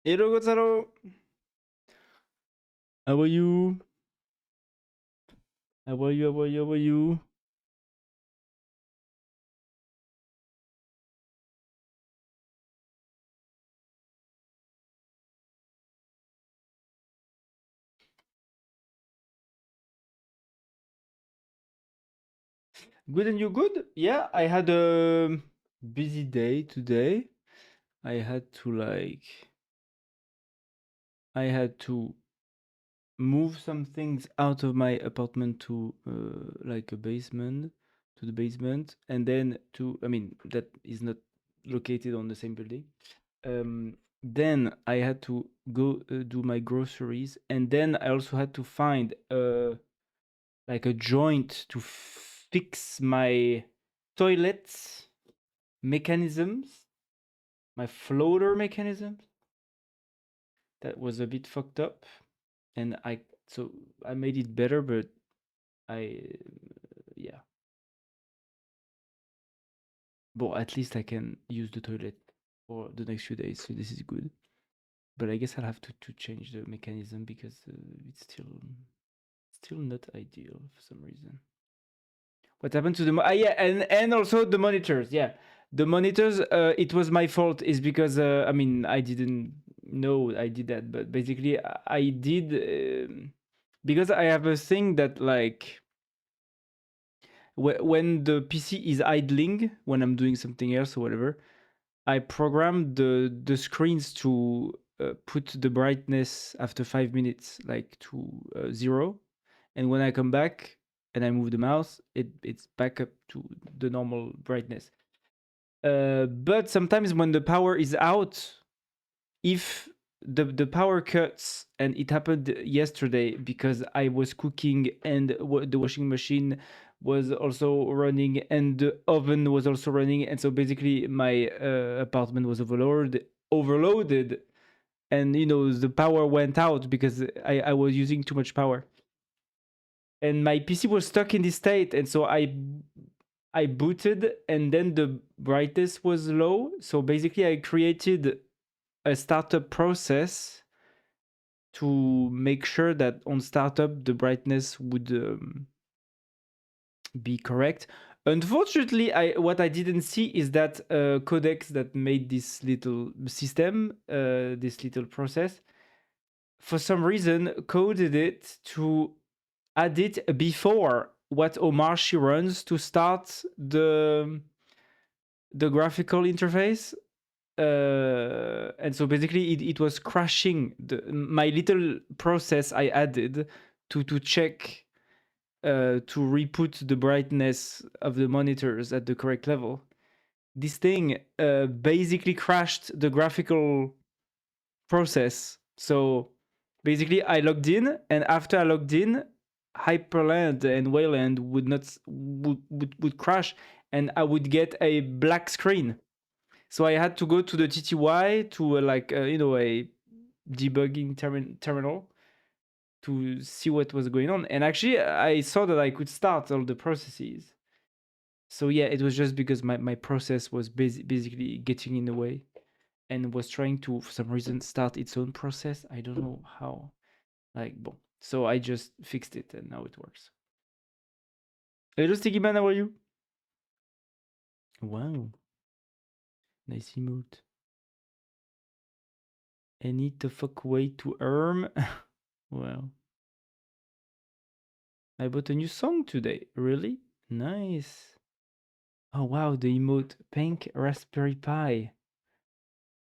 Hello Gonzalo, how are you? How are you? How are you? How are you? Good and you good? Yeah, I had a busy day today. I had to I had to move some things out of my apartment to like a basement, to the basement, and then to, I mean, that is not located on the same building. Then I had to go do my groceries, and then I also had to find like a joint to fix my toilet mechanisms, my floater mechanisms. That was a bit fucked up, and I made it better, but I yeah. But at least I can use the toilet for the next few days, so this is good. But I guess I'll have to change the mechanism because it's still not ideal for some reason. What happened to the yeah, and also the monitors. Yeah, the monitors. It was my fault. Is because I mean I didn't know I did that, but basically I did because I have a thing that like when the PC is idling when I'm doing something else or whatever, I programmed the screens to put the brightness after 5 minutes like to 0, and when I come back and I move the mouse, it's back up to the normal brightness. But sometimes when the power is out, if the power cuts, and it happened yesterday because I was cooking and the washing machine was also running and the oven was also running, and so basically my apartment was overloaded, and the power went out because I was using too much power, and my PC was stuck in this state, and so I booted, and then the brightness was low. So basically, I created a startup process to make sure that on startup the brightness would be correct. Unfortunately, what I didn't see is that codecs that made this little system, this little process, for some reason coded it to add it before what Omarshi runs to start the graphical interface. And so basically it was crashing my little process I added to check to re-put the brightness of the monitors at the correct level. This thing basically crashed the graphical process. So basically I logged in, and after I logged in, Hyperland and Wayland would not would crash, and I would get a black screen. So I had to go to the TTY to a debugging terminal to see what was going on. And actually, I saw that I could start all the processes. So yeah, it was just because my process was basically getting in the way and was trying to, for some reason, start its own process. I don't know how. Bon. So I just fixed it, and now it works. Hello, Sticky Man, how are you? Wow, nice emote. Any the fuck way to earn? Well, I bought a new song today. Really? Nice. Oh wow, the emote pink Raspberry Pi.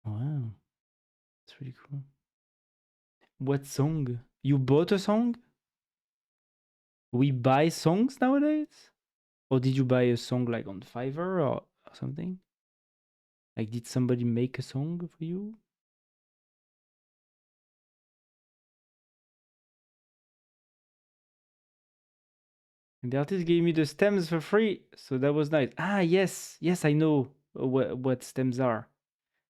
Wow, that's really cool. What song? You bought a song? We buy songs nowadays? Or did you buy a song like on Fiverr or something? Like, did somebody make a song for you? And the artist gave me the stems for free, so that was nice. Ah, yes, yes, I know what stems are.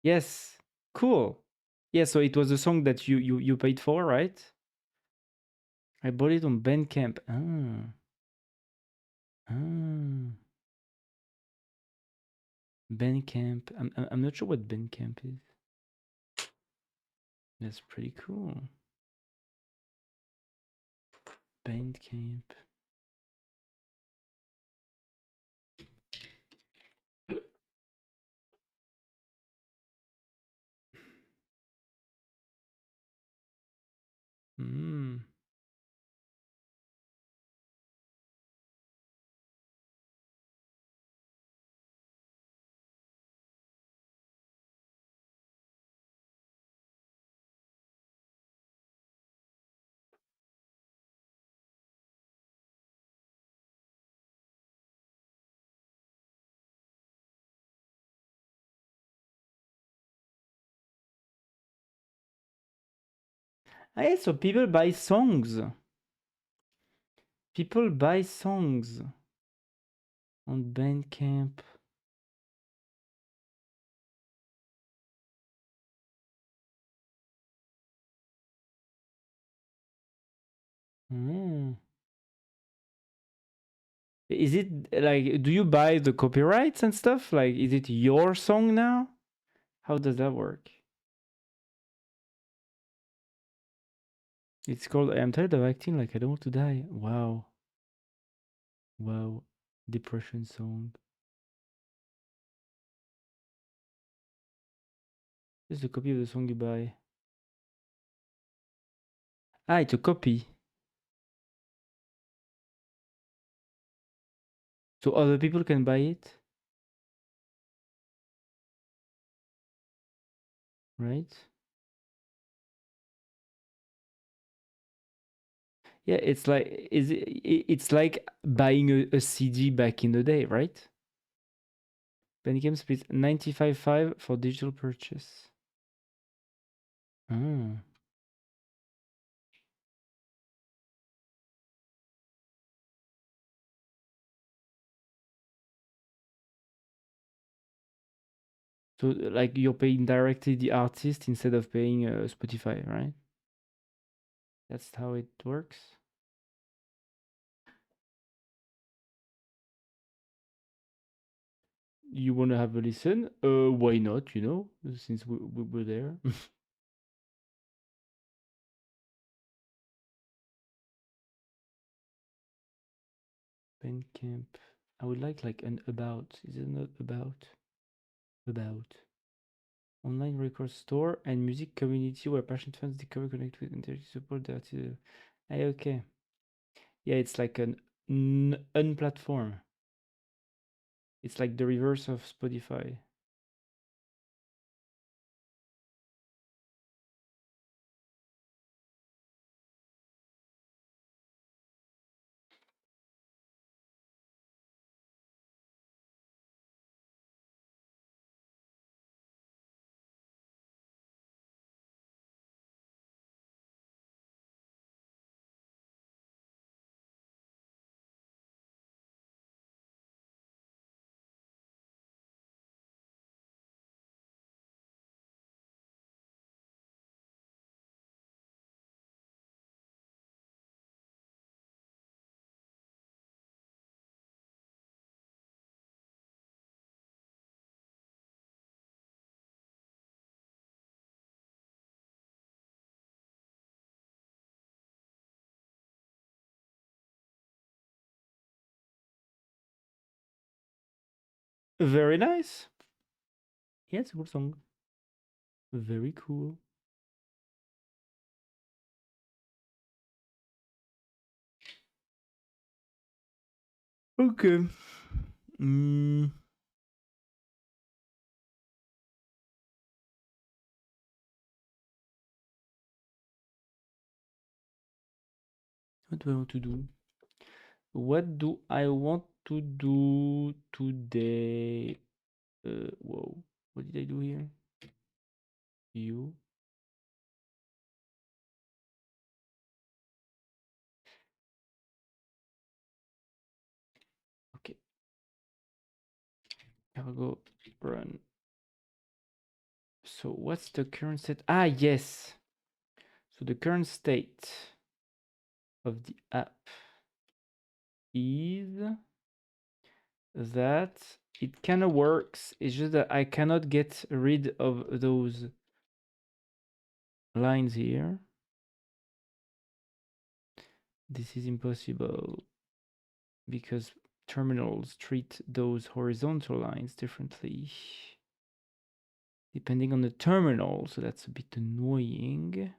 Yes, cool. Yeah, so it was a song that you paid for, right? I bought it on Bandcamp. Ah, ah, Bandcamp. I'm not sure what Bandcamp is. That's pretty cool. Bandcamp. Mm. Ah, yeah, so people buy songs. People buy songs on Bandcamp. Mm. Is it like, do you buy the copyrights and stuff? Like, is it your song now? How does that work? It's called I'm tired of acting like I don't want to die. Wow. Wow. Depression song. This is a copy of the song you buy. Ah, it's a copy. So other people can buy it, right? Yeah, it's like it's like buying a CD back in the day, right? Bandcamp splits 95.5 for digital purchase. Ah. So like you're paying directly the artist instead of paying Spotify, right? That's how it works. You want to have a listen? Why not? You know, since we were there. Bandcamp. I would like an about. Is it not about? About. Online record store and music community where passionate fans discover, connect with, and support the artist. Okay. Yeah, it's like an unplatform. It's like the reverse of Spotify. Very nice. Yeah, it's a good song. Very cool. Okay. Mm, what do I want to do? What do I want to do today? Whoa. What did I do here? You. Okay. Cargo run. So what's the current state? Ah, yes. So the current state of the app is that it kind of works. It's just that I cannot get rid of those lines here. This is impossible because terminals treat those horizontal lines differently depending on the terminal, so that's a bit annoying.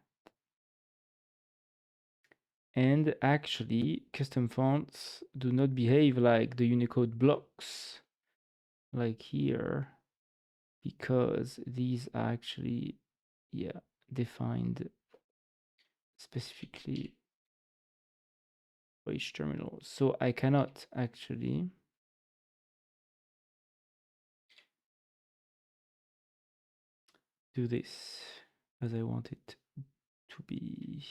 And actually, custom fonts do not behave like the Unicode blocks, like here, because these are actually, yeah, defined specifically for each terminal. So I cannot actually do this as I want it to be.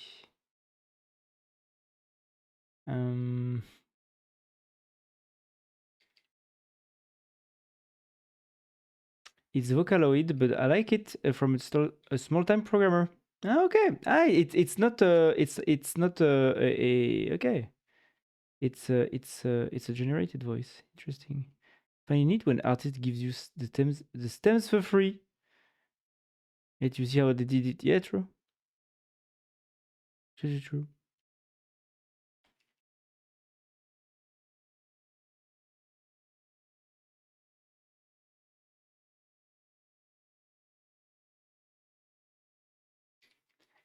It's Vocaloid, but I like it from a small-time programmer. Okay, it's not okay. It's a generated voice. Interesting. Find it when artist gives you the stems for free. Yet you see how they did it. Yeah, true. True.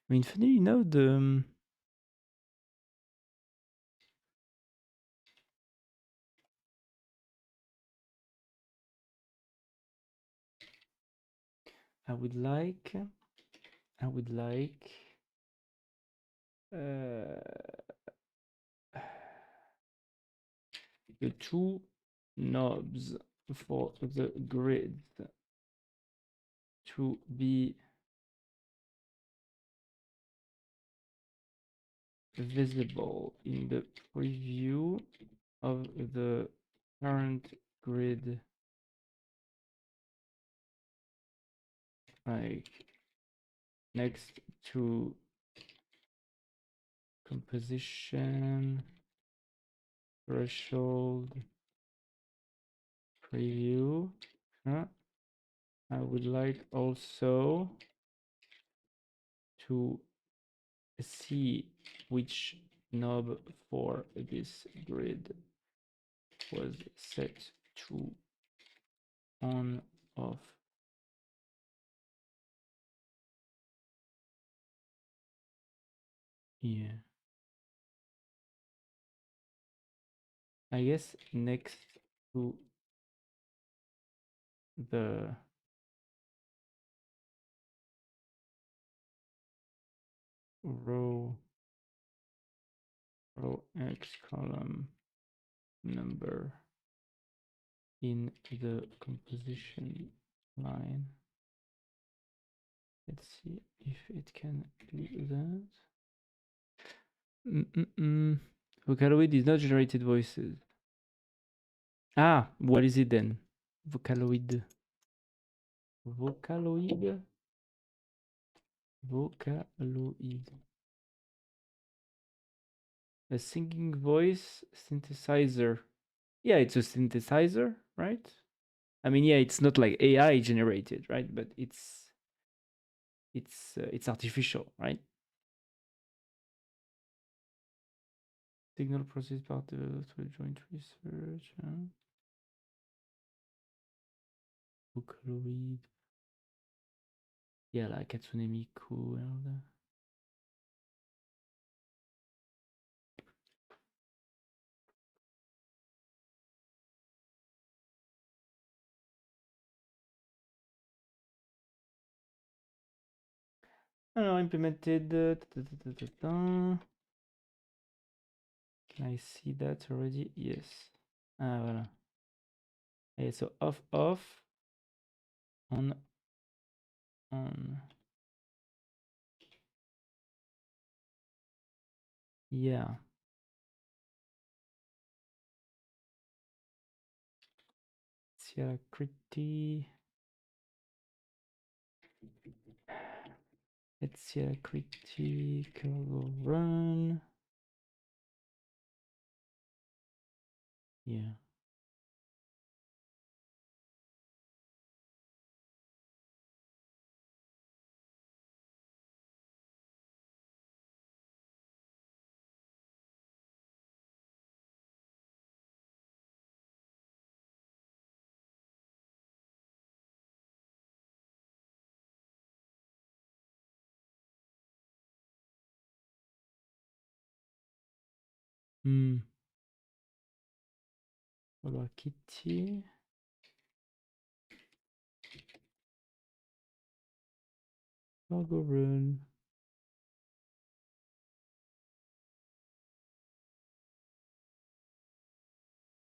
I mean, funny, the I would like the two knobs for the grid to be visible in the preview of the current grid, like next to composition, threshold, preview. I would like also to see which knob for this grid was set to on off. Yeah. I guess next to the row X column number in the composition line. Let's see if it can do that. Vocaloid is not generated voices. Ah, what is it then? Vocaloid. Vocaloid. A singing voice synthesizer. Yeah, it's a synthesizer, right? I mean, yeah, it's not like AI generated, right? But it's artificial, right? Signal process part of joint research. Vocaloid. Yeah, like Hatsune Miku and all that. Alors, implemented. Can I see that already? Yes. Ah, voilà. Okay, so off, on. Yeah. Alacrity. Let's see Alacrity. Curl run. Yeah. Hmm. Hello Kitty. Logo rune.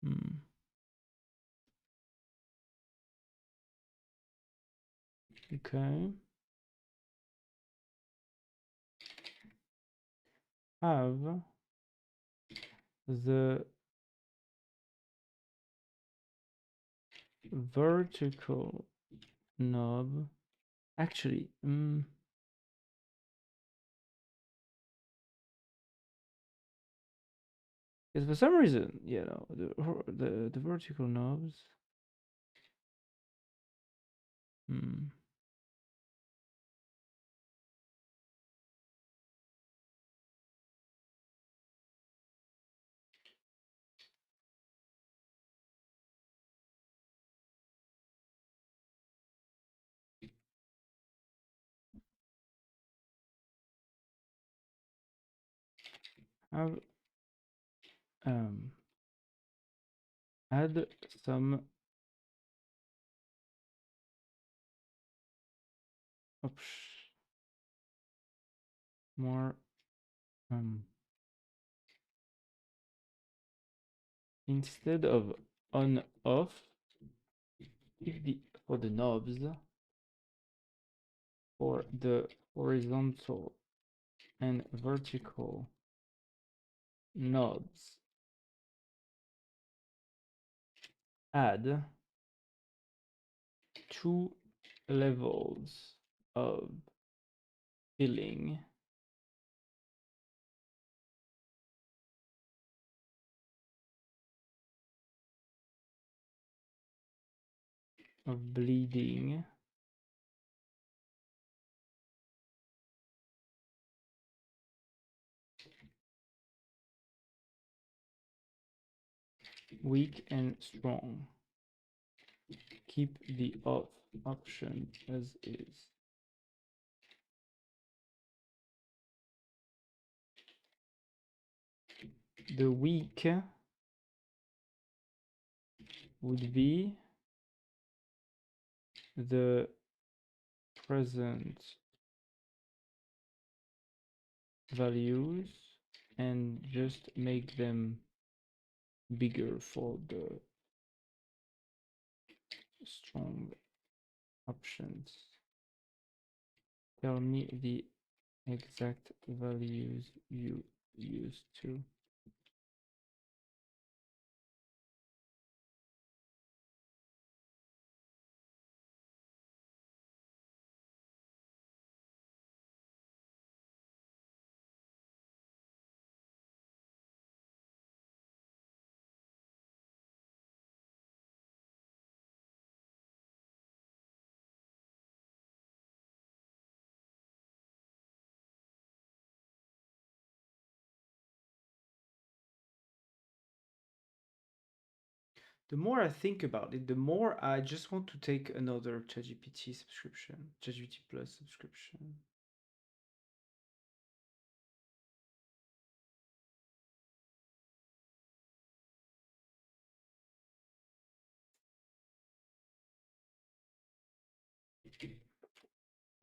Hmm. Okay. Have the vertical knob actually because for some reason, you know, the vertical knobs hmm, have um add some more instead of on off if the for the knobs for the horizontal and vertical knobs add 2 levels of filling of bleeding weak and strong. Keep the off option as is. The weak would be the present values and just make them bigger for the strong options. Tell me the exact values you used to. The more I think about it, the more I just want to take another ChatGPT subscription, ChatGPT Plus subscription.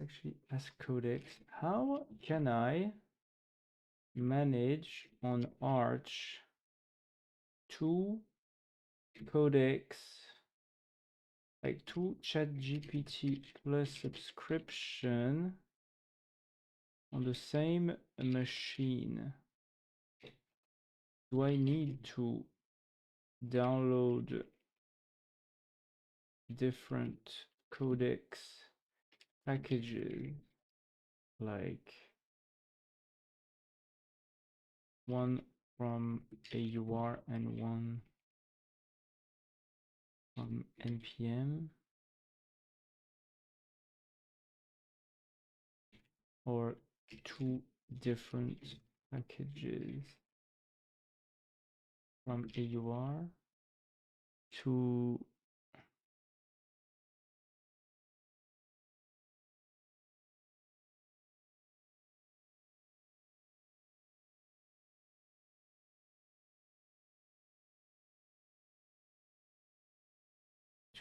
Actually, ask Codex, how can I manage on Arch 2 Codex, like 2 ChatGPT Plus subscription on the same machine? Do I need to download different codex packages, like one from AUR and one from NPM, or 2 different packages from AUR to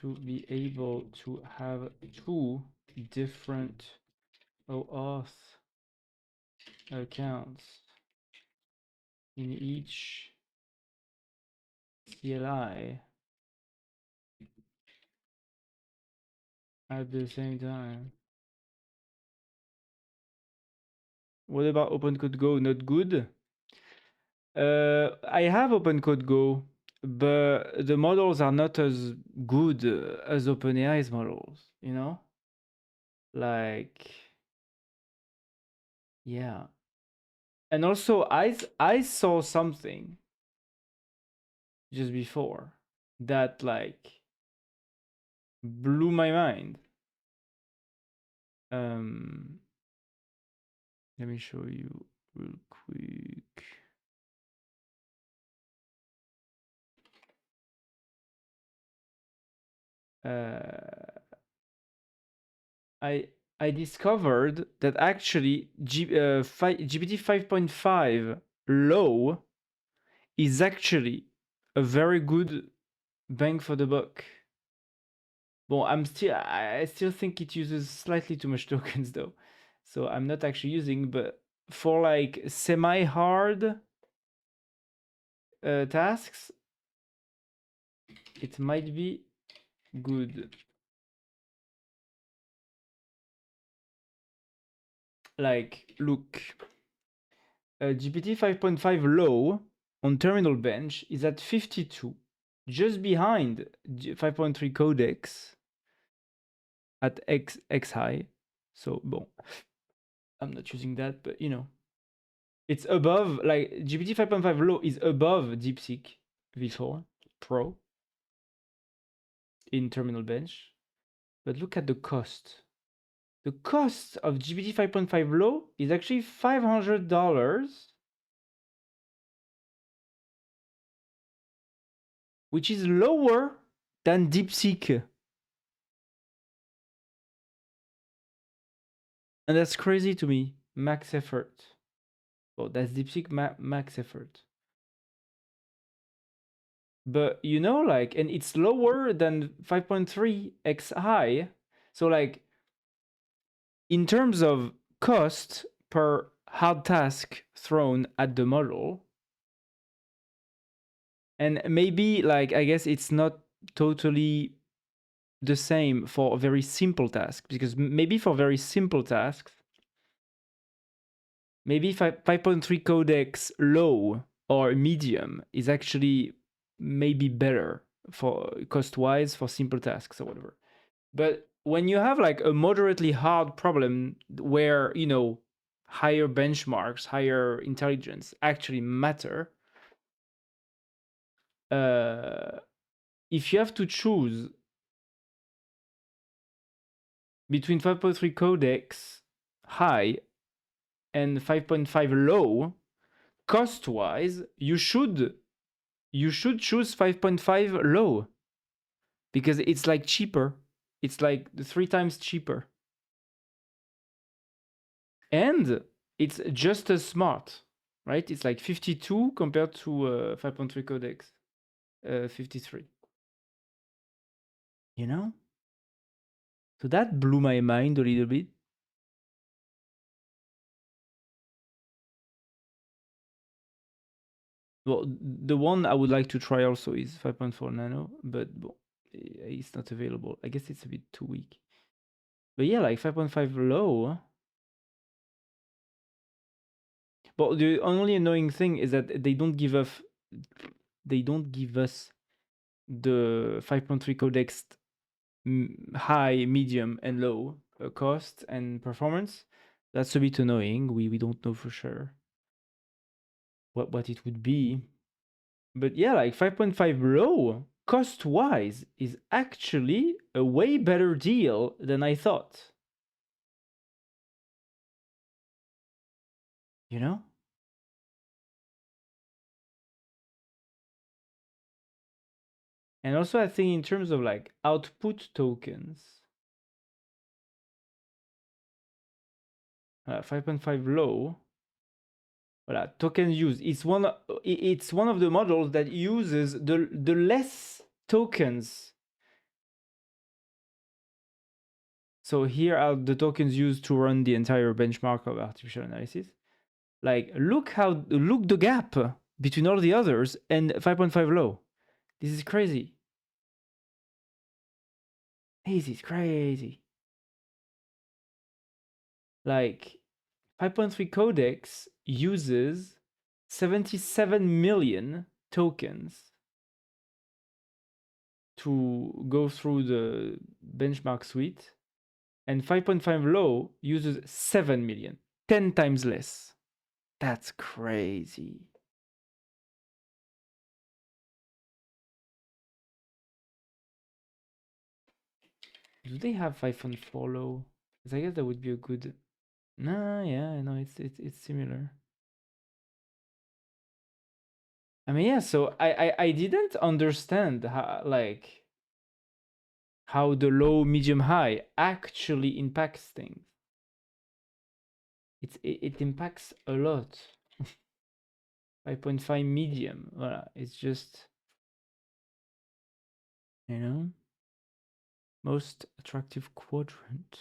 to be able to have two different OAuth accounts in each CLI at the same time. What about OpenCode Go? Not good? I have OpenCode Go, but the models are not as good as OpenAI's models, you know? Like, yeah. And also, I saw something just before that like blew my mind. Um, let me show you real quick. I I discovered that actually GPT 5.5 low is actually a very good bang for the buck. Well, I still think it uses slightly too much tokens though, so I'm not actually using. But for like semi-hard tasks, it might be good. Like, look, GPT 5.5 low on terminal bench is at 52, just behind 5.3 codex at X high. So, bon, I'm not using that, but you know, it's above, like, GPT 5.5 low is above DeepSeek v4 Pro in terminal bench. But look at the cost. The cost of GPT 5.5 low is actually $500, which is lower than DeepSeek. And that's crazy to me. Max effort. Well, that's DeepSeek max effort. But you know, like, and it's lower than 5.3 X high. So, like, in terms of cost per hard task thrown at the model, and maybe, like, I guess it's not totally the same for a very simple task, because maybe for very simple tasks, maybe 5.3 codex low or medium is actually maybe better for cost-wise for simple tasks or whatever. But when you have like a moderately hard problem where, you know, higher benchmarks, higher intelligence actually matter, if you have to choose between 5.3 codex high and 5.5 low, cost-wise, you should choose 5.5 low because it's like cheaper. It's like 3 times cheaper. And it's just as smart, right? It's like 52 compared to 5.3 codex, 53. You know? So that blew my mind a little bit. Well, the one I would like to try also is 5.4 nano, but well, it's not available. I guess it's a bit too weak. But yeah, like 5.5 low. But the only annoying thing is that they don't give us the 5.3 codex high, medium, and low cost and performance. That's a bit annoying. We don't know for sure what it would be. But yeah, like 5.5 low, cost wise, is actually a way better deal than I thought. You know? And also, I think in terms of like output tokens, 5.5 low, voilà, token use. It's one of the models that uses the less tokens So here are the tokens used to run the entire benchmark of artificial analysis. Like, look the gap between all the others and 5.5 low. This is crazy. This is crazy. Like, 5.3 codex uses 77 million tokens to go through the benchmark suite, and 5.5 low uses 7 million, 10 times less. That's crazy. Do they have 5.4 low? Because I guess that would be a good. Nah, yeah, no, it's similar. I mean, yeah. So I didn't understand how the low, medium, high actually impacts things. It impacts a lot. 5.5 medium. Voilà, it's just, most attractive quadrant.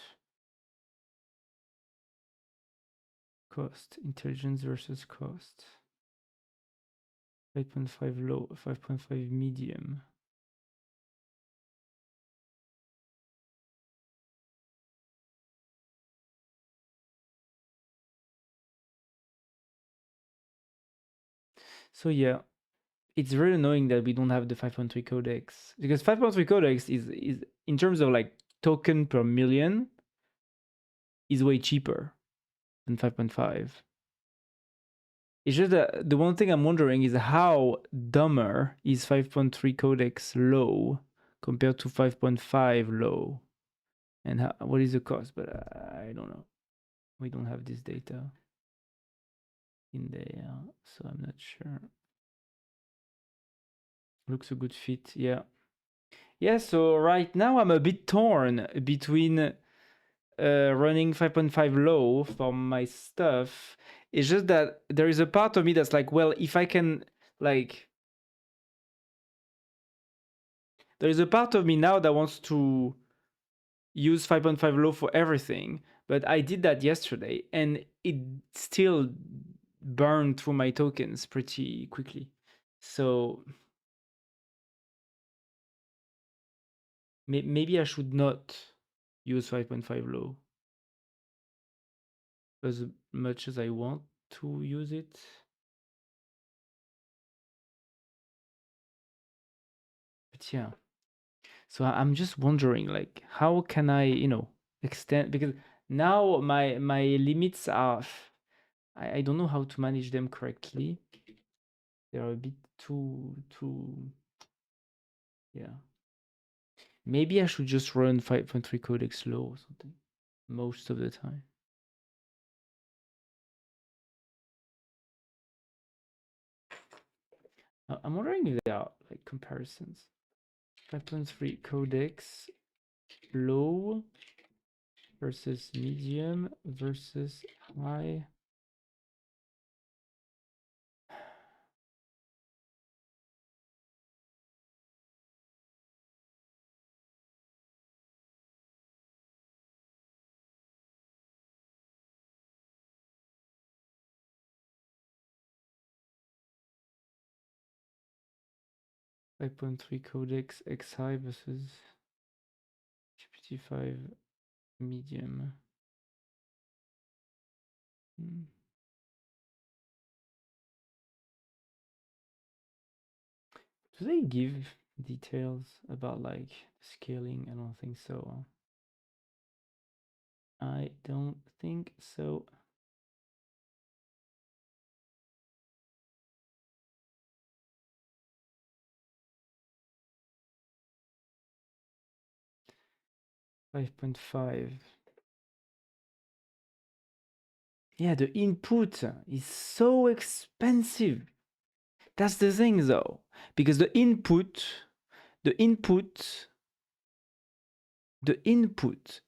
Cost, intelligence versus cost. 5.5 low, 5.5 medium. So yeah, it's really annoying that we don't have the 5.3 codex, because 5.3 codex is in terms of like token per million is way cheaper than 5.5. It's just that the one thing I'm wondering is how dumber is 5.3 codex low compared to 5.5 low, and what is the cost? But I don't know. We don't have this data in there, so I'm not sure. Looks a good fit, yeah. Yeah, so right now I'm a bit torn between running 5.5 low for my stuff. It's just that there is a part of me that's like, well, if I can, like, there is a part of me now that wants to use 5.5 low for everything, but I did that yesterday and it still burned through my tokens pretty quickly. So maybe I should not use 5.5 low as much as I want to use it. But yeah, so I'm just wondering, like, how can I, extend, because now my limits are, I don't know how to manage them correctly. They're a bit too, yeah. Maybe I should just run 5.3 codex low or something most of the time. I'm wondering if there are like comparisons. 5.3 codex low versus medium versus high. 5.3 codex X high versus GPT-5 medium. Do they give details about like scaling? I don't think so. I don't think so. $5.5. Yeah, the input is so expensive. That's the thing though, because the input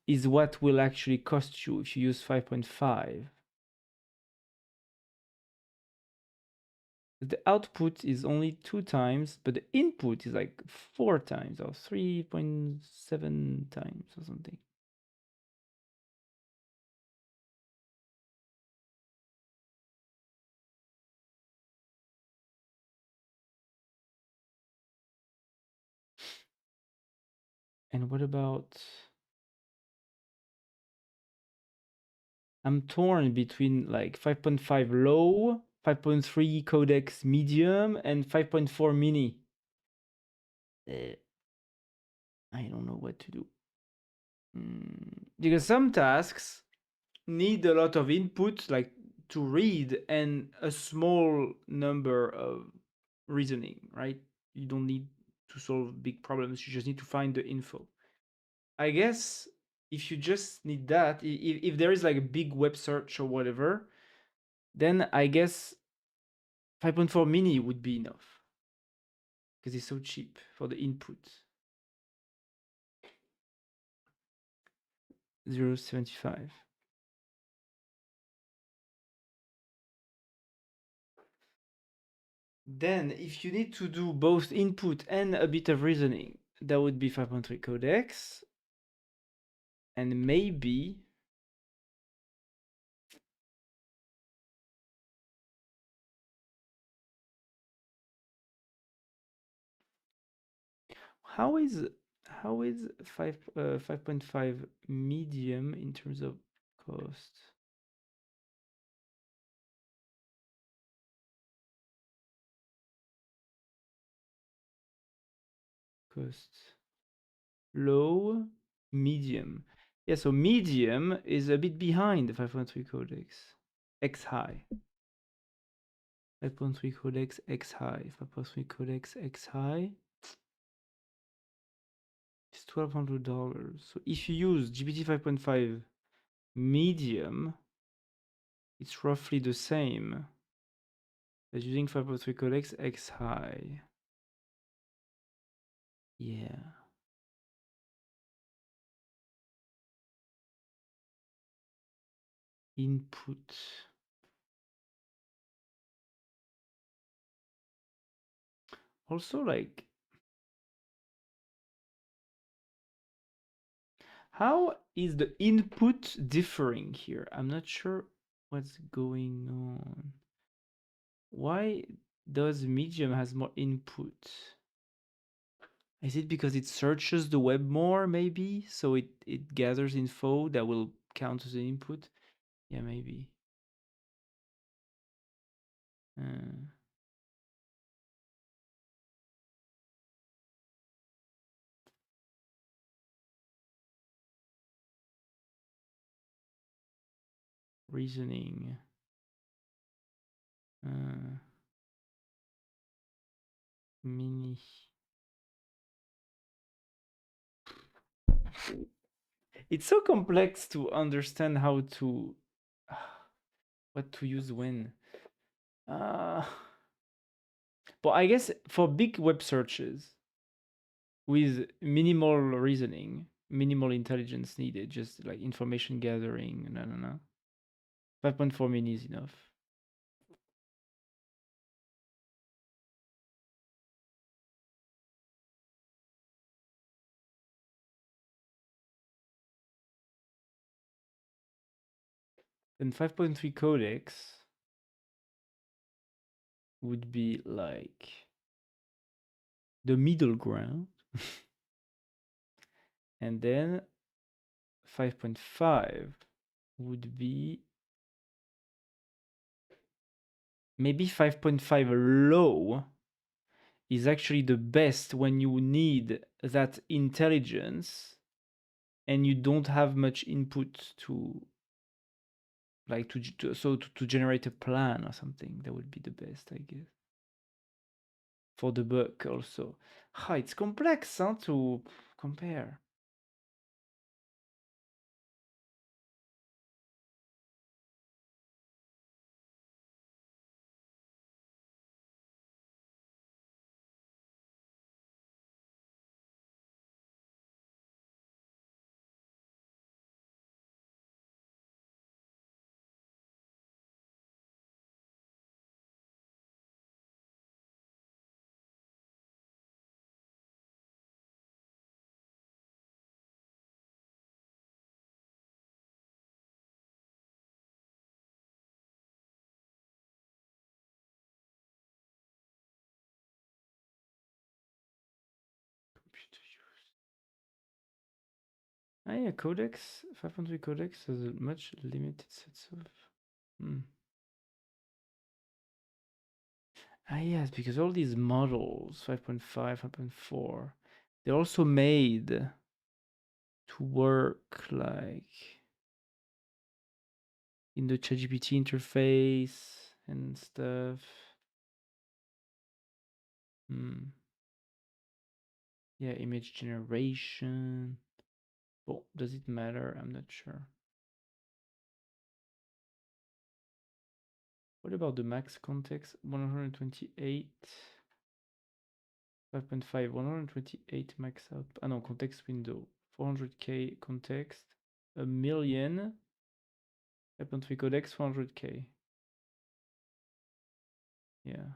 is what will actually cost you if you use 5.5. The output is only 2 times, but the input is like 4 times or 3.7 times or something. And what about... I'm torn between like 5.5 low, 5.3 codex medium, and 5.4 mini. I don't know what to do. Because some tasks need a lot of input, like to read, and a small number of reasoning, right? You don't need to solve big problems, you just need to find the info. I guess if you just need that, if there is like a big web search or whatever, then I guess 5.4 mini would be enough because it's so cheap for the input. 0.75. Then if you need to do both input and a bit of reasoning, that would be 5.3 codex. And maybe how is 5.5 medium in terms of cost? Cost low, medium. Yeah, so medium is a bit behind the 5.3 codex. X high. 5.3 codex X high. 5.3 codex X high. It's $1,200. So if you use GPT 5.5 medium, it's roughly the same as using 5.3 codex X high. Yeah. Input. Also, like, how is the input differing here? I'm not sure what's going on. Why does medium has more input? Is it because it searches the web more, maybe? So it gathers info that will count as an input? Yeah, maybe. Reasoning. Mini. It's so complex to understand how to what to use when. But I guess for big web searches with minimal reasoning, minimal intelligence needed, just like information gathering, no. 5.4 mini is enough. Then 5.3 codex would be like the middle ground. And then 5.5 would be maybe 5.5 low is actually the best when you need that intelligence and you don't have much input to like to generate a plan or something. That would be the best, I guess. For the book also. It's complex to compare. Ah yeah, codecs, 5.3 codecs has a much limited sets of... Ah yes, because all these models, 5.5, 5.4, they're also made to work like in the ChatGPT interface and stuff. Yeah, image generation. Well, does it matter? I'm not sure. What about the max context? 128, 5.5, 128 max out. Ah no, context window. 400k context. A million. 5.3 codecs, 400k. Yeah.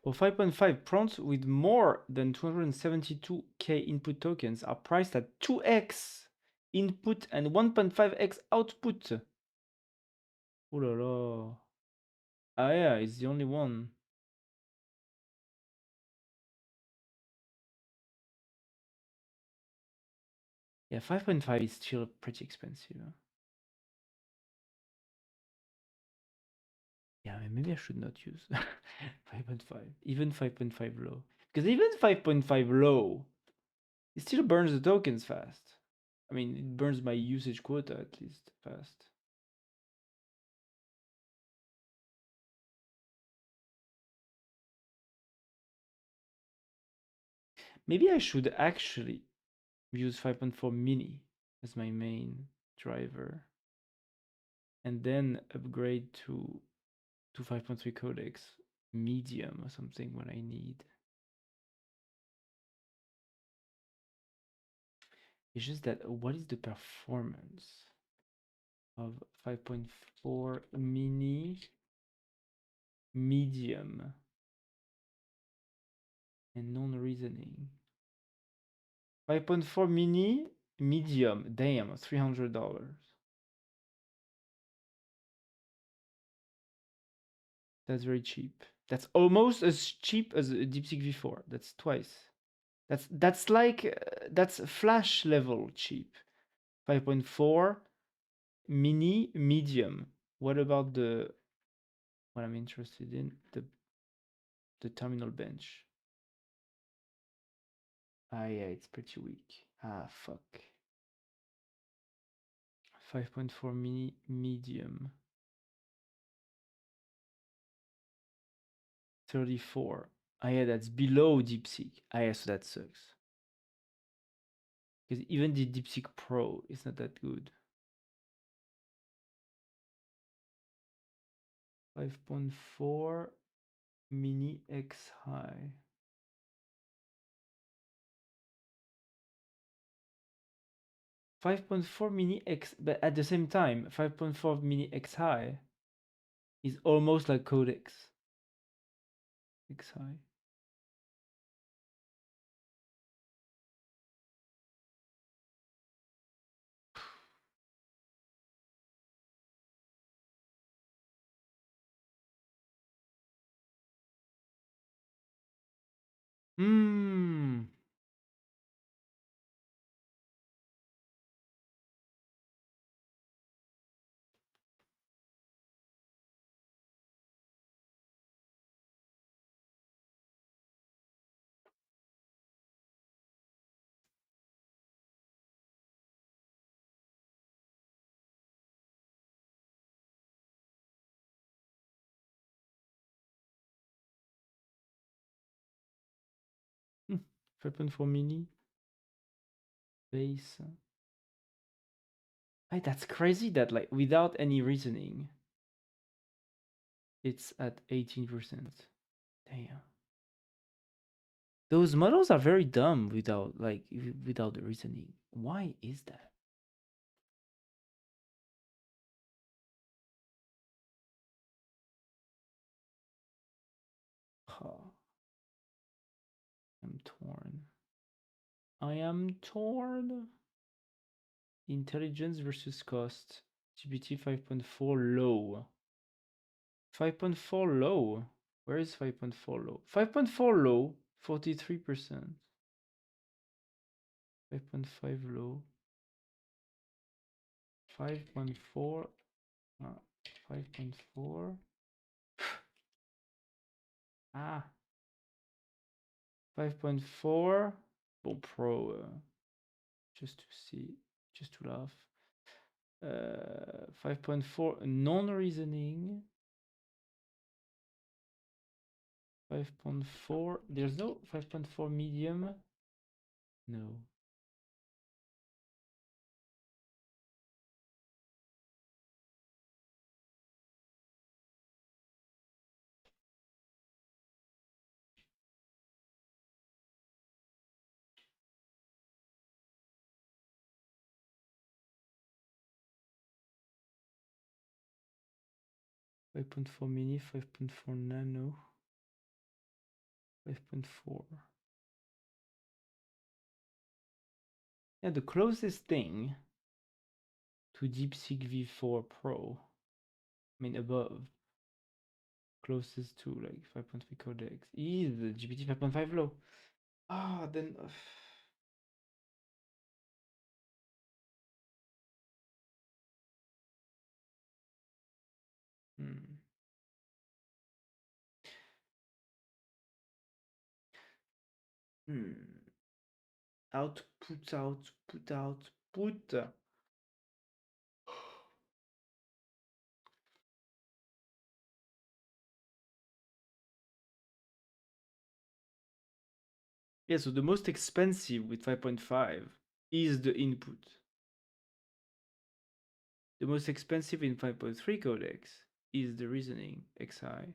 For 5.5, prompts with more than 272k input tokens are priced at 2x input and 1.5x output. Oh la la. Ah yeah, it's the only one. Yeah, 5.5 is still pretty expensive. Yeah, maybe I should not use 5.5. Even 5.5 low. Because even 5.5 low, it still burns the tokens fast. I mean, it burns my usage quota at least fast. Maybe I should actually use 5.4 mini as my main driver and then upgrade to 5.3 codecs medium or something when I need. It's just that what is the performance of 5.4 mini medium and non-reasoning? 5.4 mini medium, damn, $300. That's very cheap. That's almost as cheap as a DeepSeek V4. That's twice. That's like that's flash level cheap. 5.4 mini medium. What about the what I'm interested in? The terminal bench. Ah yeah, it's pretty weak. Ah fuck. 5.4 mini medium. 34. Ah yeah, that's below DeepSeek. Ah yeah, so that sucks. Because even the DeepSeek Pro is not that good. 5.4 mini X high. 5.4 mini X, but at the same time, 5.4 mini X high is almost like codex. X high. Hmm. 5.4 mini base. Hey, that's crazy that like without any reasoning, it's at 18%. Damn. Those models are very dumb without like without the reasoning. Why is that? torn. I am torn. Intelligence versus cost. GPT 5.4 low. 5.4 low. Where is 5.4 low? 5.4 low, 43%. 5.5 low. 5.4. 5.4. Ah. 5.4. Bon, pro. Just to see. Just to laugh. 5.4 non-reasoning. 5.4. There's no 5.4 medium. No. 5.4 mini, 5.4 nano, 5.4. Yeah, the closest thing to DeepSeek V4 Pro, I mean above, closest to like 5.3 codecs, is the GPT 5.5 low. Ah, then. Hmm. Hmm. Output, output, output. Yeah, so the most expensive with 5.5 is the input. The most expensive in 5.3 codecs is the reasoning XI.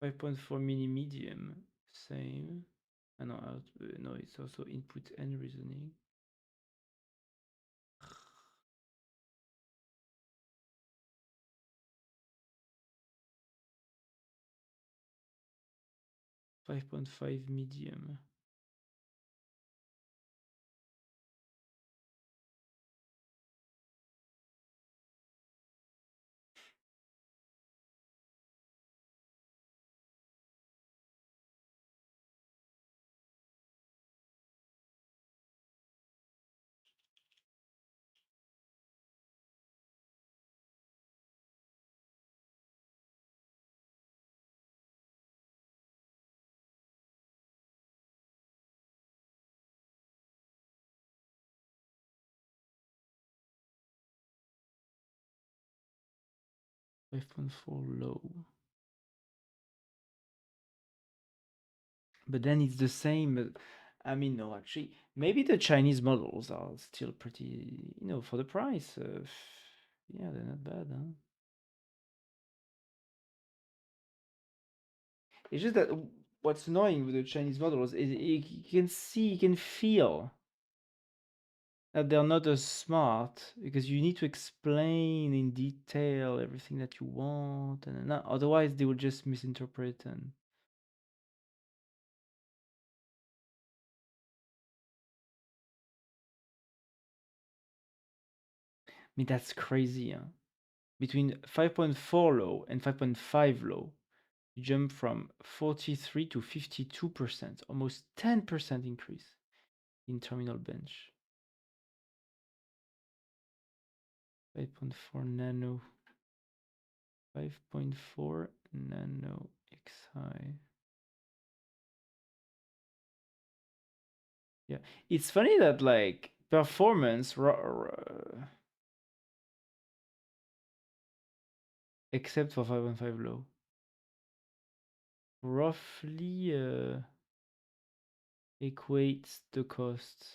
5.4 mini medium, same. No, it's also input and reasoning. 5.5 medium. Five 5.4 low. But then it's the same. I mean, no, actually, maybe the Chinese models are still pretty, for the price. Yeah, they're not bad, huh? It's just that what's annoying with the Chinese models is you can see, you can feel that they're not as smart because you need to explain in detail everything that you want, and otherwise they will just misinterpret. And I mean, that's crazy, huh? Between 5.4 low and 5.5 low, you jump from 43 to 52%, almost 10% increase in terminal bench. 5.4 nano, 5.4 nano XI. Yeah, it's funny that like performance, except for 5.5 low, roughly equates the cost.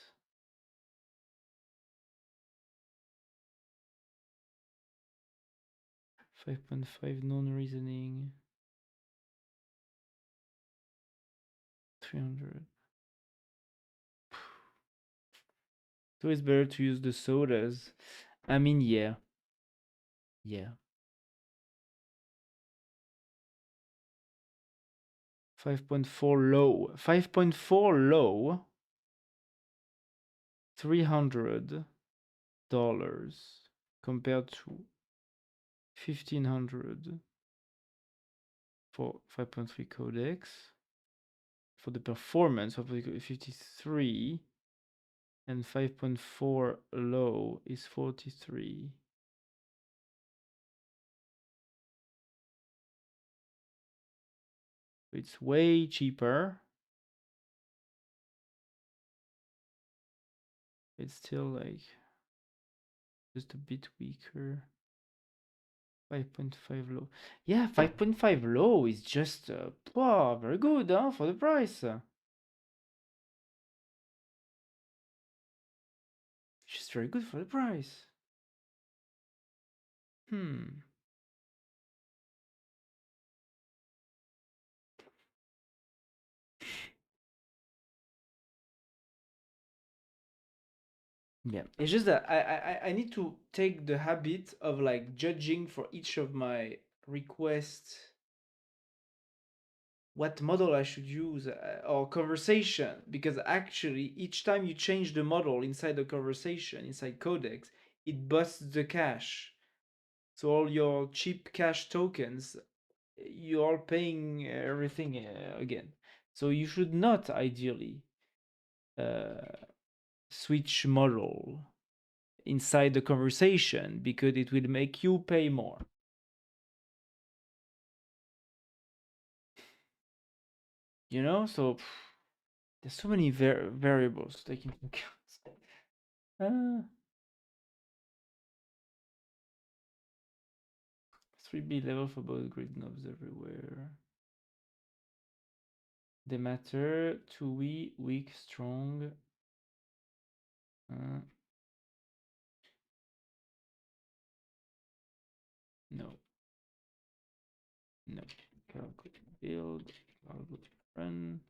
5.5 non-reasoning, 300. So it's better to use the sodas. I mean, yeah. Yeah. 5.4 low. 5.4 low. $300 compared to 1,500 for 5.3 codecs. For the performance of 53 and 5.4 low is 43. It's way cheaper. It's still like just a bit weaker. 5.5 low. Yeah, 5.5 low is just wow, very good for the price. Just very good for the price. Hmm. Yeah, it's just that I need to take the habit of like judging for each of my requests what model I should use or conversation, because actually each time you change the model inside the conversation inside Codex, it busts the cache. So all your cheap cache tokens, you are paying everything again. So you should not ideally switch model inside the conversation because it will make you pay more. You know, so there's so many variables taken into account. Uh, 3B level for both grid knobs everywhere. They matter. 2E, weak, strong. No. No. Calculate build. Calculate run.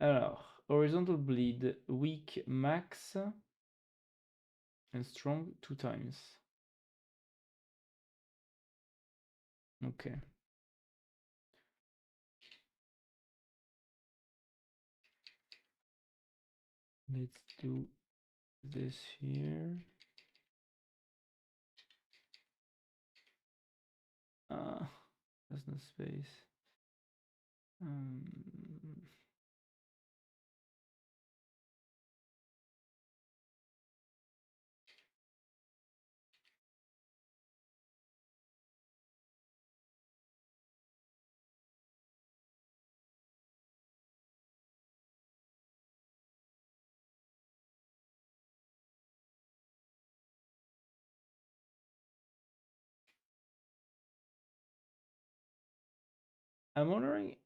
Alors, horizontal bleed, weak max, and strong 2 times. Okay. Let's do this here. There's no space. I'm wondering.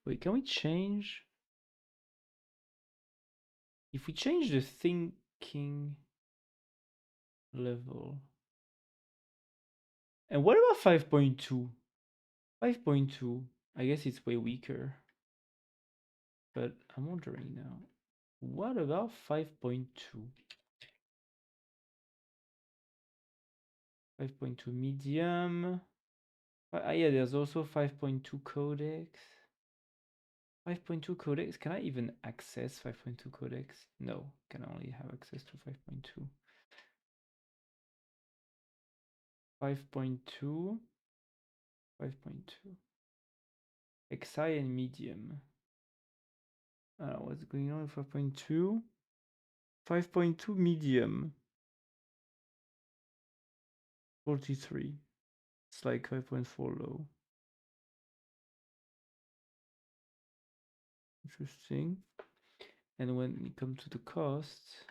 Wait, can we change? If we change the thinking level. And what about 5.2? 5.2. I guess it's way weaker. But I'm wondering now. What about 5.2? 5.2 medium. Yeah, there's also 5.2 codecs. 5.2 codecs. Can I even access 5.2 codecs? No, can only have access to 5.2. 5.2. 5.2. XI and medium. What's going on with 5.2? 5.2 medium. 43. It's like 5.4 low. Interesting. And when it comes to the cost,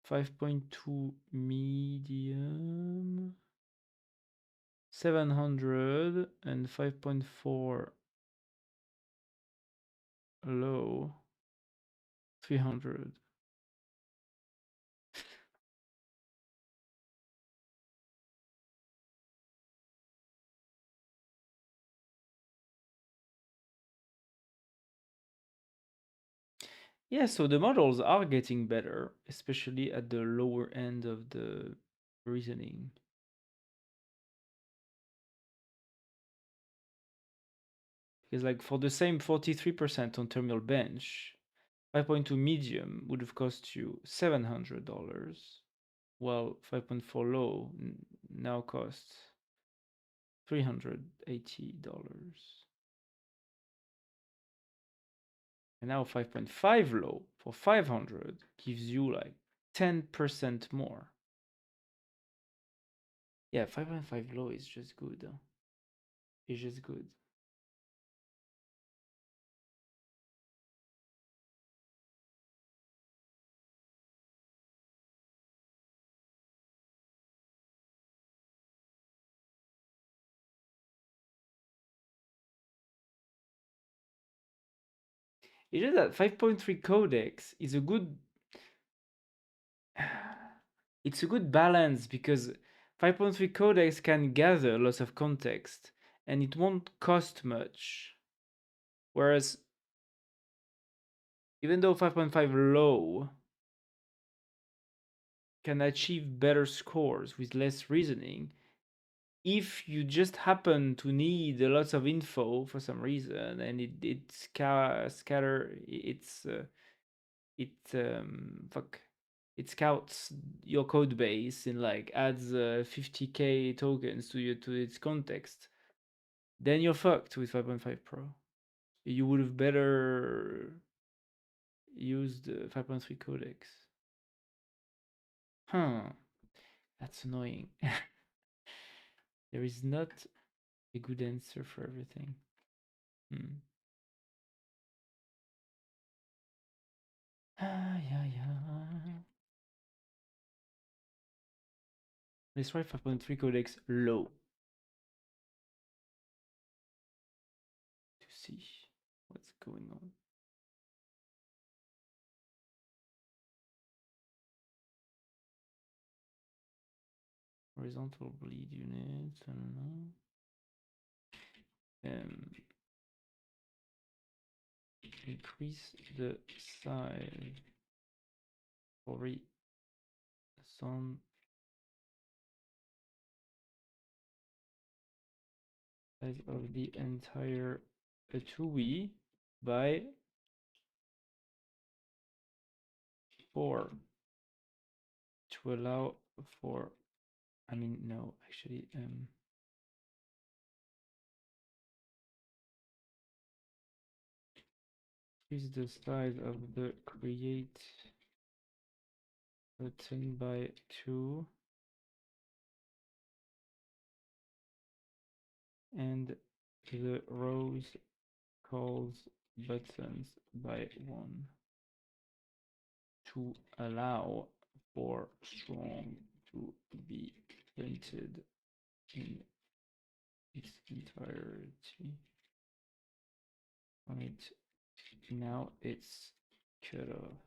5.2 medium, 700, and 5.4 low, 300. Yeah, so the models are getting better, especially at the lower end of the reasoning. Because like for the same 43% on terminal bench, 5.2 medium would have cost you $700, while 5.4 low now costs $380. And now 5.5 low for 500 gives you like 10% more. Yeah, 5.5 low is just good. It's just good. It's just that 5.3 codex is a good it's a good balance because 5.3 codex can gather lots of context and it won't cost much. Whereas even though 5.5 low can achieve better scores with less reasoning, if you just happen to need a lot of info for some reason and it scouts your code base and like adds 50k tokens to its context, then you're fucked with 5.5 Pro. You would have better used 5.3 codex. Huh, that's annoying. There is not a good answer for everything. Yeah. Let's try 5.3 codex low to see what's going on. Horizontal bleed units, I don't know. Increase the size for some size of the entire TUI by 4 to allow for, I mean, no, actually, increase the size of the create button by 2 and the rows calls buttons by 1 to allow for strong to be printed in its entirety. Right, now it's cut off.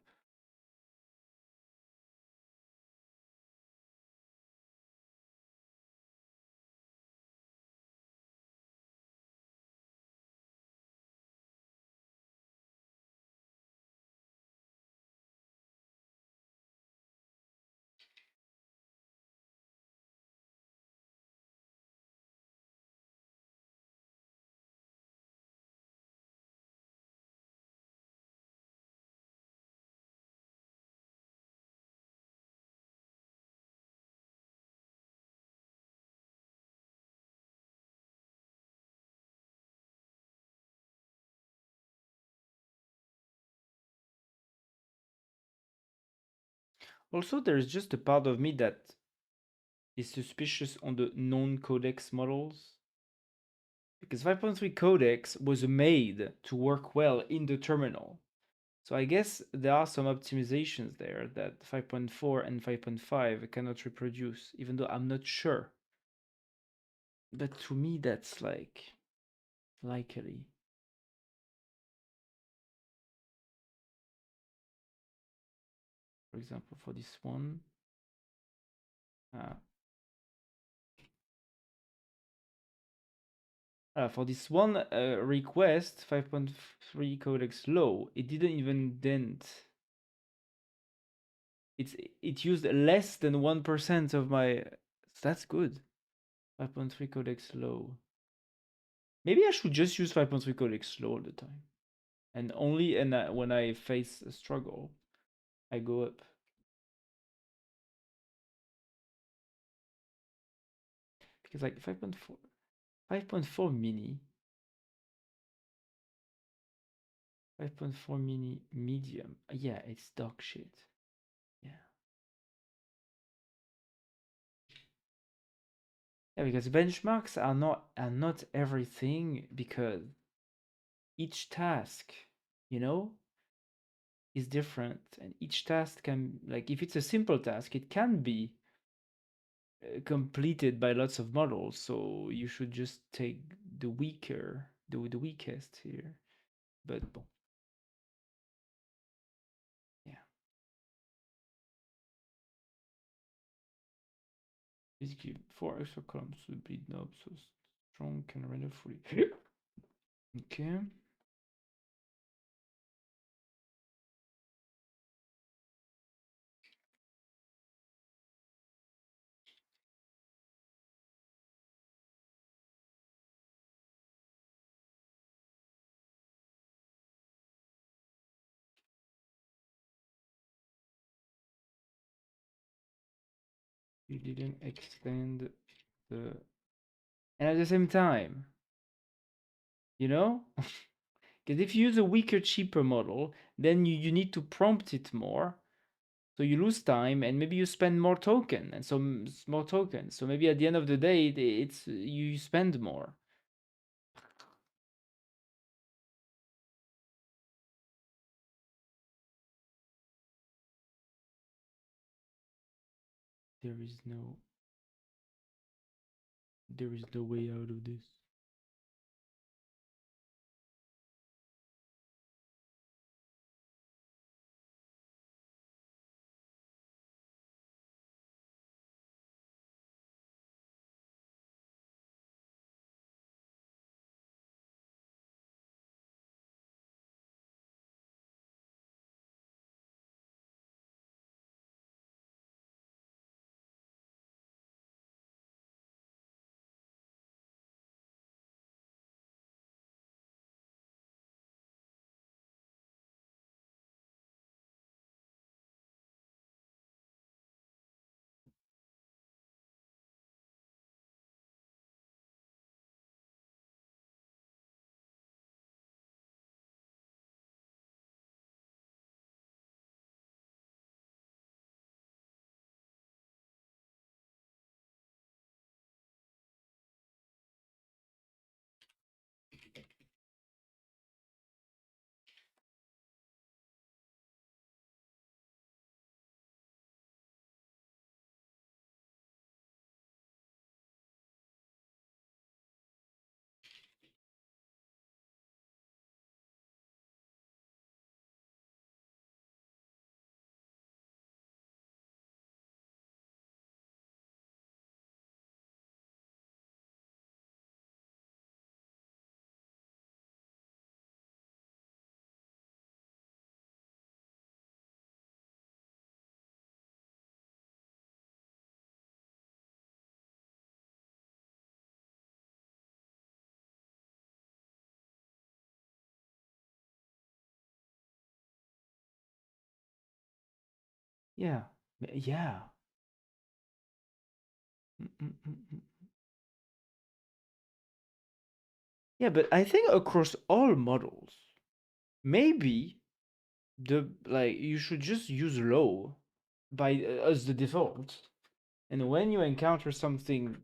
Also, there's just a part of me that is suspicious on the non-codex models because 5.3 codex was made to work well in the terminal. So I guess there are some optimizations there that 5.4 and 5.5 cannot reproduce, even though I'm not sure. But to me, that's like likely. For example, for this one, uh, For this one request, 5.3 codecs low, it didn't even dent. It used less than 1% of my. That's good. 5.3 codecs low. Maybe I should just use 5.3 codecs low all the time, and only when I face a struggle, I go up. Because like 5.4, 5.4 mini, 5.4 mini medium. Yeah, it's dog shit. Yeah. Yeah, because benchmarks are not everything, because each task, you know, is different, and each task can, like, if it's a simple task, it can be completed by lots of models. So you should just take the weakest here. But bon, yeah. Basically, 4 extra columns to the bleed knob, so strong can render fully. Okay. You didn't extend the, and at the same time, you know, because if you use a weaker, cheaper model, then you need to prompt it more. So you lose time, and maybe you spend more token, and so more tokens. So maybe at the end of the day, it's you spend more. There is no way out of this. Yeah, yeah. Mm-mm-mm-mm. Yeah, but I think across all models, maybe you should just use low by as the default, and when you encounter something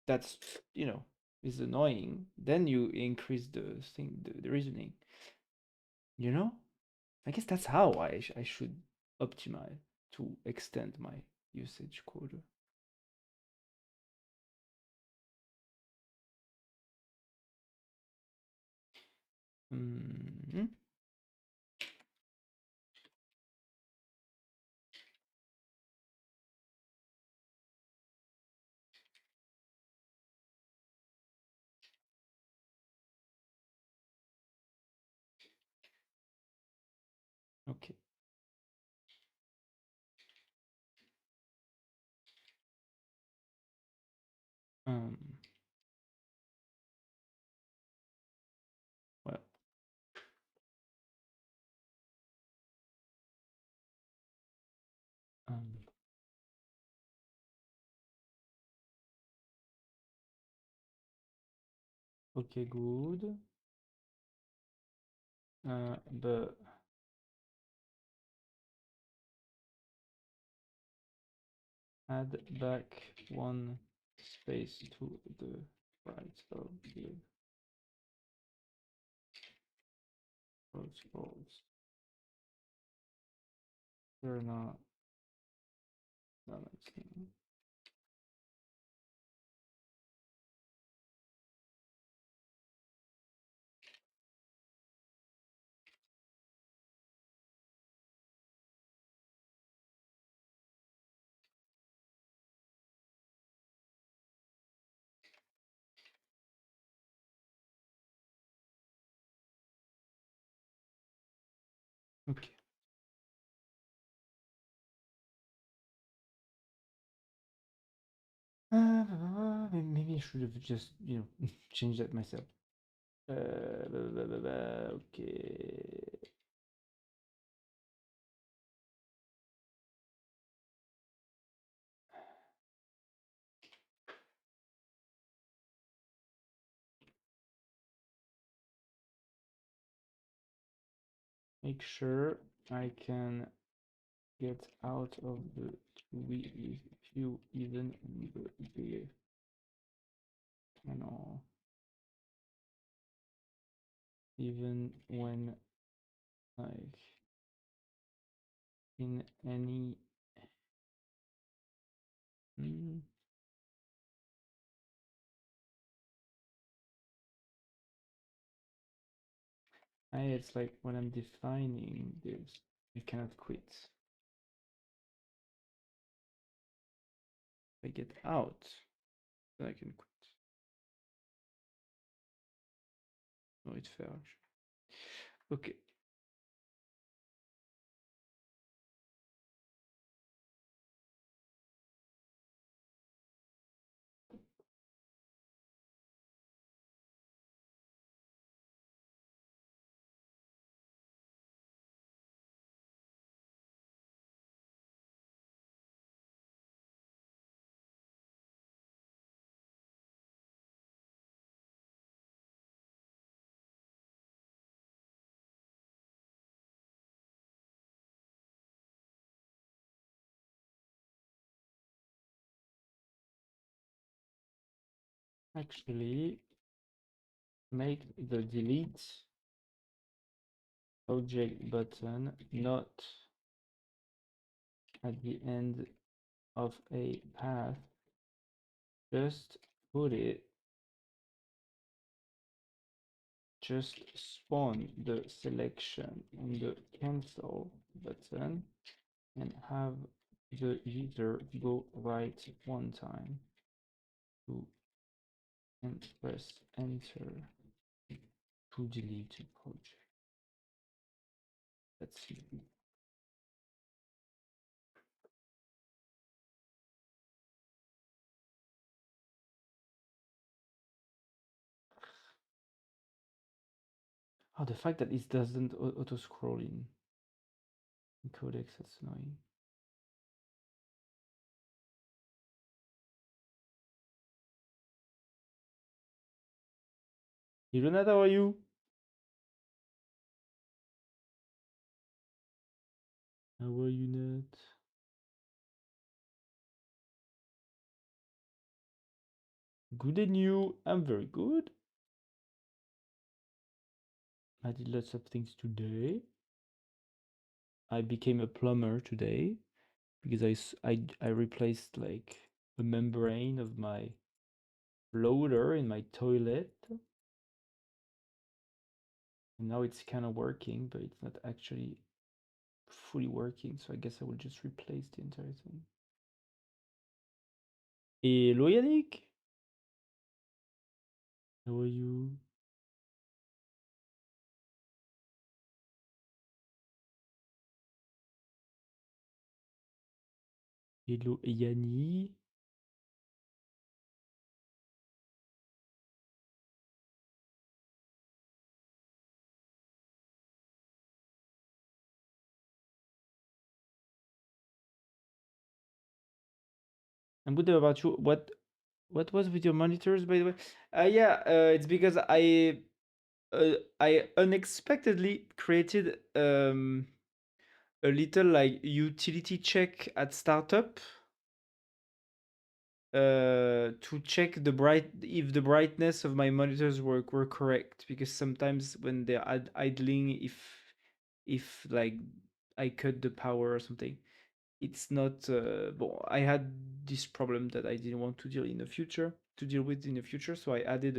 that's, is annoying, then you increase the reasoning. You know, I guess that's how I should optimize to extend my usage quota. Mm-hmm. Um, well, um, okay, good. But add back one space to the right of the scrolls. They're not balancing. Okay. Maybe I should have just, changed that myself. Okay. Make sure I can get out of the view even in the big panel, even when like in any it's like when I'm defining this, I cannot quit. If I get out, then I can quit. Oh, it failed. Okay. Actually, make the delete object button not at the end of a path. Just put it, just spawn the selection on the cancel button and have the user go right one time to and press enter to delete the project. That's it. Oh, the fact that it doesn't auto scroll in Codex, that's annoying. Hey, Renata, how are you? How are you, Nat? Good, and you? I'm very good. I did lots of things today. I became a plumber today because I replaced like a membrane of my floater in my toilet. And now it's kind of working, but it's not actually fully working. So I guess I will just replace the entire thing. Hello, Yannick. How are you? Hello, Yanni. I'm good about you. What was with your monitors, by the way? Yeah, it's because I unexpectedly created a little like utility check at startup to check the bright if the brightness of my monitors were correct, because sometimes when they're idling, if like I cut the power or something, it's not well, I had this problem that I didn't want to deal with in the future, so I added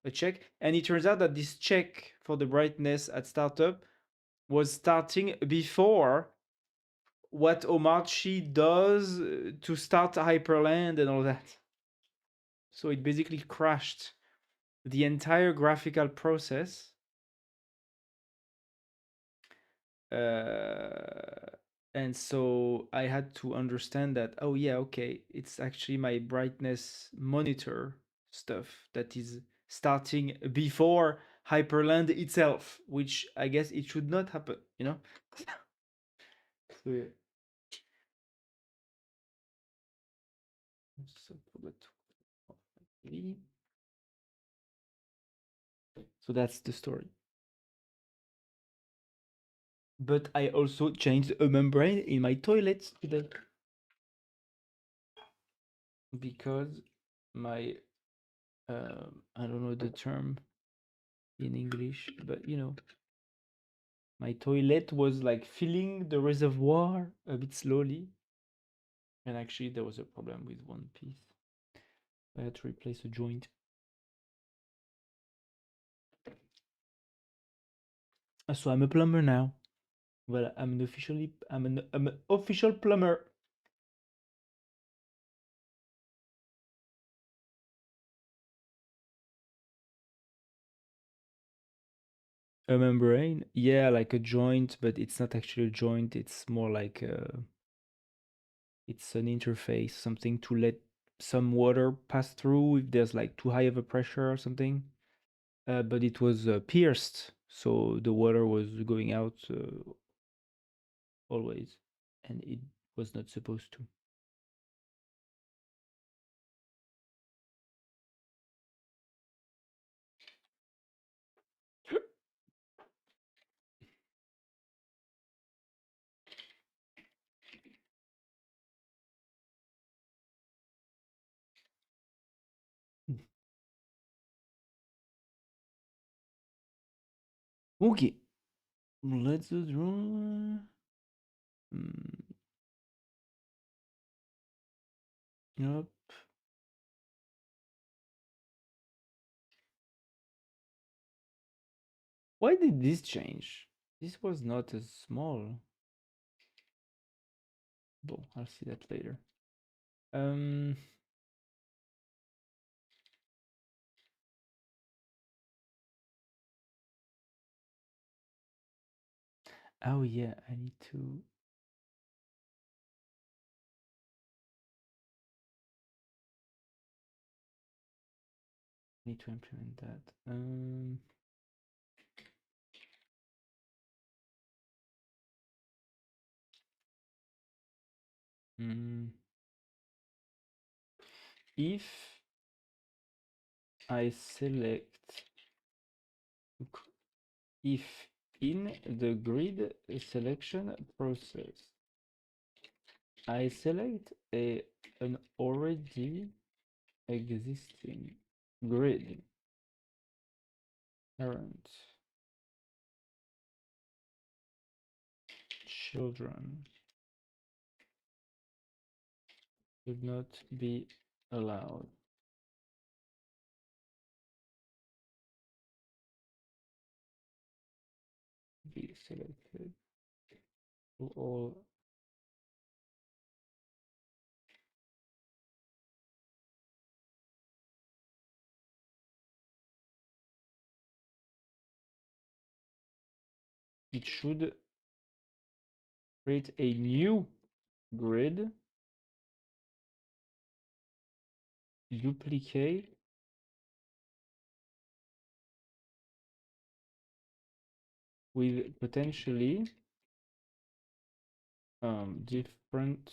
a check, and it turns out that this check for the brightness at startup was starting before what Omarchi does to start Hyperland and all that. So it basically crashed the entire graphical process. Uh, and so I had to understand that, oh yeah, okay, it's actually my brightness monitor stuff that is starting before Hyperland itself, which I guess it should not happen, you know? So yeah. So, so that's the story. But I also changed a membrane in my toilet today because my I don't know the term in English, but you know, my toilet was like filling the reservoir a bit slowly, and actually there was a problem with one piece. I had to replace a joint. So I'm a plumber now. Well, I'm an official plumber. A membrane, yeah, like a joint, but it's not actually a joint. It's more like it's an interface, something to let some water pass through if there's like too high of a pressure or something. But it was pierced, so the water was going out always, and it was not supposed to. Okay, let's draw. Mm, yep. Why did this change? This was not as small. Well, I'll see that later. Um. Oh yeah, I need to implement that. Mm, if I select, if in the grid selection process I select an already existing grid parent children should not be allowed to be selected to all. It should create a new grid, duplicate with potentially different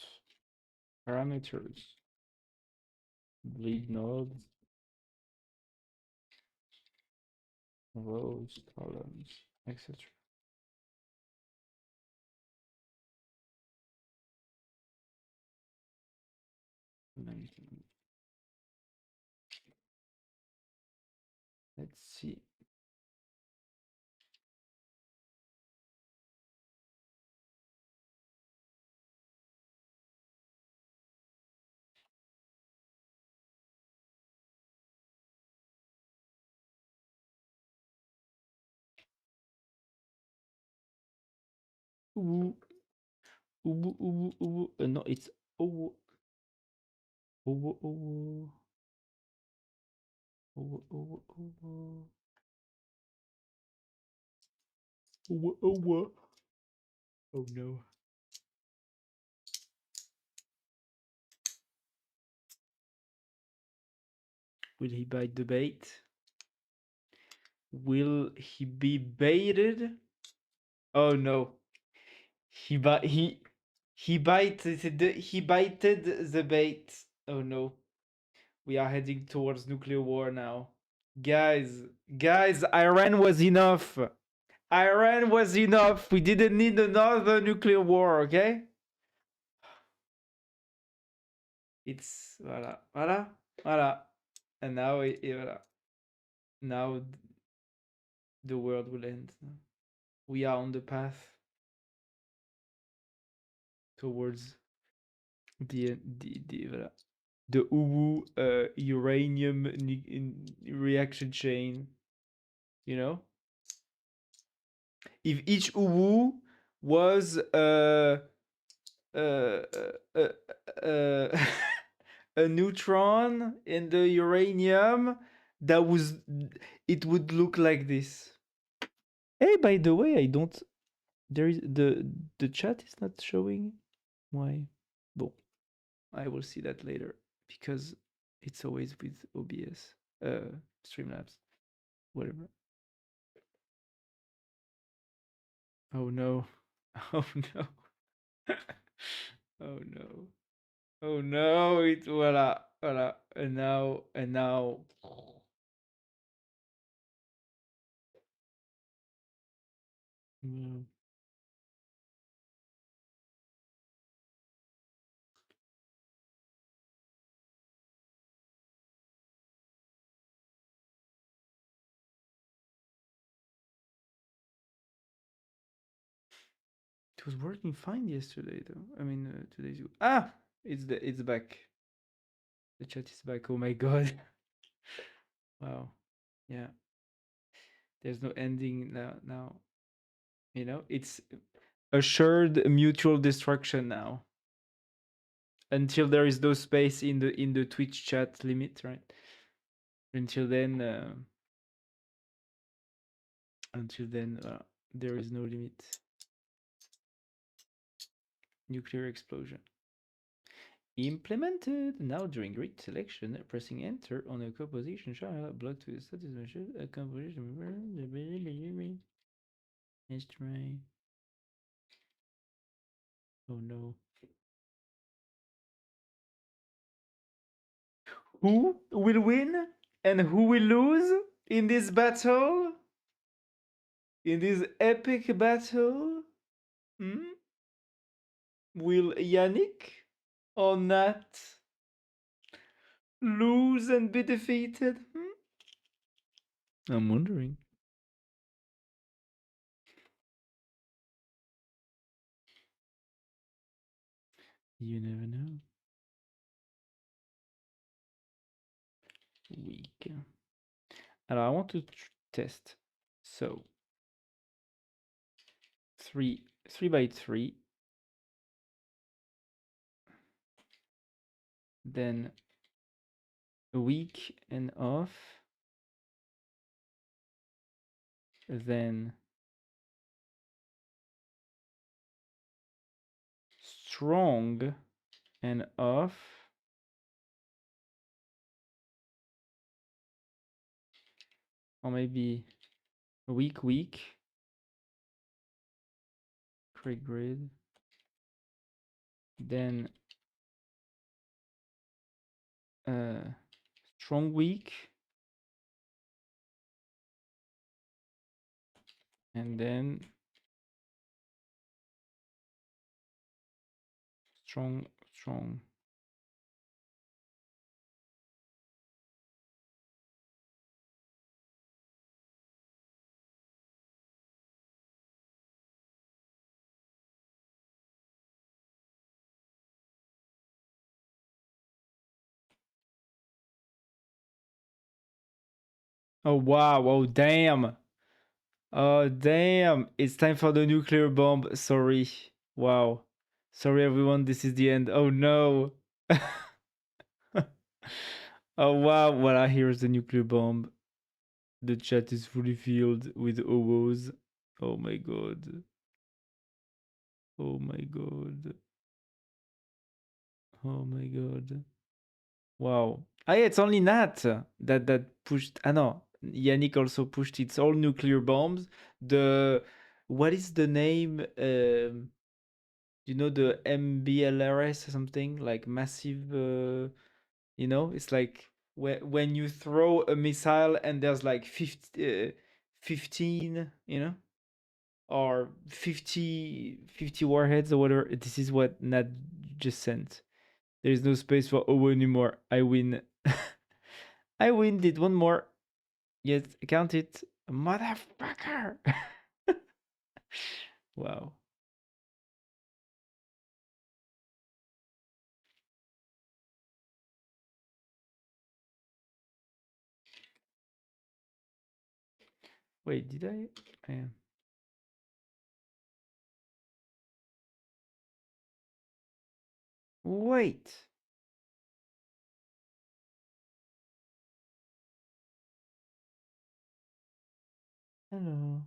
parameters. bleed nodes, rows, columns, etc. Let's see. Ooh, ooh, ooh, ooh. No, it's ooh, ooh, ooh, ooh, ooh, ooh, ooh, ooh. Oh no. Will he bite the bait? Will he be baited? Oh no. He bite he bited the bait. Oh no. We are heading towards nuclear war now. Guys, Iran was enough. Iran was enough. We didn't need another nuclear war, okay? It's voila. And now voila. Now the world will end. We are on the path towards the the uwu uranium reaction chain. You know, if each uwu was uh, uh, uh, a neutron in the uranium, that was it would look like this. Hey, by the way, I don't. There is the chat is not showing. Why? Bon, I will see that later because it's always with OBS, Streamlabs, whatever. Oh no! Oh no! Oh no! Oh no! It voila, and now. Mm. It was working fine yesterday, though. I mean, 2 days ago. Ah, it's back. The chat is back. Oh my god! Wow. Yeah. There's no ending now. Now, it's assured mutual destruction now. Until there is no space in the Twitch chat limit, right? Until then, there is no limit. Nuclear explosion. Implemented. Now during grid selection, pressing enter on a composition shall block to the status measure a composition. Let's try. Oh no. Who will win and who will lose in this battle? In this epic battle? Hmm? Will Yannick or Nat lose and be defeated? I'm wondering. You never know. Weak. Alors, I want to test. So, 3 by 3. Then weak and off. Then strong and off. Or maybe weak. Create grid. Then uh, strong, weak, and then strong, strong. Oh wow! Oh damn! Oh damn! It's time for the nuclear bomb. Sorry. Wow. Sorry everyone. This is the end. Oh no. Oh wow! Voila! Here's the nuclear bomb. The chat is fully filled with owos. Oh my god. Oh my god. Oh my god. Wow. Ah, yeah, it's only Nat that pushed. Ah, no. Yannick also pushed its all nuclear bombs. The what is the name? You know the MBLRS or something like massive. It's like when you throw a missile and there's like 15. Or 50 warheads or whatever. This is what Nat just sent. There is no space for Owo anymore. I win. I win. Did one more. Yes, count it. Motherfucker. Wow. Wait, did I? Wait. Hello.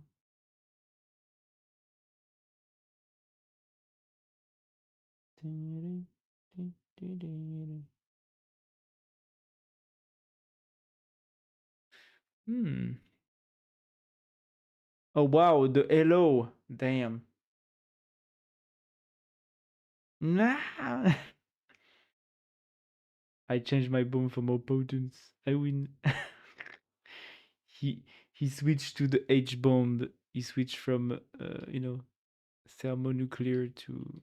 Hmm. Oh wow, the hello. Damn. Nah. I changed my bomb for more potence. I win. he he switched to the H bomb. He switched from thermonuclear to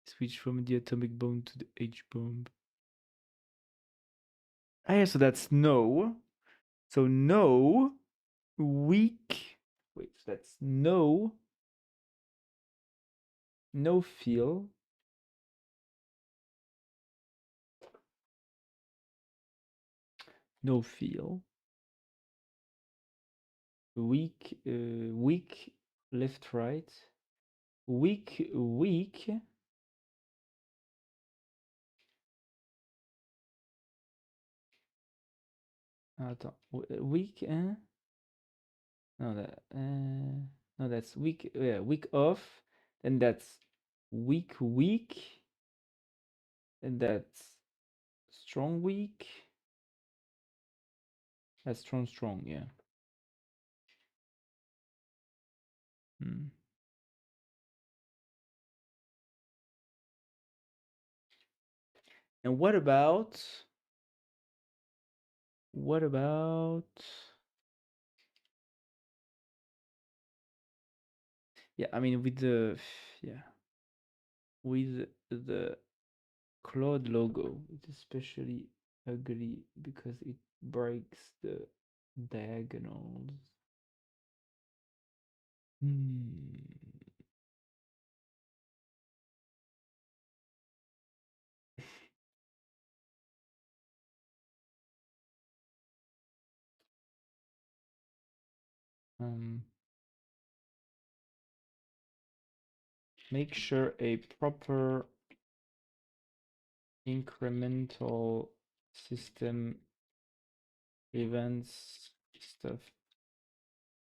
switch from the atomic bomb to the H bomb. Ah, yeah, so that's no. So no, weak. Wait, so that's no, no feel, no feel, weak, weak, left, right, weak, weak. Attends, weak, hein? No, no, that's weak. Yeah, weak off. Then that's weak, weak. And that's strong, weak. That's strong, strong. Yeah. Hmm. And what about yeah, I mean with the yeah, with the Claude logo, it's especially ugly because it breaks the diagonals. Hmm. Um, make sure a proper incremental system events stuff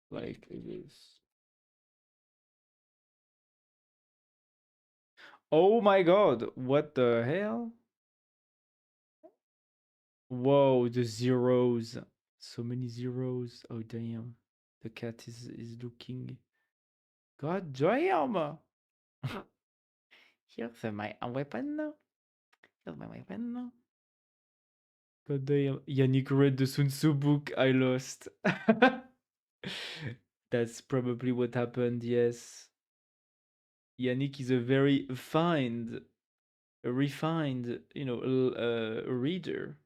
like this. Oh my god, what the hell? Whoa, the zeros. So many zeros. Oh damn. The cat is looking. God damn. Here's my weapon. Killed by my pen. God damn. Yannick read the Sun Tzu book. I lost. That's probably what happened, yes. Yannick is a very refined, reader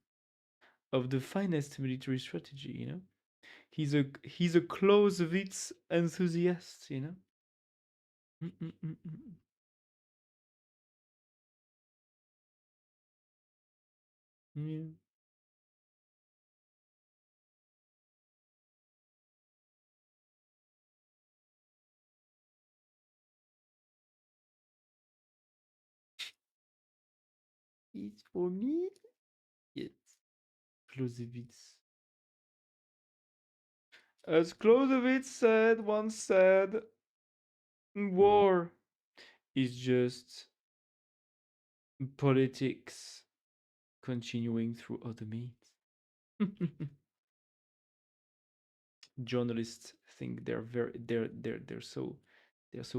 of the finest military strategy. He's a Clausewitz enthusiast. Mm-mm-mm-mm. Yeah. It's for me. Yes. Clausewitz. As Clausewitz once said, war is just politics continuing through other means. Journalists think they're so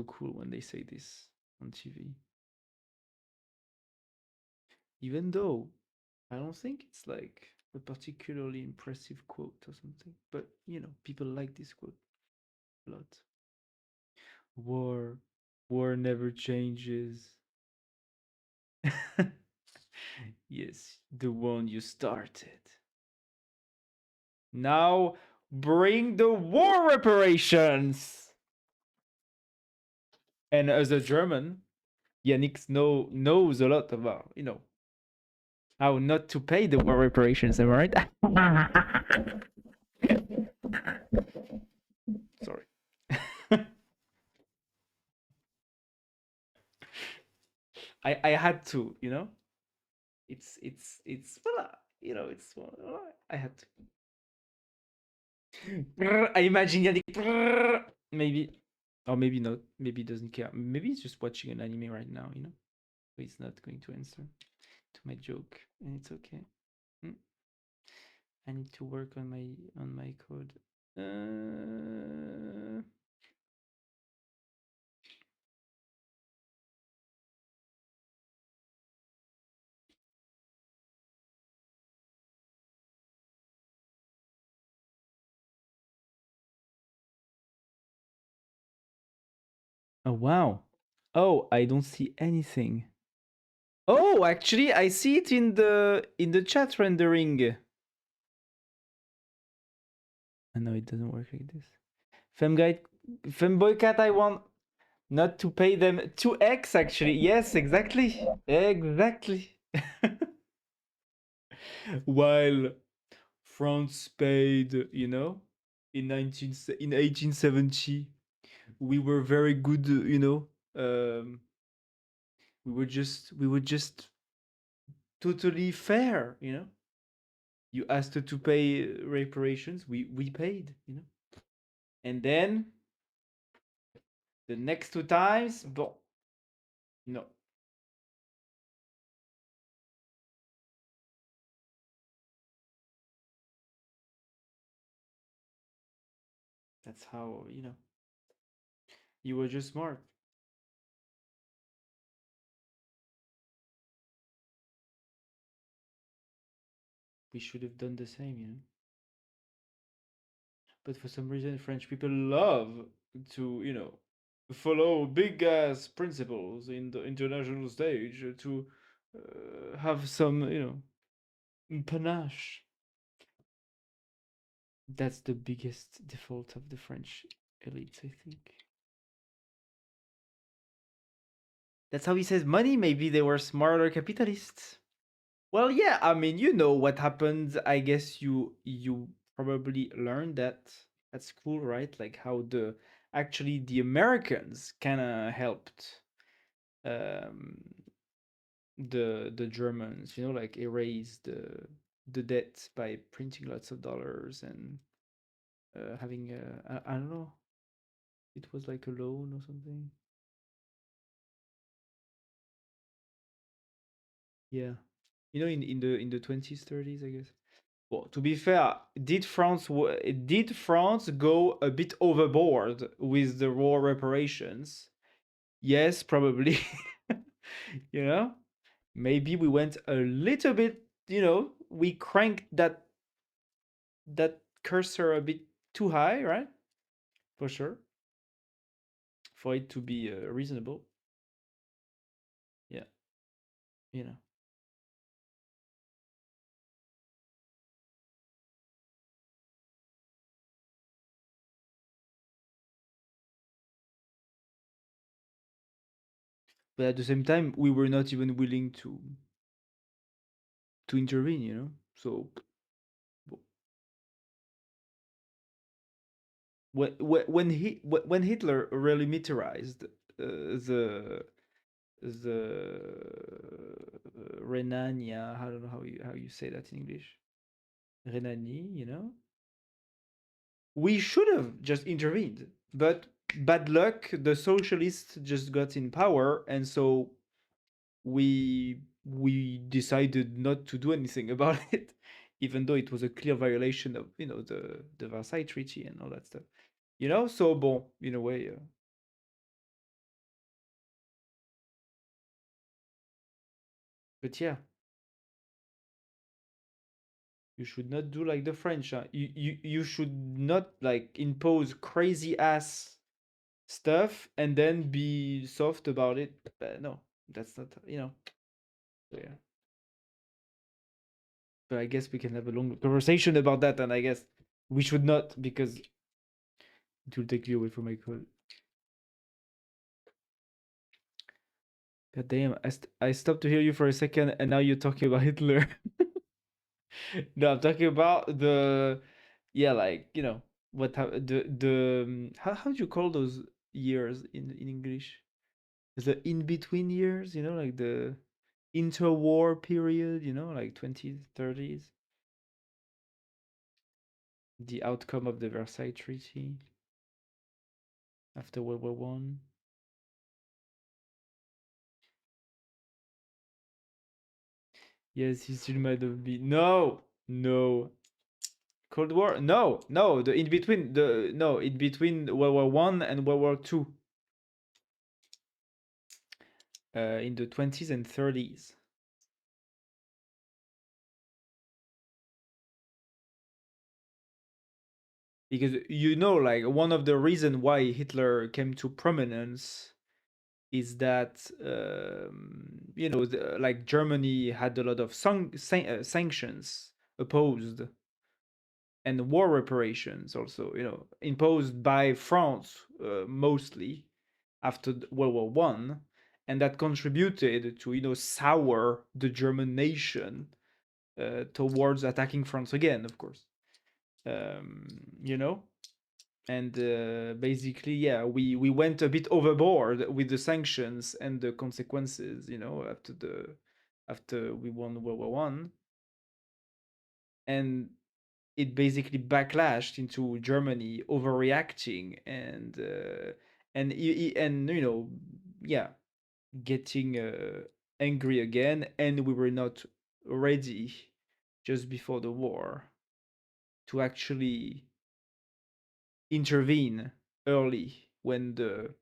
cool when they say this on TV. Even though I don't think it's like a particularly impressive quote or something, but people like this quote a lot. War, war never changes. Yes, the one you started. Now bring the war reparations. And as a German, Yannick knows a lot about how not to pay the war reparations. Am I right? Sorry. I had to. It's it's I had to. I imagine Yannick. Maybe, or maybe not. Maybe he doesn't care. Maybe he's just watching an anime right now. So he's not going to answer to my joke, and it's okay. Mm. I need to work on my code. Oh wow. Oh, I don't see anything. Oh, actually, I see it in the chat rendering. I know it doesn't work like this. Femboy cat, I want not to pay them 2x actually. Yes, exactly. Exactly. While France paid, in 1870, we were very good. We were just totally fair. You asked to pay reparations, we paid. And then the next two times, bon, no. That's how you were just smart. We should have done the same. But for some reason, French people love to follow big ass principles in the international stage to have some panache. That's the biggest default of the French elites, I think. That's how he says money. Maybe they were smarter capitalists. Well, yeah. I mean, you know what happened. I guess you probably learned that at school, right? Like how the Americans kind of helped um, the Germans, like erase the debt by printing lots of dollars and having I don't know. It was like a loan or something. Yeah. In the 20s, 30s, I guess. Well, to be fair, did France go a bit overboard with the war reparations? Yes, probably. You know, maybe we went a little bit, we cranked that cursor a bit too high, right? For sure, for it to be reasonable. Yeah, you know. But at the same time, we were not even willing to intervene, So when Hitler really militarized the Renania, I don't know how you say that in English, Renani, we should have just intervened, but bad luck, the socialists just got in power, and so we decided not to do anything about it, even though it was a clear violation of the Versailles Treaty and all that stuff. So bon, in a way, but yeah, you should not do like the French. Huh? You should not like impose crazy ass stuff and then be soft about it. No, that's not. So yeah. But I guess we can have a long conversation about that, and I guess we should not because it will take you away from my call. God damn, I stopped to hear you for a second, and now you're talking about Hitler. No, I'm talking about yeah, like how do you call those years in English? The in between years, like the interwar period, like 20s, 30s, the outcome of the Versailles Treaty after World War One. Yes, he still might have been. No, no. Cold War? No, no. In between World War One and World War Two, in the 20s and 30s. Because like one of the reason why Hitler came to prominence is that like Germany had a lot of sanctions opposed, and war reparations also, imposed by France, mostly after World War One, and that contributed to sour the German nation towards attacking France again, of course. Um, you know, and basically, yeah, we went a bit overboard with the sanctions and the consequences, after we won World War One, and it basically backlashed into Germany overreacting and yeah, getting angry again, and we were not ready just before the war to actually intervene early when the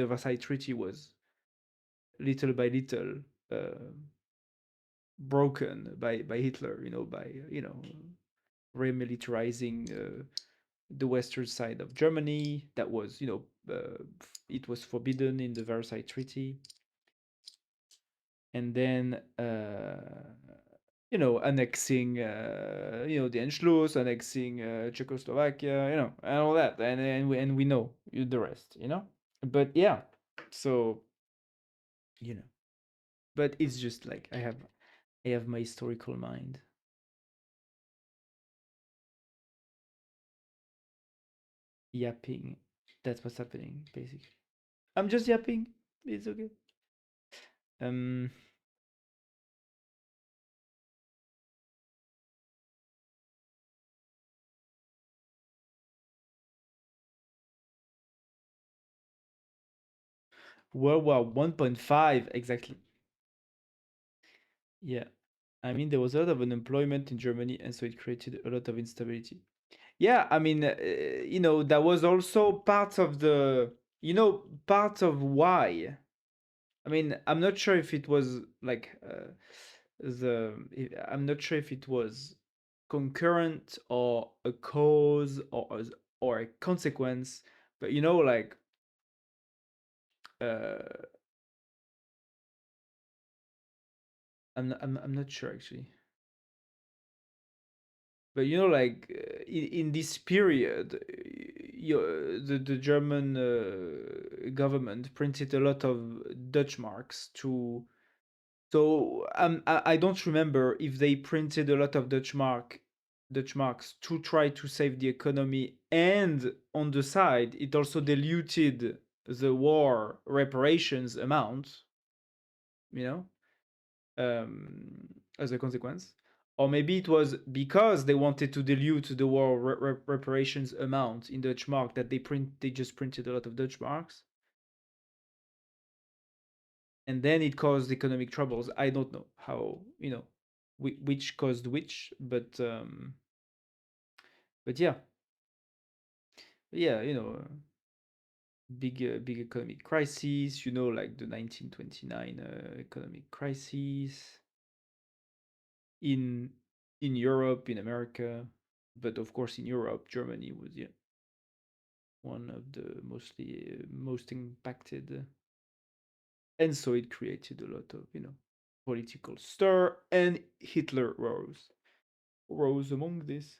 Versailles Treaty was little by little uh, broken by Hitler, by remilitarizing the western side of Germany. That was, it was forbidden in the Versailles Treaty, and then annexing the Anschluss, annexing Czechoslovakia, and all that, and we know the rest, But yeah, so you know, but it's just like I have my historical mind yapping. That's what's happening, basically. I'm just yapping. It's okay. Um, World War 1.5 exactly. Yeah, I mean there was a lot of unemployment in Germany, and so it created a lot of instability. Yeah, I mean, that was also part of part of why. I mean, I'm not sure if it was like I'm not sure if it was concurrent or a cause or a consequence, but you know, like uh, I'm not sure actually. But you know, like in this period, the German government printed a lot of Dutch marks to. So I don't remember if they printed a lot of Dutch marks to try to save the economy, and on the side, it also diluted the war reparations amount. You know, as a consequence. Or maybe it was because they wanted to dilute the war reparations amount in Dutch mark that they just printed a lot of Dutch marks, and then it caused economic troubles. I don't know how, which caused which, but yeah, yeah, big economic crisis, like the 1929 economic crisis in Europe, in America, but of course in Europe, Germany was, yeah, one of the most impacted, and so it created a lot of political stir, and Hitler rose among this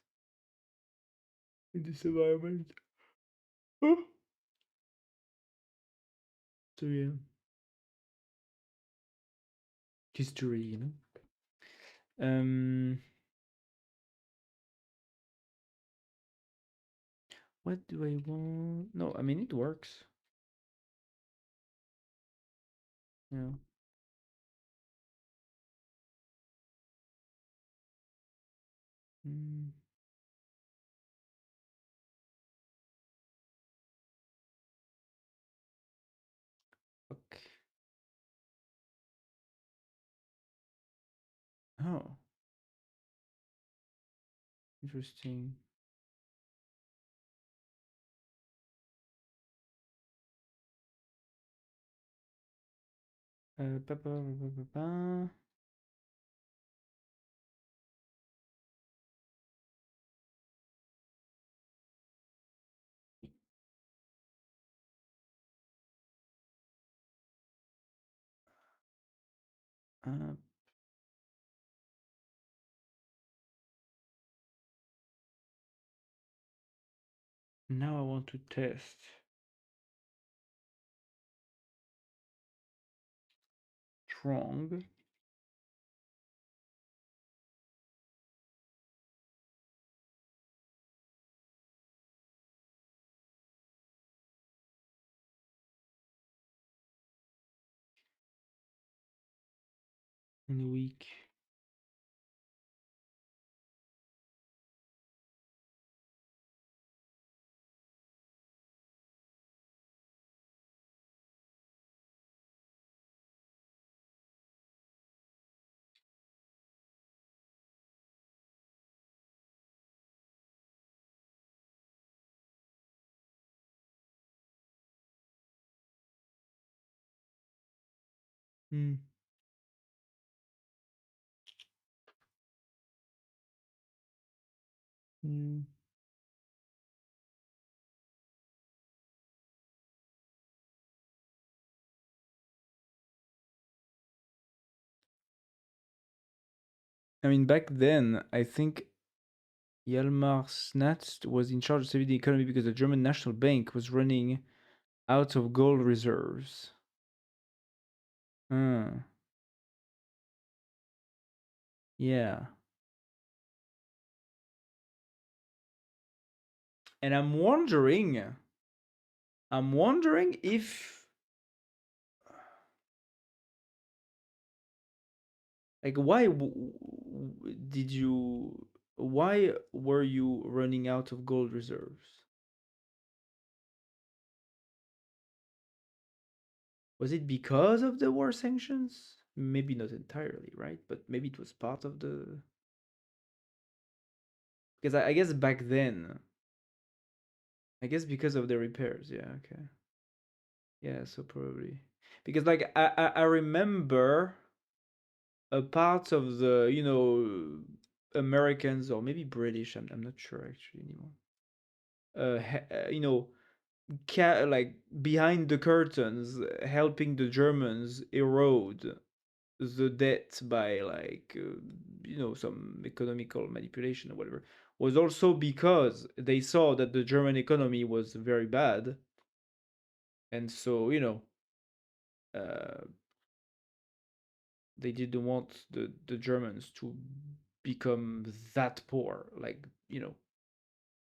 in this environment. So yeah, history, what do I want? No, I mean it works. Yeah. Mm, okay. Oh, interesting. Pa. Uh, Now I want to test strong and weak. Hmm. Hmm. I mean, back then, I think Hjalmar Snatst was in charge of saving the economy because the German National Bank was running out of gold reserves. Hmm. Yeah. And I'm wondering if, like, why were you running out of gold reserves? Was it because of the war sanctions? Maybe not entirely, right? But maybe it was part of the. Because I guess back then, I guess because of the repairs. Yeah, okay. Yeah, so probably. because like I remember a part of the Americans or maybe British. I'm not sure actually anymore. You know, like behind the curtains, helping the Germans erode the debt by like some economical manipulation or whatever, was also because they saw that the German economy was very bad, and so uh, they didn't want the Germans to become that poor, like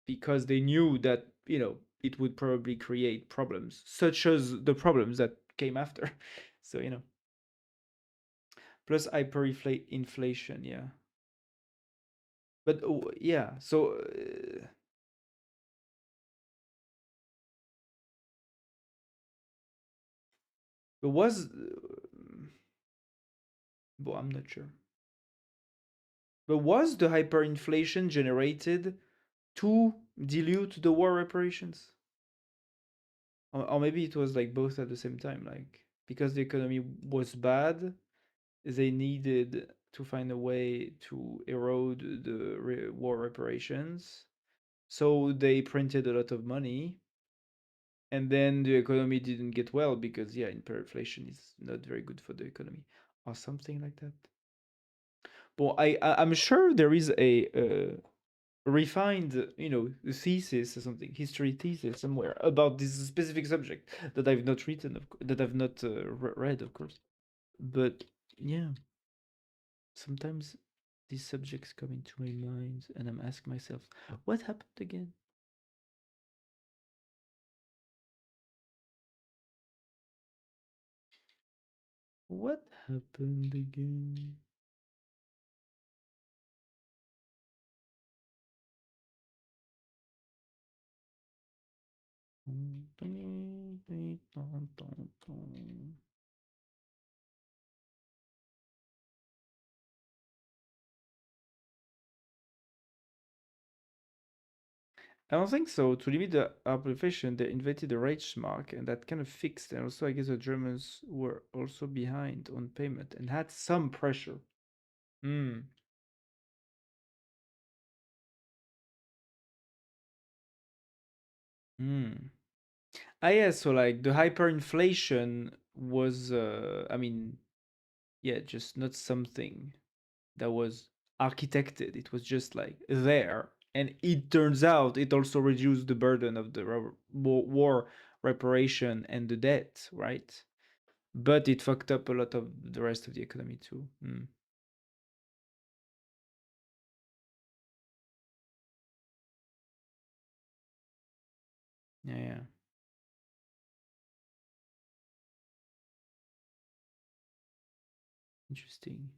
because they knew that it would probably create problems such as the problems that came after. So plus hyperinflation, yeah. But yeah, so it was well, I'm not sure. But was the hyperinflation generated to dilute the war reparations? Or maybe it was like both at the same time, like because the economy was bad, they needed to find a way to erode the war reparations. So they printed a lot of money, and then the economy didn't get well because yeah, hyperinflation is not very good for the economy or something like that. Well, I'm sure there is a refined, thesis or something, history thesis somewhere about this specific subject that I've not written, that I've not read, of course. But yeah, sometimes these subjects come into my mind, and I'm asking myself, what happened again? What happened again? I don't think so. To limit the hyperinflation, they invented the Reichsmark, and that kind of fixed. And also, I guess the Germans were also behind on payment and had some pressure. Hmm. Hmm. Ah, yeah. So, like, the hyperinflation was, I mean, yeah, just not something that was architected. It was just like there. And it turns out it also reduced the burden of the war reparation and the debt, right? But it fucked up a lot of the rest of the economy too. Mm. Yeah, yeah, interesting.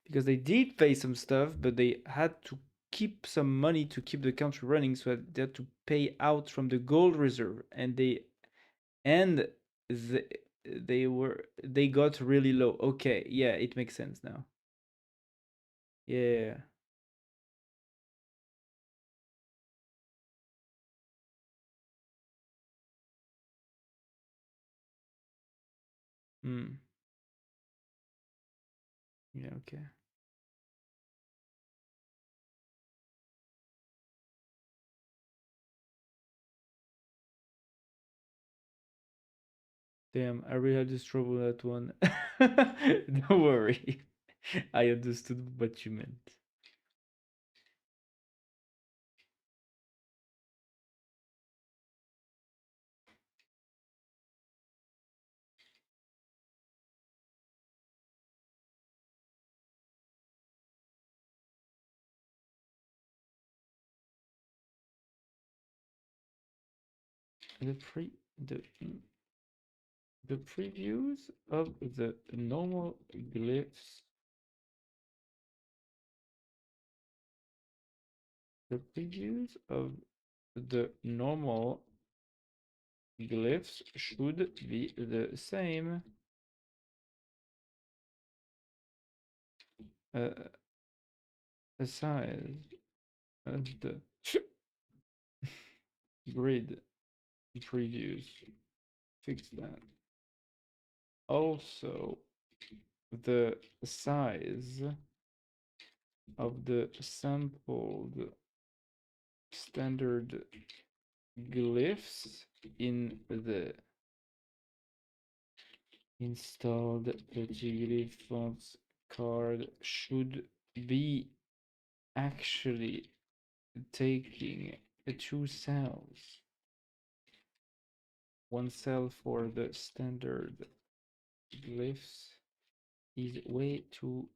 Because they did pay some stuff, but they had to keep some money to keep the country running, so they had to pay out from the gold reserve, and the, they got really low. Okay, yeah, it makes sense now. Yeah. Mm. Yeah. Okay. Damn, I really had this trouble with that one. Don't worry. I understood what you meant. The pre the the previews of the normal glyphs. The previews of the normal glyphs should be the same. The size of the grid previews. Fix that. Also, the size of the sampled standard glyphs in the installed glyph fonts card should be actually taking two cells. One cell for the standard glyphs is way too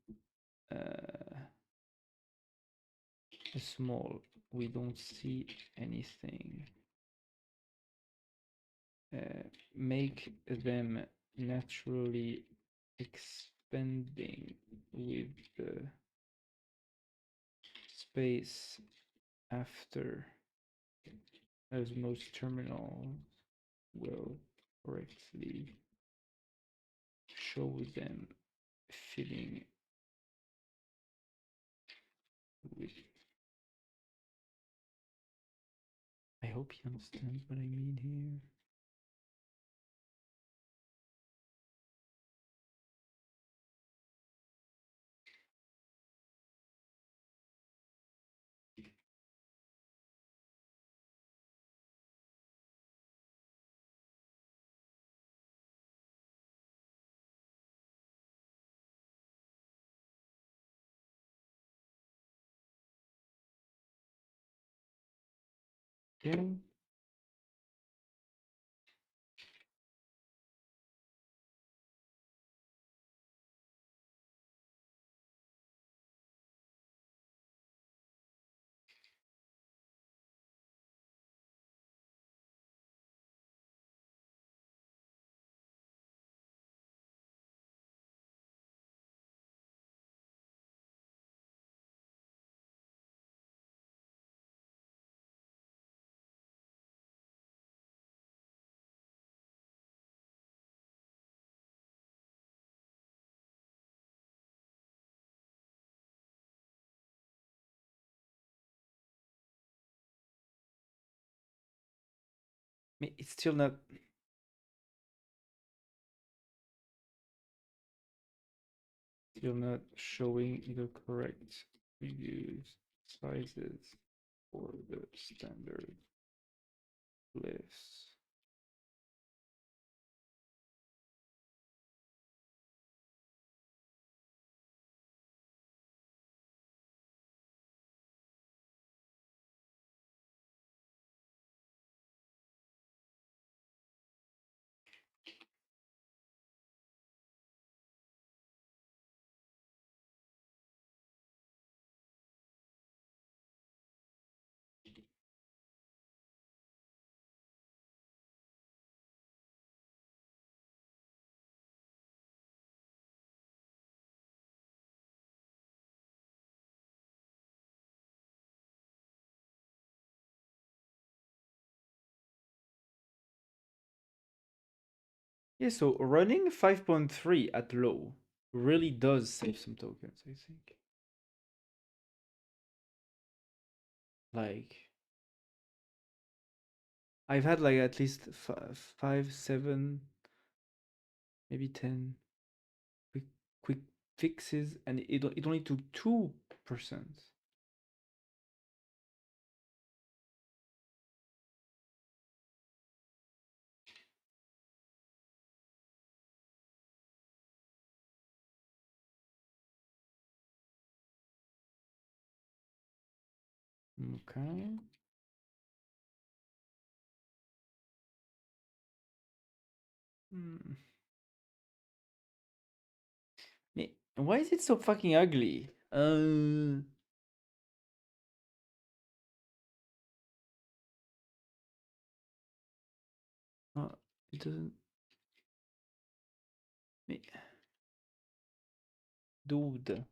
small. We don't see anything. Make them naturally expanding with the space after, as most terminals will correctly show them filling with. I hope you understand what I mean here. Yeah. It's still not. Still not showing the correct reviews sizes for the standard glyphs. Yeah, so running 5.3 at low really does save some tokens, I think. Like, I've had like at least five, 7, maybe 10 quick quick fixes, and it only took 2%. Okay. Hmm. Why is it so fucking ugly? Oh, it doesn't. Dude.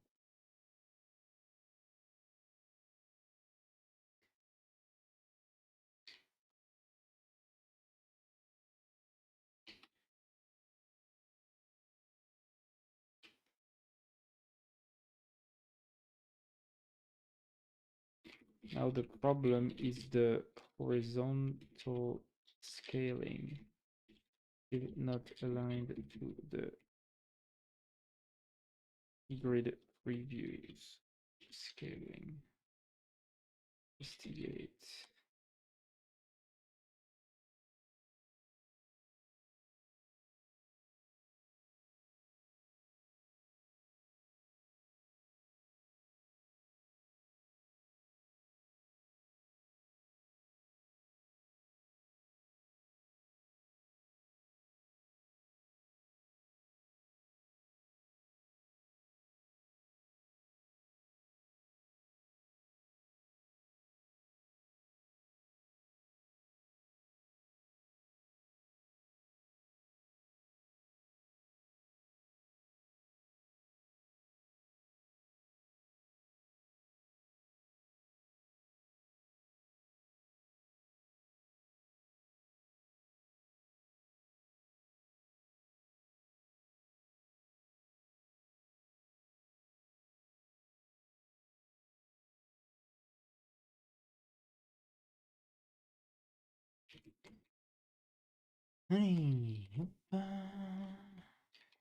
Now the problem is the horizontal scaling is not aligned to the grid previews. Scaling. Investigate.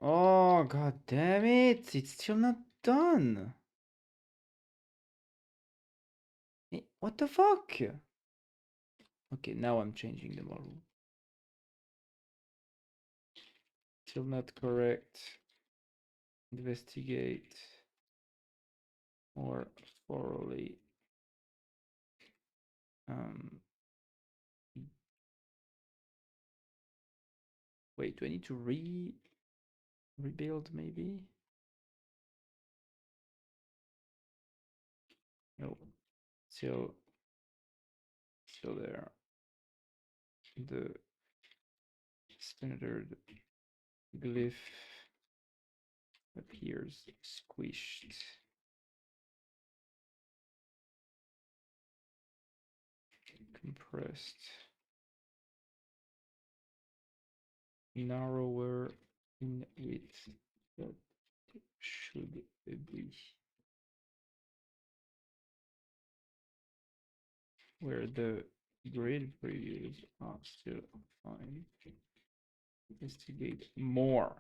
Oh, god damn it! It's still not done! What the fuck? Okay, now I'm changing the model. Still not correct. Investigate more thoroughly. Wait, do I need to rebuild maybe? No, still there. The standard glyph appears squished. Compressed. Narrower in width. That should be where the grid previews are still fine. Investigate more.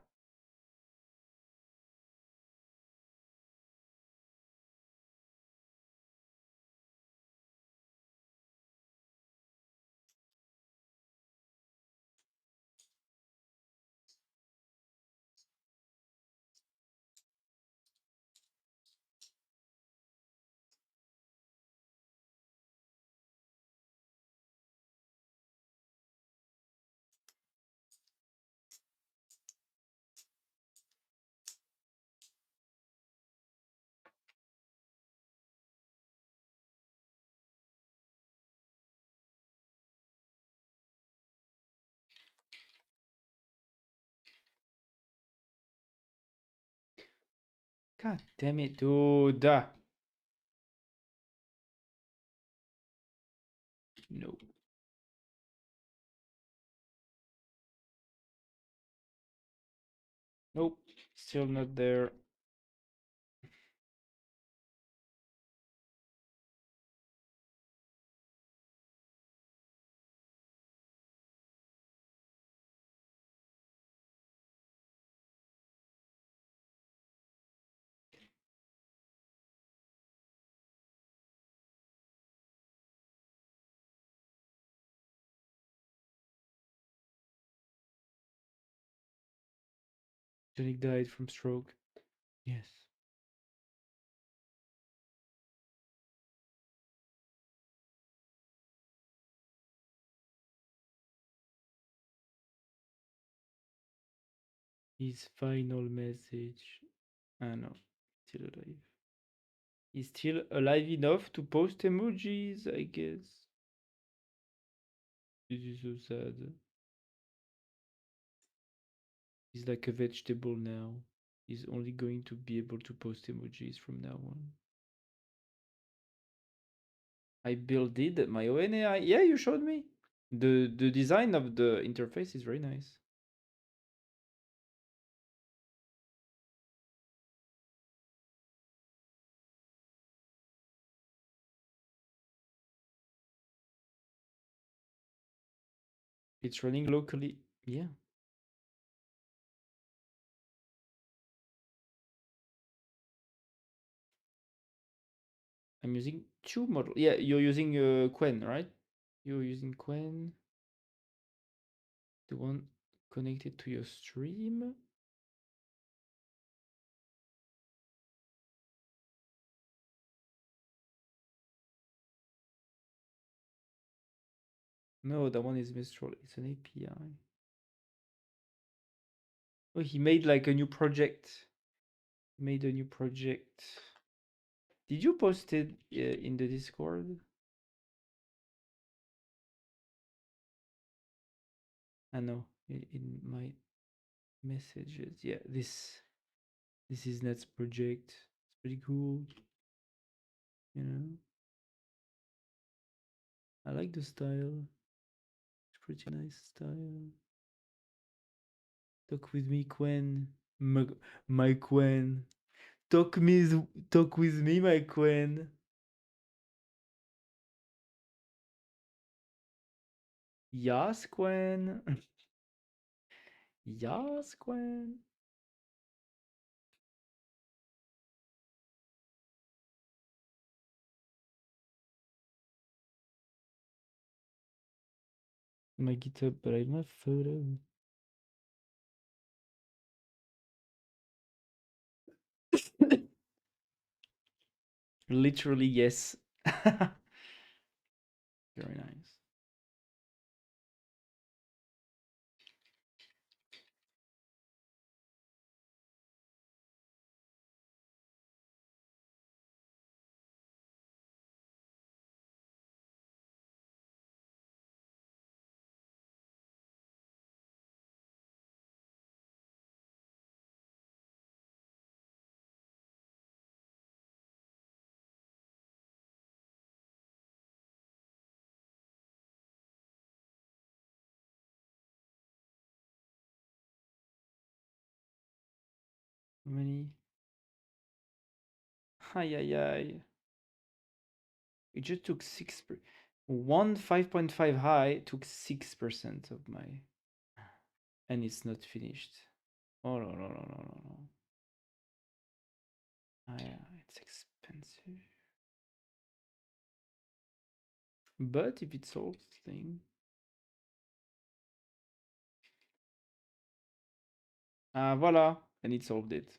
God damn it, dude. No. Nope. Still not there. Tunic died from stroke. Yes. His final message. Ah no, still alive. He's still alive enough to post emojis, I guess. This is so sad. He's like a vegetable now. He's only going to be able to post emojis from now on. I built it, my own AI. Yeah, you showed me. The design of the interface is very nice. It's running locally. Yeah. I'm using two models. Yeah, you're using Quen, right? You're using Quen, the one connected to your stream. No, that one is Mistral. It's an API. Oh, he made like a new project. Made a new project. Did you post it in the Discord? I know in my messages. Yeah, this is Net's project. It's pretty cool. You know, I like the style. It's pretty nice style. Talk with me, Quen. My Quen. Talk with me, my Quen. Yes, Quen. Yes, Quen. My GitHub, but I don't have photo. Literally, yes. Very nice. How many? Ay, ay, ay. It just took 6%. One 5.5 high took 6% of my. And it's not finished. Oh, no, no, no, no, no, no. Ah, yeah, it's expensive. But if it solves the thing. Ah, voila. And it solved it.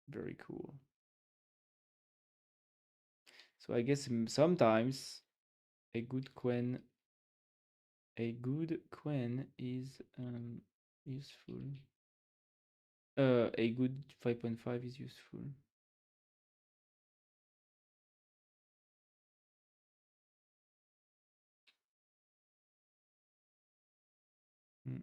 Very cool. So I guess sometimes a good Quen is useful. A good 5.5 is useful. Mm.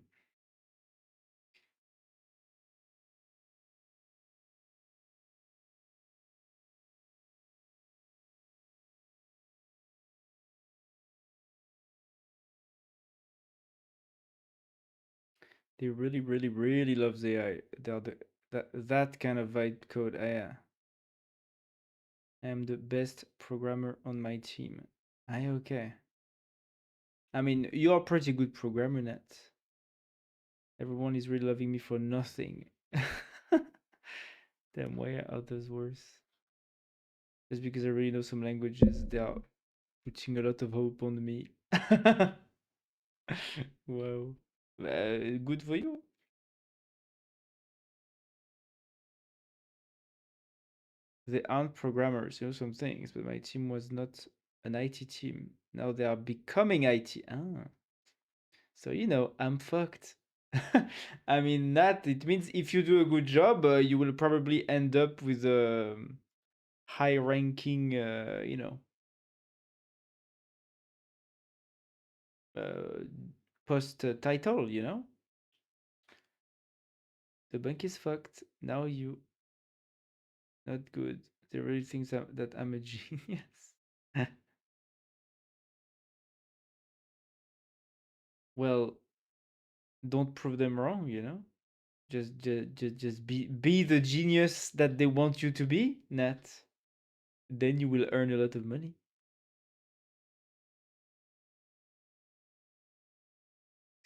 They really, really, really love the AI. That kind of vibe code. Yeah. I am the best programmer on my team. I okay. I mean, you're a pretty good programmer, Net. Everyone is really loving me for nothing. Damn, why are others worse? Just because I really know some languages, they are putting a lot of hope on me. Wow. Good for you. They aren't programmers, you know some things, but my team was not an IT team. Now they are becoming IT. Ah. So, I'm fucked. I mean, that it means if you do a good job, you will probably end up with a high ranking, uh, post title, The bank is fucked. Now you, not good. They really think that I'm a genius. Well, don't prove them wrong. Just be the genius that they want you to be, Nat. Then you will earn a lot of money.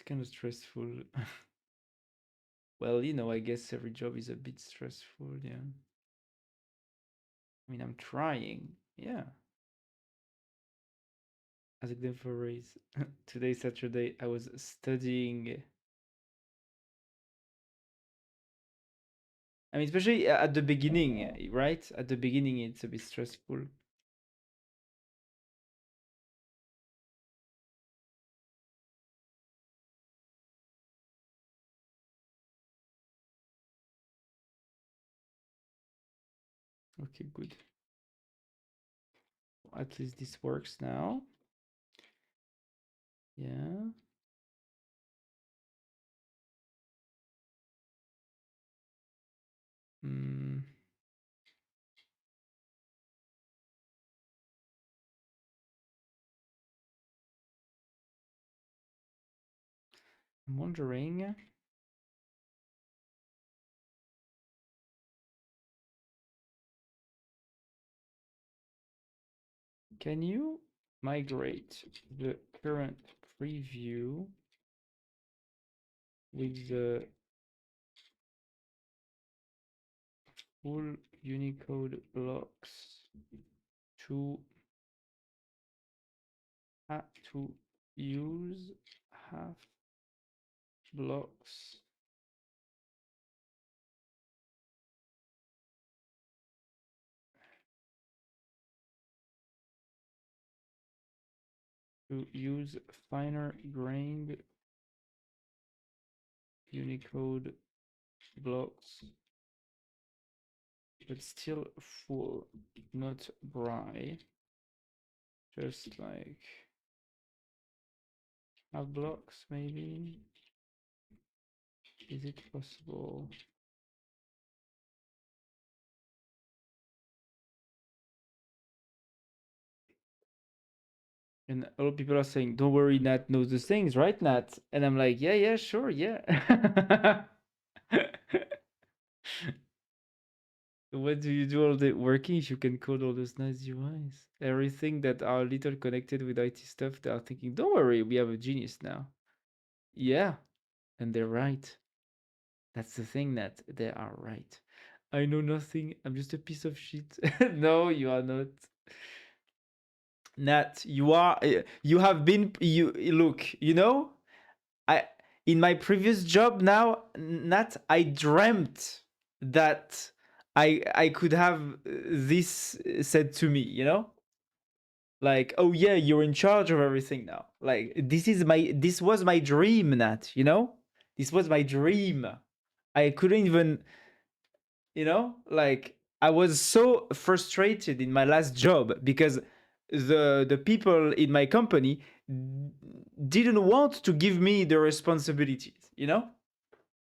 kind of stressful. Well, I guess every job is a bit stressful, yeah. I mean, I'm trying. Yeah. As a for raise. Today, Saturday, I was studying. I mean, especially at the beginning, right? At the beginning, it's a bit stressful. Okay, good. At least this works now. Yeah. Hmm. I'm wondering, can you migrate the current preview with the full Unicode blocks to to use half blocks to use finer grained Unicode blocks, but still full, not dry, just like half blocks maybe. Is it possible? And a lot of people are saying, "Don't worry, Nat knows those things, right, Nat?" And I'm like, "Yeah, yeah, sure, yeah." What do you do all day working if you can code all those nice UIs? Everything that are a little connected with IT stuff, they are thinking, "Don't worry, we have a genius now." Yeah, and they're right. That's the thing, Nat. They are right. I know nothing. I'm just a piece of shit. No, you are not. Nat, you are. You have been. You look. I in my previous job now, Nat, I dreamt that I could have this said to me, like, oh yeah, you're in charge of everything now. Like this was my dream, Nat, this was my dream. I couldn't even, like, I was so frustrated in my last job because the people in my company didn't want to give me the responsibilities,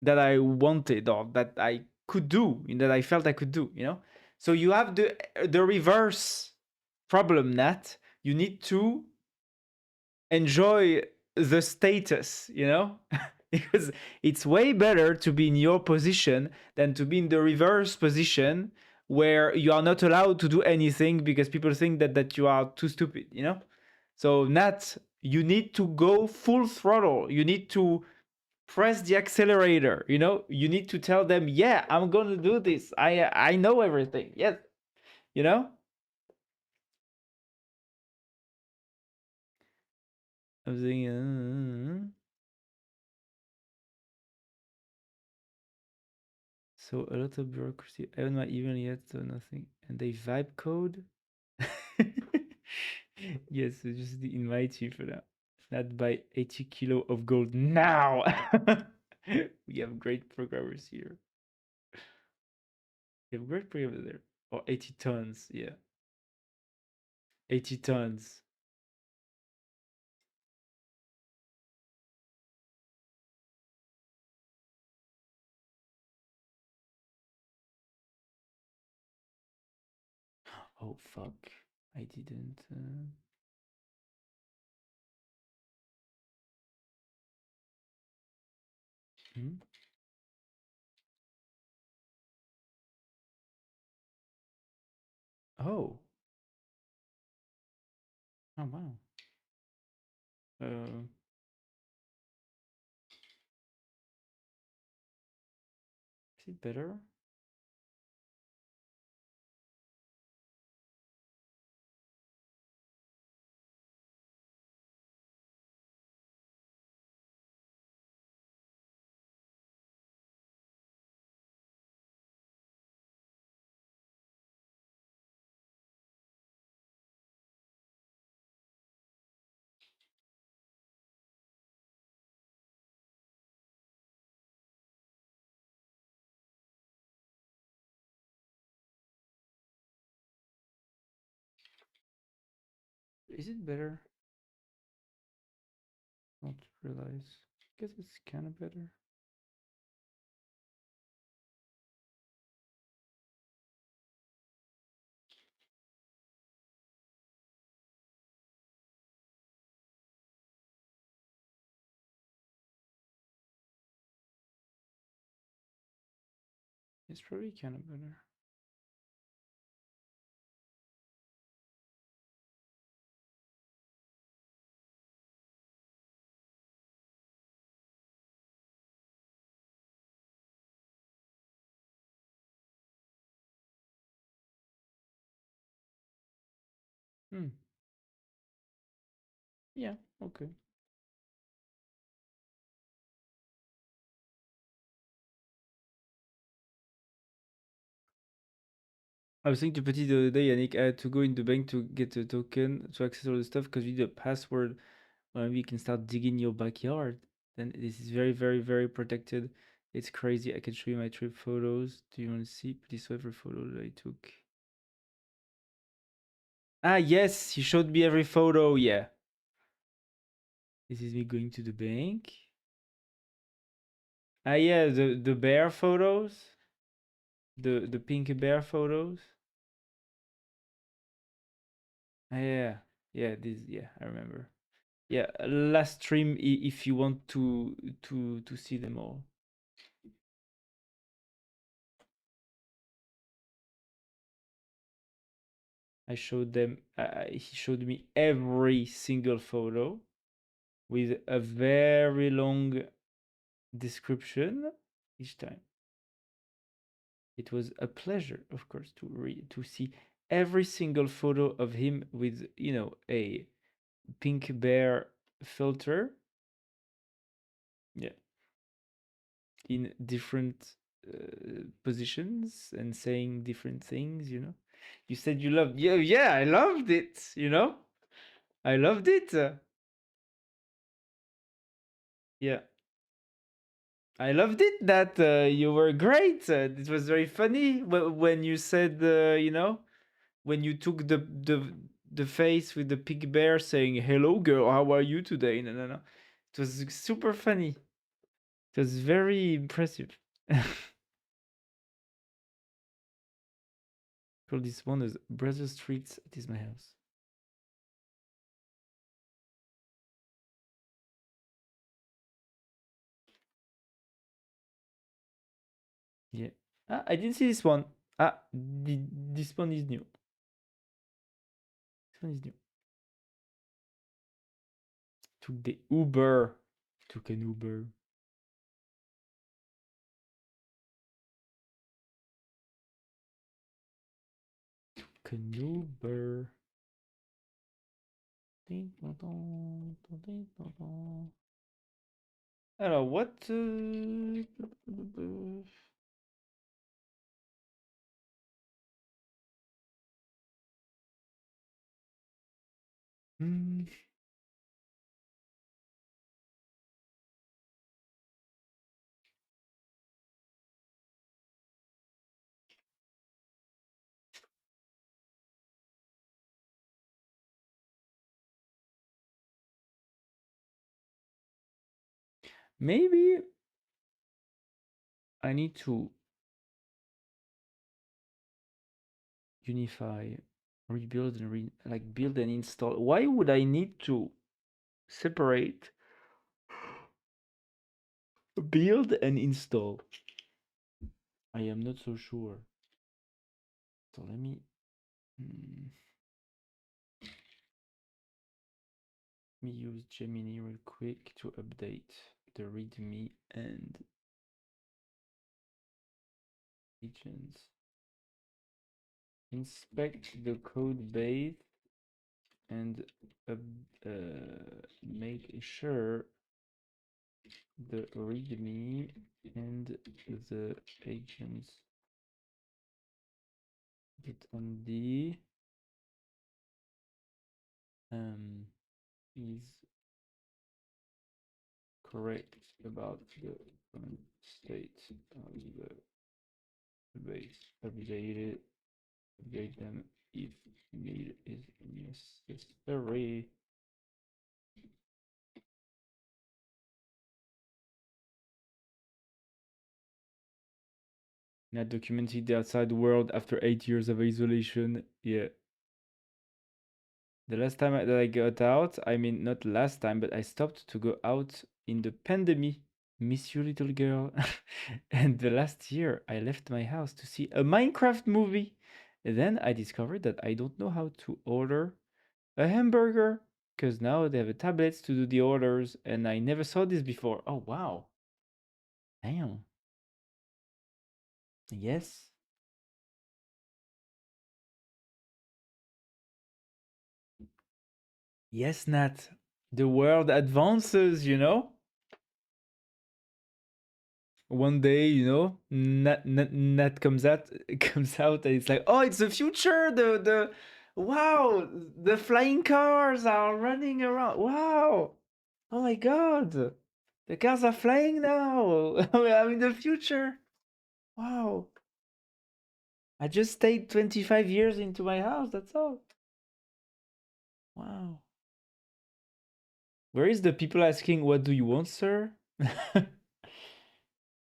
that I wanted or that I could do, that I felt I could do, So you have the reverse problem, Nat. You need to enjoy the status, because it's way better to be in your position than to be in the reverse position where you are not allowed to do anything because people think that you are too stupid, So Nat, you need to go full throttle. You need to press the accelerator, You need to tell them, yeah, I'm gonna do this. I know everything. Yes, you know? I was thinking, so a lot of bureaucracy. I haven't my email yet, so nothing. And they vibe code. Yes, so just invite you for that. Not buy 80 kilo of gold now. We have great programmers here. We have great programmers there. Or 80 tons, yeah. 80 tons. Oh fuck. I didn't. Hmm? Oh. Oh wow. Uh, Is it better? Is it better? Not realize. I guess it's kind of better. It's probably kind of better. Hmm. Yeah, okay. I was thinking to Petit the other day, Yannick, I had to go in the bank to get a token to access all the stuff because we need a password. Well, maybe you can start digging your backyard. Then this is very, very, very protected. It's crazy. I can show you my trip photos. Do you want to see? Please show every photo that I took. Ah, yes, he showed me every photo. Yeah. This is me going to the bank. Ah, yeah, the bear photos. The pink bear photos. Ah, yeah. Yeah, this yeah, I remember. Yeah, last stream if you want to see them all. I showed them. He showed me every single photo with a very long description each time. It was a pleasure, of course, to see every single photo of him with a pink bear filter. Yeah, in different positions and saying different things. You said you loved. Yeah, yeah, I loved it. I loved it. Yeah. I loved it that you were great. It was very funny when you said, when you took the face with the pig bear saying, "Hello, girl, how are you today?" No, no, no. It was super funny. It was very impressive. Call this one as Brother Streets. It is my house. Yeah. Ah, I didn't see this one. Ah, this one is new. This one is new. Took the Uber. Took an Uber. Took an Uber. Alors, what? Hmm, maybe I need to unify, rebuild, and like build and install. Why would I need to separate build and install? I am not so sure. So let me. Let me use Gemini real quick to update the README and agents. Inspect the code base and make sure the readme and the agents git on D is correct about the current state of the base. Update them if need is necessary. Not documented the outside world after 8 years of isolation. Yeah. The last time that I got out, I mean, not last time, but I stopped to go out in the pandemic. Miss you, little girl. And the last year, I left my house to see a Minecraft movie. And then I discovered that I don't know how to order a hamburger because now they have tablets to do the orders, and I never saw this before. Oh, wow. Damn. Yes. Yes, Nat. The world advances, you know? One day, you know, Nat comes out and it's like, oh, it's the future. The wow, the flying cars are running around. Wow. Oh my god. The cars are flying now. I'm in the future. Wow. I just stayed 25 years into my house, that's all. Wow. Where is the people asking, what do you want, sir?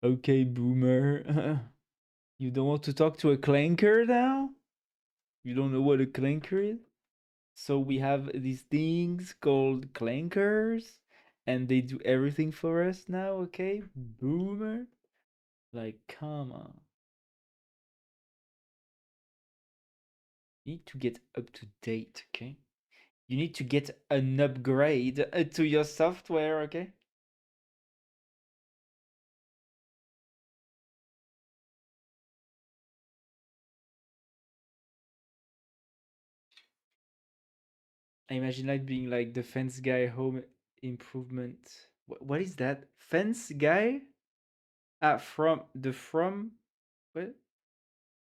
Okay, boomer. You don't want to talk to a clanker now? You don't know what a clanker is? So we have these things called clankers, and they do everything for us now, okay? Boomer? Like, come on. You need to get up to date, okay? You need to get an upgrade to your software, okay? I imagine like being like the fence guy home improvement. What is that? Fence guy? Ah, from what?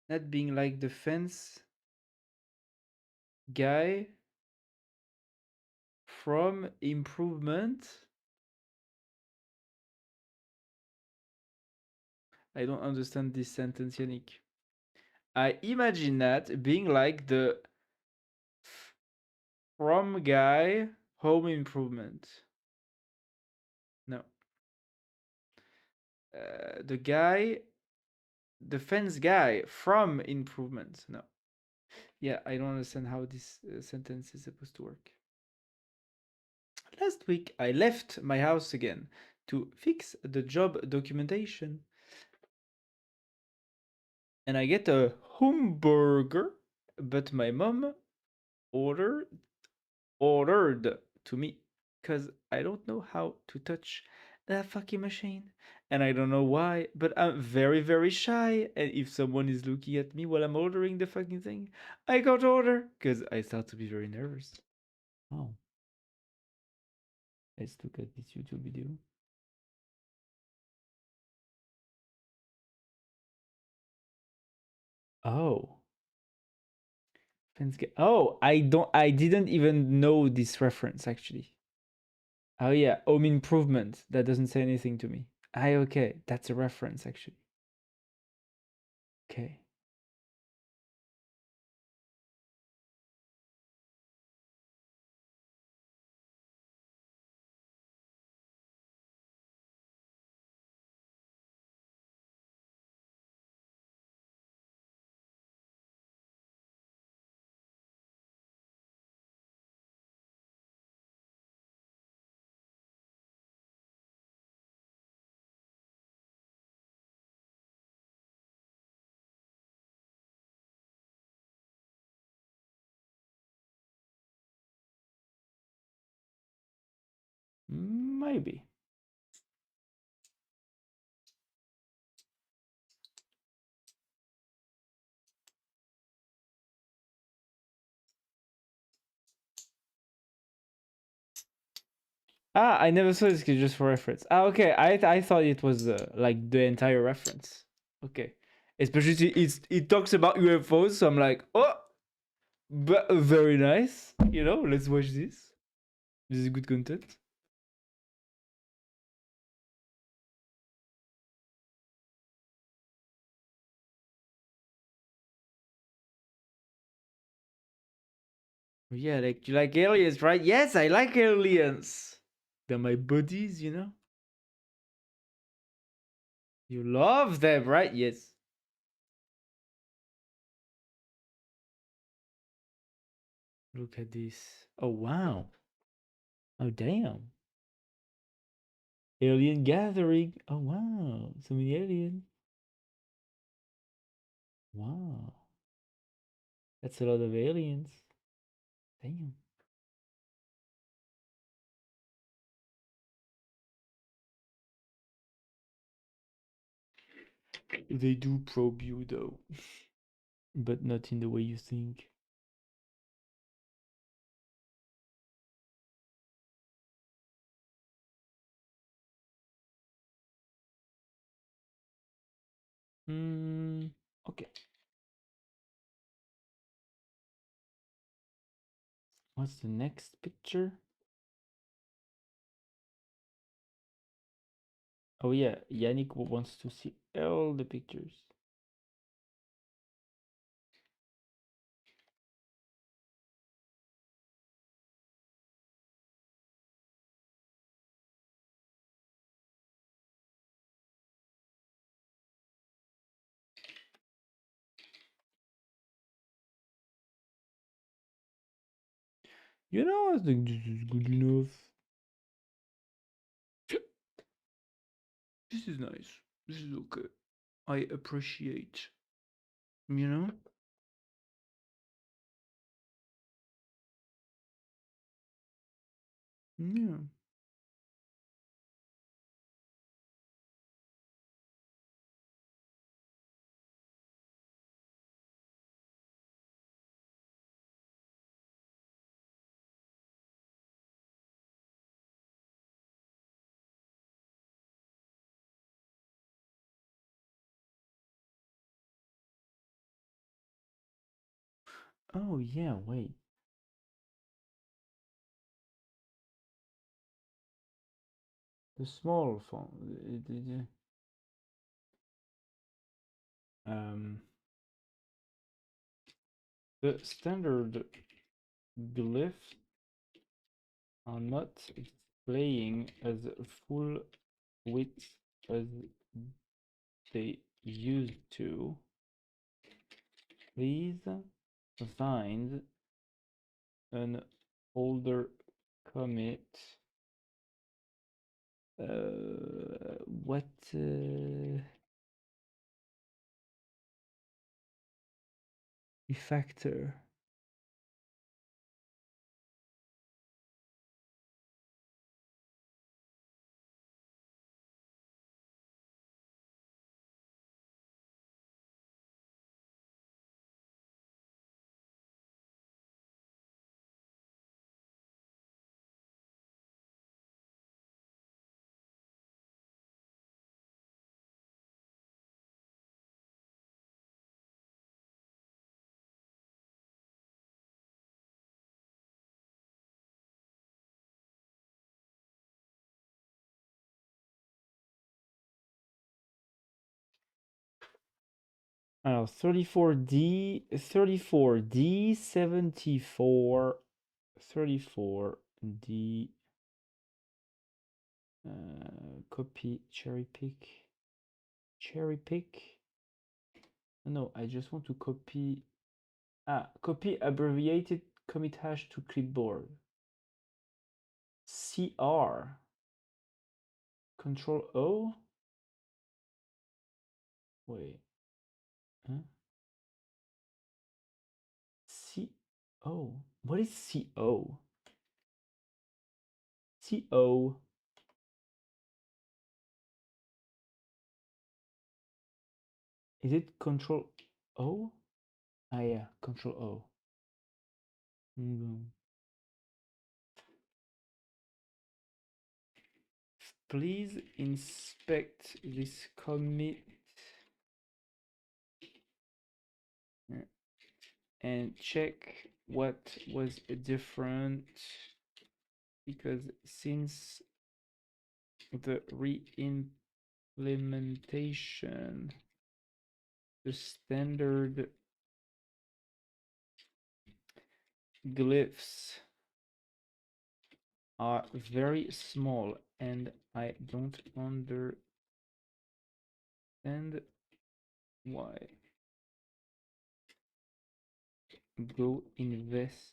Not being like the fence guy from improvement. I don't understand this sentence, Yannick. I imagine that being like the from guy home improvement. No. The guy, the fence guy from improvement. No. Yeah, I don't understand how this sentence is supposed to work. Last week, I left my house again to fix the job documentation. And I get a hamburger, but my mom ordered to me because I don't know how to touch that fucking machine. And I don't know why, but I'm very, very shy. And if someone is looking at me while I'm ordering the fucking thing, I can't order because I start to be very nervous. Oh, let's look at this YouTube video. Oh. Oh, I didn't even know this reference actually. Oh yeah, home improvement. That doesn't say anything to me. Okay, that's a reference actually. Okay. Maybe. Ah, I never saw this just for reference. Ah, okay. I thought it was like the entire reference. Okay. Especially it talks about UFOs, so I'm like, oh, but very nice. You know, let's watch this. This is good content. Yeah, like you like aliens, right? Yes, I like aliens. They're my buddies, you know. You love them, right? Yes. Look at this. Oh wow. Oh damn. Alien gathering. Oh wow. So many aliens. Wow. That's a lot of aliens. Damn. They do probe you though, but not in the way you think. Hmm. Okay. What's the next picture? Oh yeah, Yannick wants to see all the pictures. You know, I think this is good enough. This is nice. This is okay. I appreciate. You know? Yeah. Oh yeah, wait. The small phone. The standard glyphs are not displaying as full width as they used to. Please find an older commit. What? Refactor. Alors, 34D, 34D, 74, 34D, copy, cherry pick. No, I just want to copy, copy abbreviated commit hash to clipboard. CR, Control O. Wait, huh? CO. What is CO? CO. Is it Control O? Ah, yeah, Control O. Mm. Please inspect this commit and check what was different, because since the re-implementation, the standard glyphs are very small and I don't understand why. Go investigate.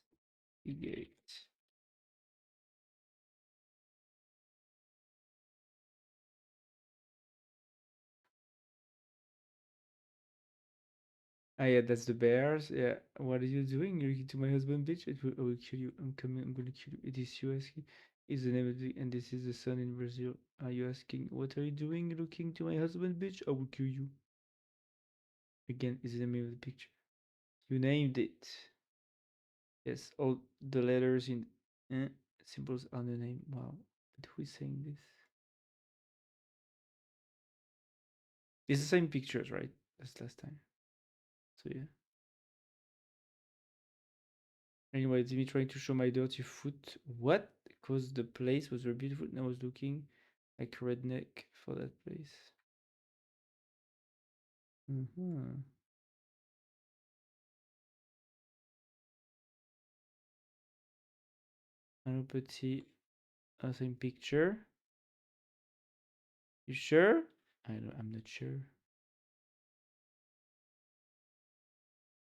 Ah, yeah, that's the bears. Yeah. What are you doing? You're looking to my husband, bitch. I will kill you. I'm coming. I'm gonna kill you. It is you asking. Is the name of the, and this is the sun in Brazil. Are you asking, what are you doing? Looking to my husband, bitch? I will kill you. Again, is the name of the picture. You named it. Yes, all the letters in symbols are the name. Wow. But who is saying this? It's the same pictures, right? As last time. So yeah. Anyway, it's me trying to show my dirty foot. What? Because the place was very beautiful and I was looking like redneck for that place. Mm-hmm. Un petit same picture. You sure? I'm not sure.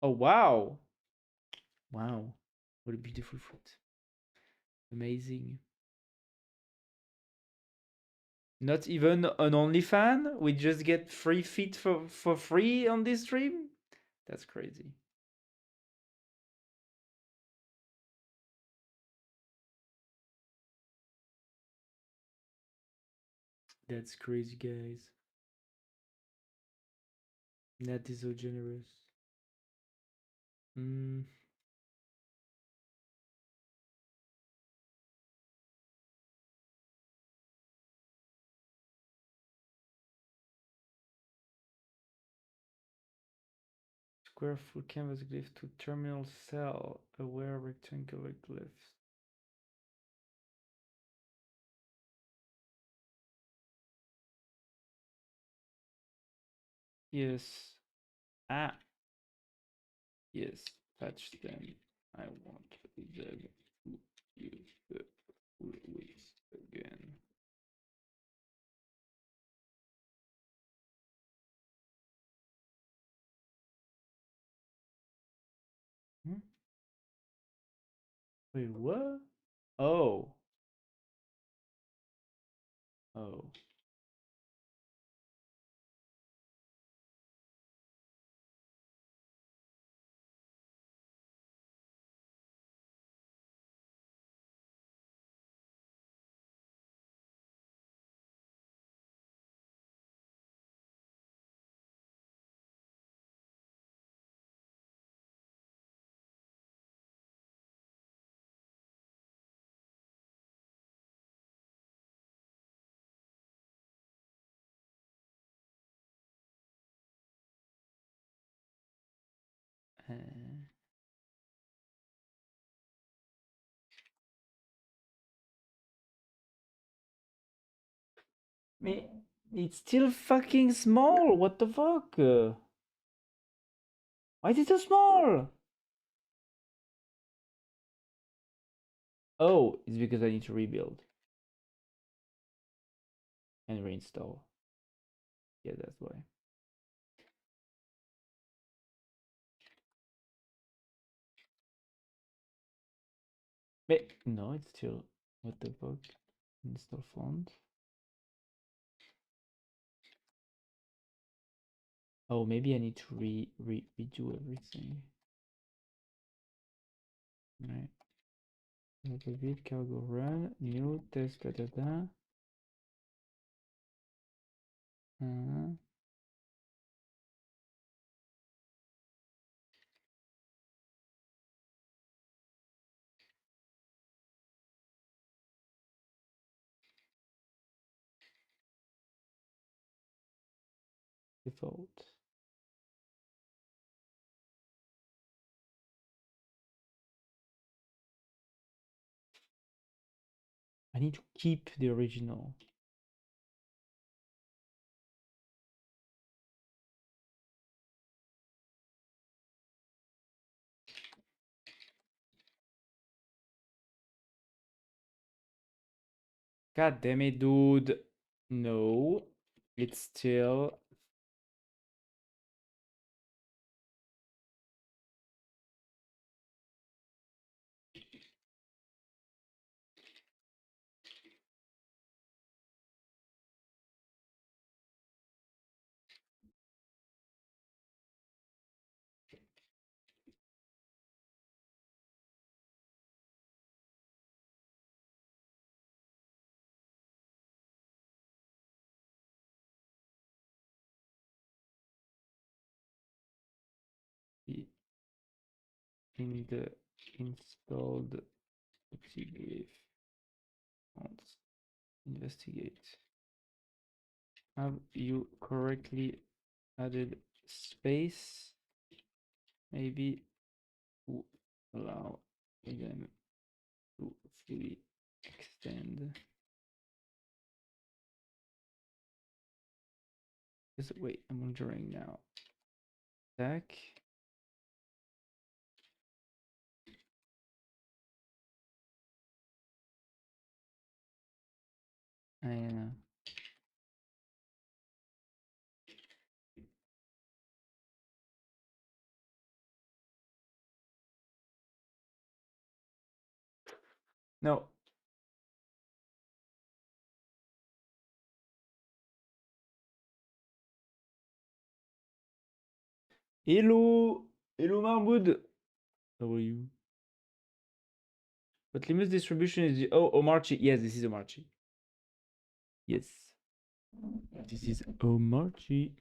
Oh wow. Wow. What a beautiful foot. Amazing. Not even an OnlyFan? We just get free feet for free on this stream? That's crazy. That's crazy, guys. That is so generous. Mm. Square full canvas glyph to terminal cell, aware rectangular glyphs. Yes. Ah. Yes. Patch them. I want them to use the full width again. Hmm? Wait, what? Oh. Oh. Uh, me, it's still fucking small. What the fuck? Why is it so small? Oh, it's because I need to rebuild and reinstall. Yeah, that's why. But no, it's still. What the fuck? Install font. Oh, maybe I need to redo everything. Right. Repeat cargo run. New test da da da. Uh, default. I need to keep the original. God damn it, dude. No, it's still. In the installed glyph fonts. Investigate. Have you correctly added space? Maybe to allow them to fully extend. Wait, I'm wondering now. Back. I No. Hello, hello, Mahmoud. How are you? What limits distribution is the Omarchi? Yes, this is Omarchi. Yes, this is Omarchi.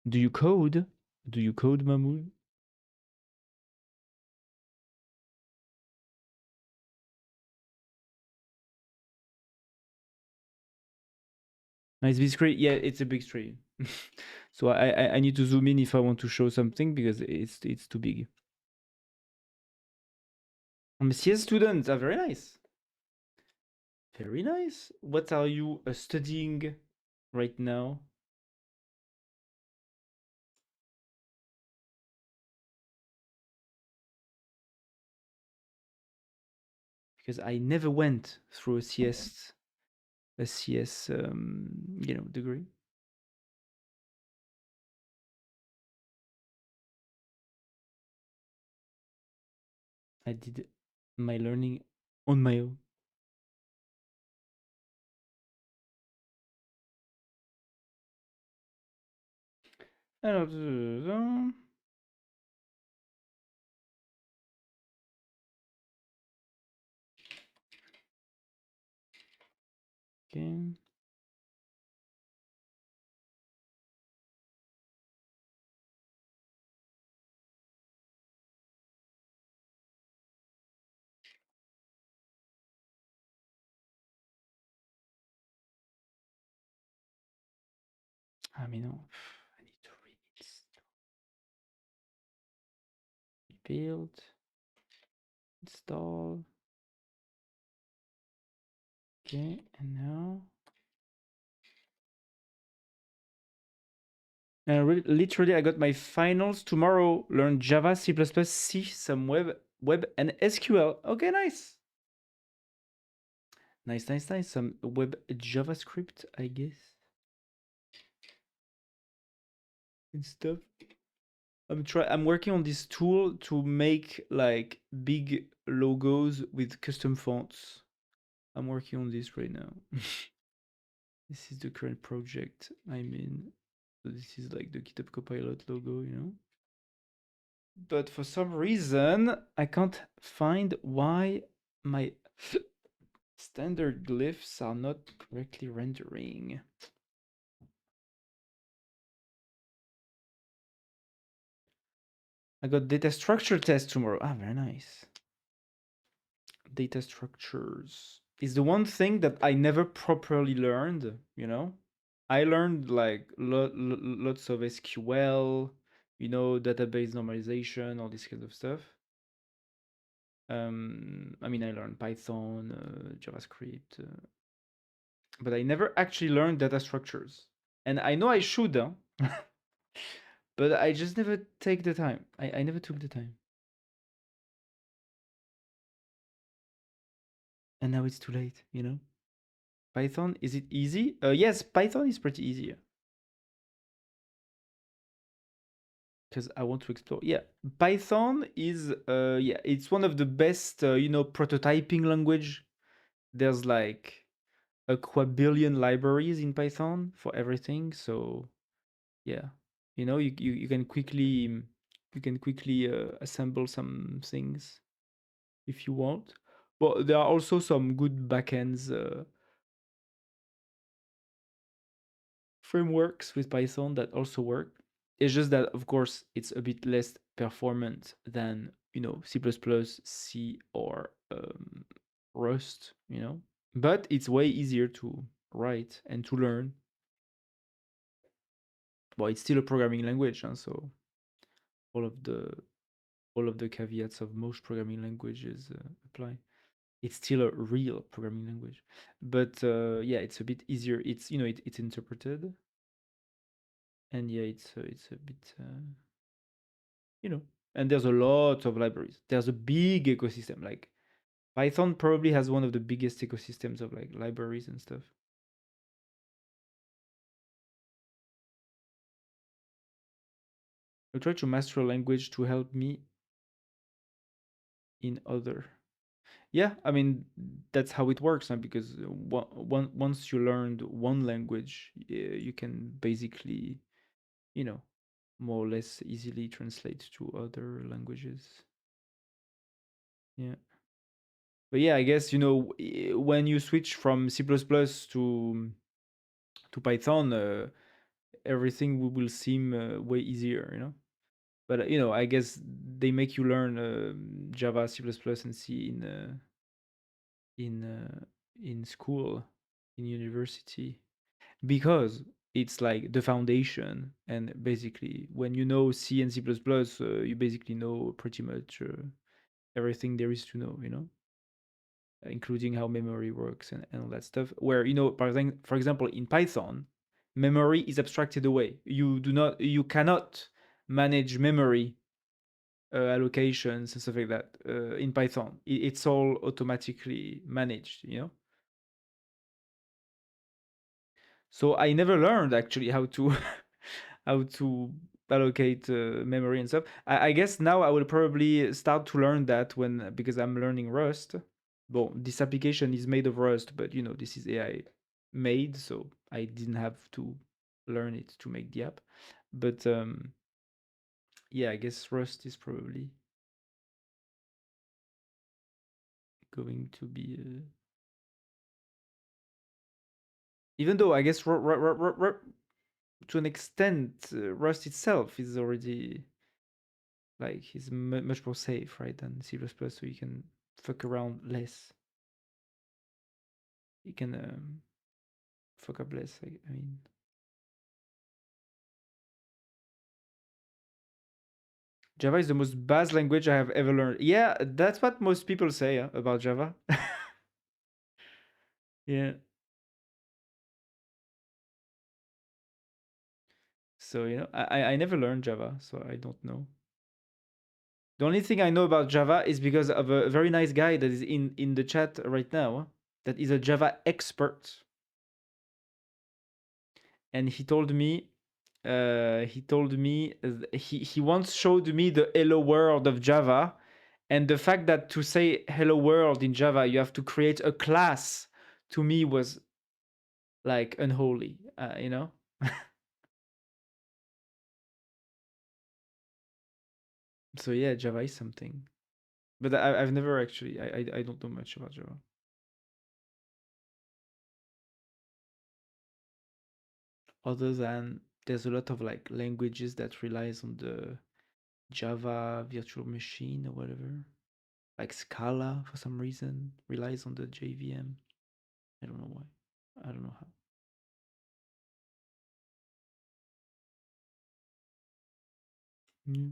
Do you code? Do you code, Mahmoud? Nice big screen. Yeah, it's a big screen. So I need to zoom in if I want to show something because it's too big. I'm a CS student. Very nice. Very nice. What are you studying right now? Because I never went through a CS degree. I did my learning on my own. Alors, okay. Ah mais non, I need to read it. Build, install. Okay, and now. Literally, I got my finals tomorrow. Learn Java, C++, C, some web, and SQL. Okay, nice. Nice. Some web JavaScript, I guess. And stuff. I'm working on this tool to make like big logos with custom fonts. I'm working on this right now. This is the current project I'm in. So this is like the GitHub Copilot logo, you know. But for some reason, I can't find why my standard glyphs are not correctly rendering. I got data structure test tomorrow. Ah, very nice. data structures is the one thing that I never properly learned, you know? I learned like lots of SQL, database normalization, all this kind of stuff. I mean, I learned Python, JavaScript, but I never actually learned data structures. And I know I should, huh? But I just never take the time. I never took the time. And now it's too late, you know? Python, is it easy? Yes, Python is pretty easy because I want to explore. Yeah, Python is, yeah, it's one of the best, prototyping language. There's like a quadrillion libraries in Python for everything. So yeah, you can quickly assemble some things if you want. But there are also some good backends frameworks with Python that also work. It's just that, of course, it's a bit less performant than C++, C, or Rust. But it's way easier to write and to learn. Well, it's still a programming language, and so all of the all of the caveats of most programming languages apply. It's still a real programming language, but yeah, it's a bit easier. It's interpreted, and yeah, it's a bit and there's a lot of libraries. There's a big ecosystem. Like Python probably has one of the biggest ecosystems of like libraries and stuff. I try to master a language to help me in other. Yeah, I mean that's how it works, because once you learned one language, you can basically, you know, more or less easily translate to other languages. Yeah. But yeah, I guess when you switch from C++ to Python, everything will seem way easier. But I guess they make you learn Java, C++, and C in in school, in university, because it's like the foundation. And basically, when you know C and C++, you basically know pretty much everything there is to know. Including how memory works and all that stuff. Where for example, in Python, memory is abstracted away. You cannot manage memory allocations and stuff like that in Python. It's all automatically managed. So I never learned actually how to how to allocate memory and stuff. I guess now I will probably start to learn that because I'm learning Rust. Well, this application is made of Rust, but this is AI made, so I didn't have to learn it to make the app. But yeah, I guess Rust is probably going to be even though I guess to an extent, Rust itself is already like is much more safe, right, than C++, so you can fuck around less. You can fuck up less. I mean, Java is the most bad language I have ever learned. Yeah, that's what most people say about Java. Yeah. So I never learned Java, so I don't know. The only thing I know about Java is because of a very nice guy that is in the chat right now, that is a Java expert, and he once showed me the hello world of Java, and the fact that to say hello world in Java you have to create a class, to me was like unholy, So yeah, Java is something, but I've never actually, I don't know much about Java, other than there's a lot of like languages that relies on the Java virtual machine or whatever. like Scala for some reason relies on the JVM. I don't know why. I don't know how. Mm.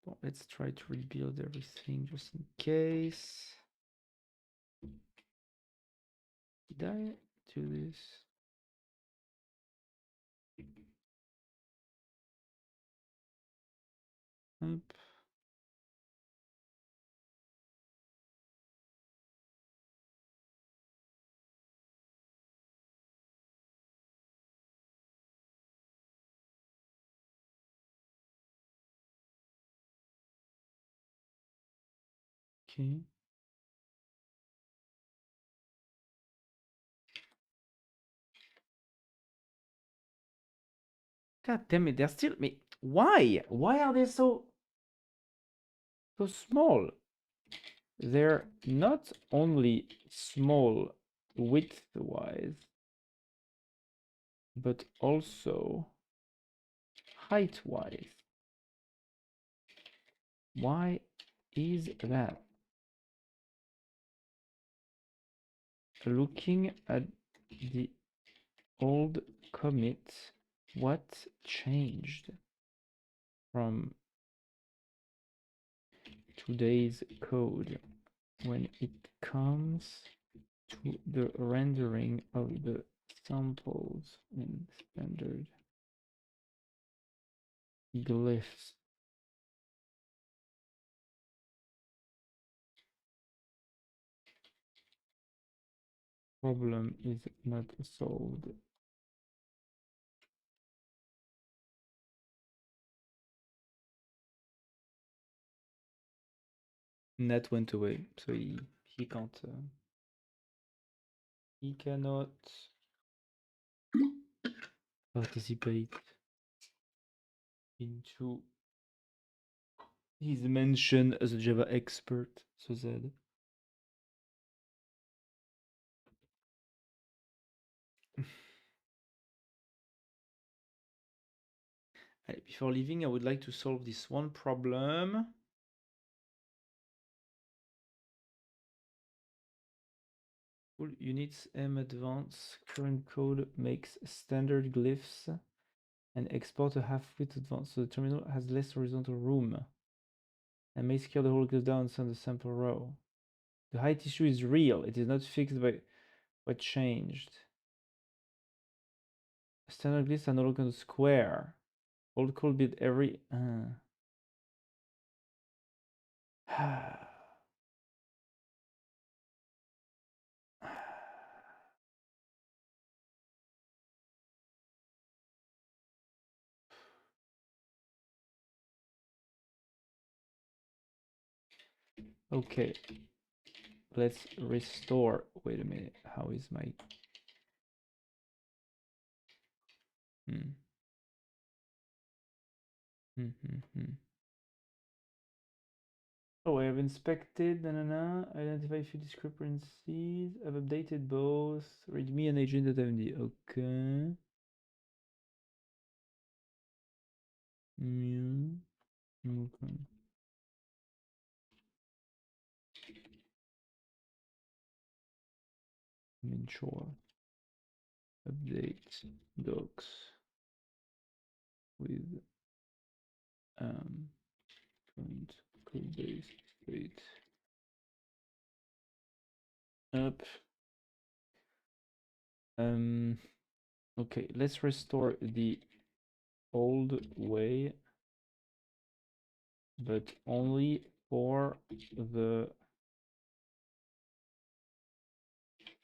Well, let's try to rebuild everything just in case. Did I do this? Up. Okay. God damn it, they're still me. Why? Why are they so small? They're not only small width-wise, but also height-wise. Why is that? Looking at the old commit, what changed from today's code when it comes to the rendering of the samples in standard glyphs? Problem is not solved. Net went away, so he can't he cannot participate into his mention as a Java expert, so said. Before leaving, I would like to solve this one problem. Full units M advance current code makes standard glyphs and export a half-width advance, so the terminal has less horizontal room and may scale the whole goes down and send the sample row. The height issue is real. It is not fixed by what changed. Standard glyphs are no longer square. Old code build every. Okay, let's restore. Wait a minute. How is my? Hmm. Oh, I have inspected, identify a few discrepancies. I've updated both readme and agent.md. Okay. Yeah. Okay. I mean, sure. Update docs with current code base state up. Okay, let's restore the old way, but only for the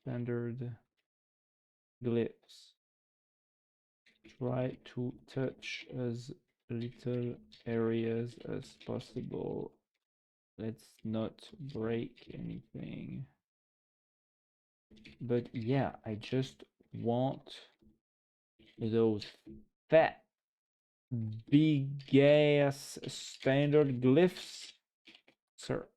standard glyphs. Try to touch as little areas as possible. Let's not break anything. But yeah, I just want those fat, big ass standard glyphs, sir.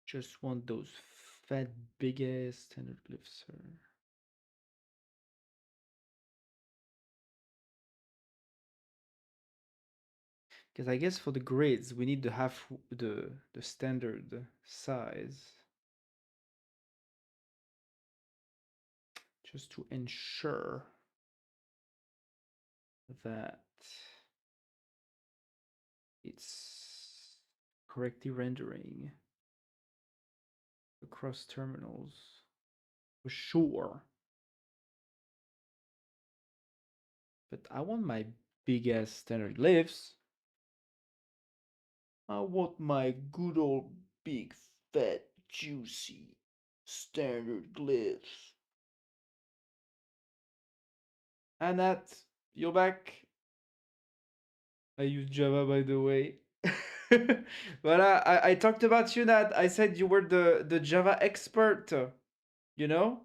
Just want those fat, big ass standard glyphs, sir. Because I guess for the grids, we need to have the standard size. Just to ensure that it's correctly rendering across terminals for sure. But I want my big ass standard glyphs. I want my good old big fat juicy standard glyphs. Annette, you're back. I use Java, by the way. But I talked about you, Nat. I said you were the Java expert, you know?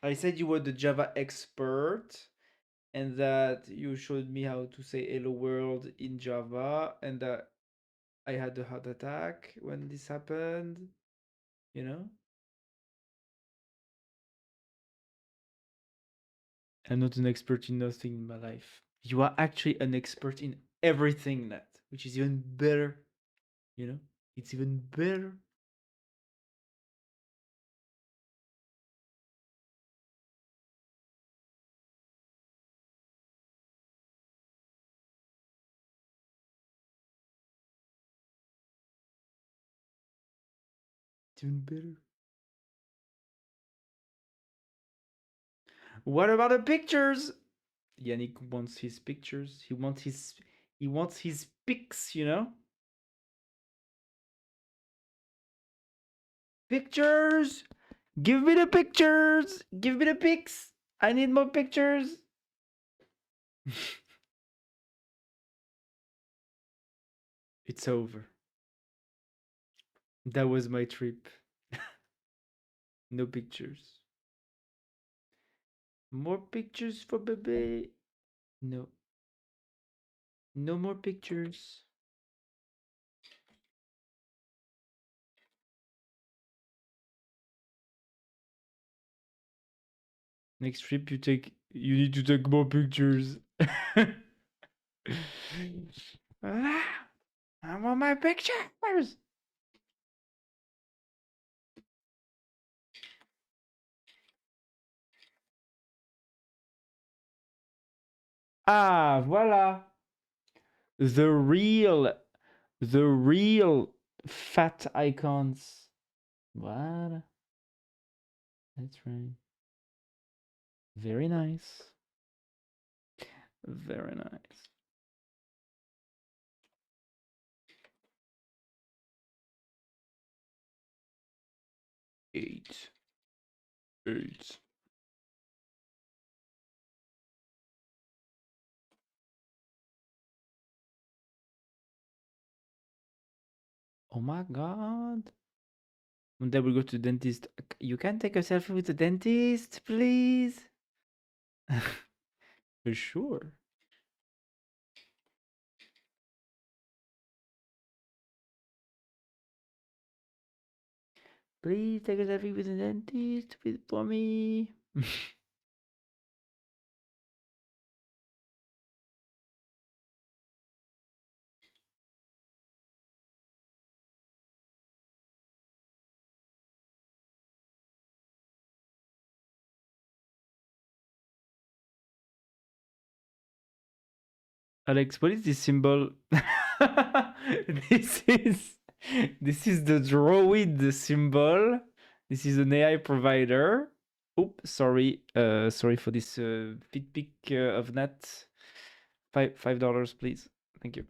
I said you were the Java expert and that you showed me how to say hello world in Java and that I had a heart attack when this happened, you know? I'm not an expert in nothing in my life. You are actually an expert in everything, Nat, which is even better, you know? It's even better. It's even better. What about the pictures? Yannick wants his pictures. He wants his pics, you know? Pictures! Give me the pictures! Give me the pics! I need more pictures! It's over. That was my trip. No pictures. More pictures for baby. No. No more pictures. Next trip you need to take more pictures. I want my pictures. Ah, voilà. The real fat icons. What? That's right. Very nice. Very nice. Eight. Eight. Oh my god. One day we'll go to the dentist. You can take a selfie with the dentist, please? For sure. Please take a selfie with the dentist for me. Alex, what is this symbol? this is this is the Droid symbol. This is an AI provider. Oops, sorry. Sorry for this feed pic of Nat. $5, please. Thank you.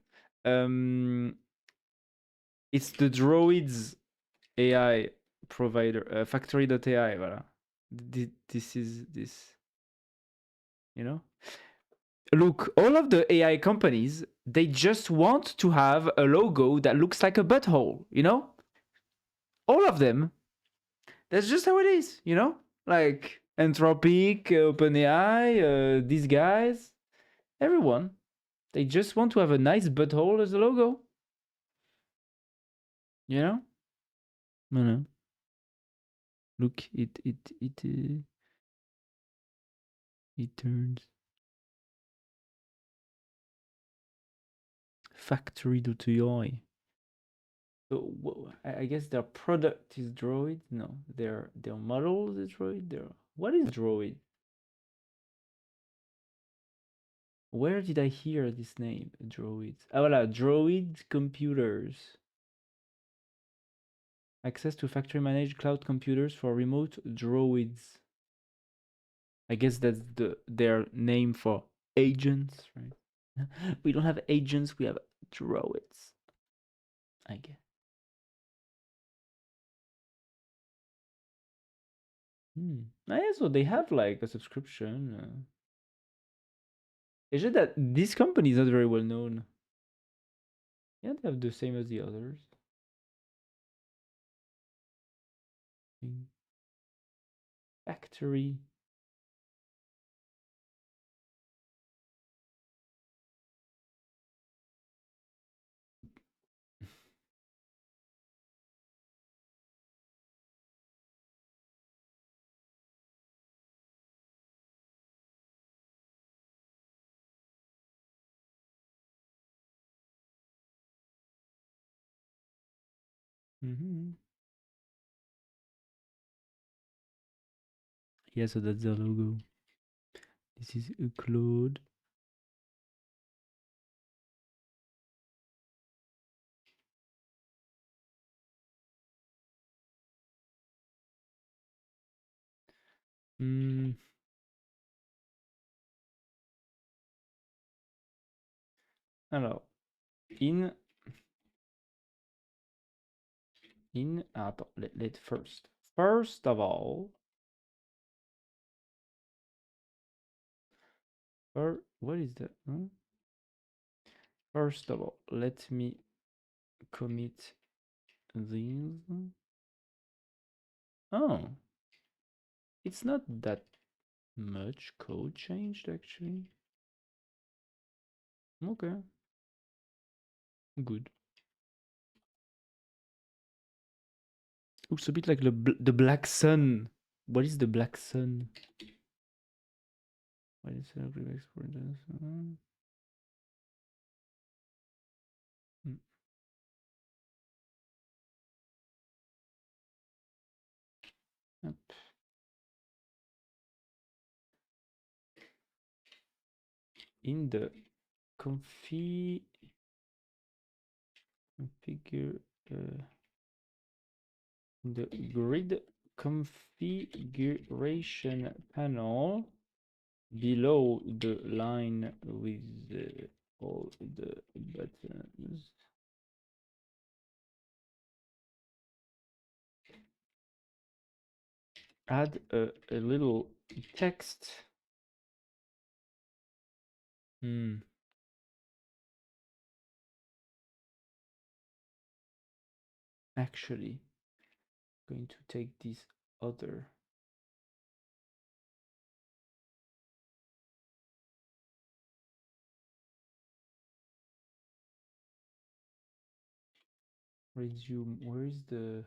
It's the Droids AI provider. Factory.ai. Voilà. This is this. You know. Look, all of the AI companies, they just want to have a logo that looks like a butthole, you know? All of them. That's just how it is, you know? Like Anthropic, OpenAI, these guys, everyone. They just want to have a nice butthole as a logo. You know? No, no. Look, it turns factory.ai. So I guess their product is Droid. No, their model is Droid. What is Droid? Where did I hear this name? Droid. Ah, voilà, Droid computers. Access to factory managed cloud computers for remote droids. I guess that's their name for agents, right? We don't have agents, we have droids. I guess. Ah, yeah, so they have like a subscription. It's just that this company is not very well known. Yeah, they have the same as the others. Factory. Yeah, so that's their logo. This is a Claude. Alors, in attends, let first of all, what is that? First of all, let me commit these. Oh, it's not that much code changed actually. Okay, good. Looks a bit like the black sun. What is the black sun? What is export this? Up. In the configure the grid configuration panel below the line with all the buttons. Add a little text. Actually, going to take this other. Resume. Where is the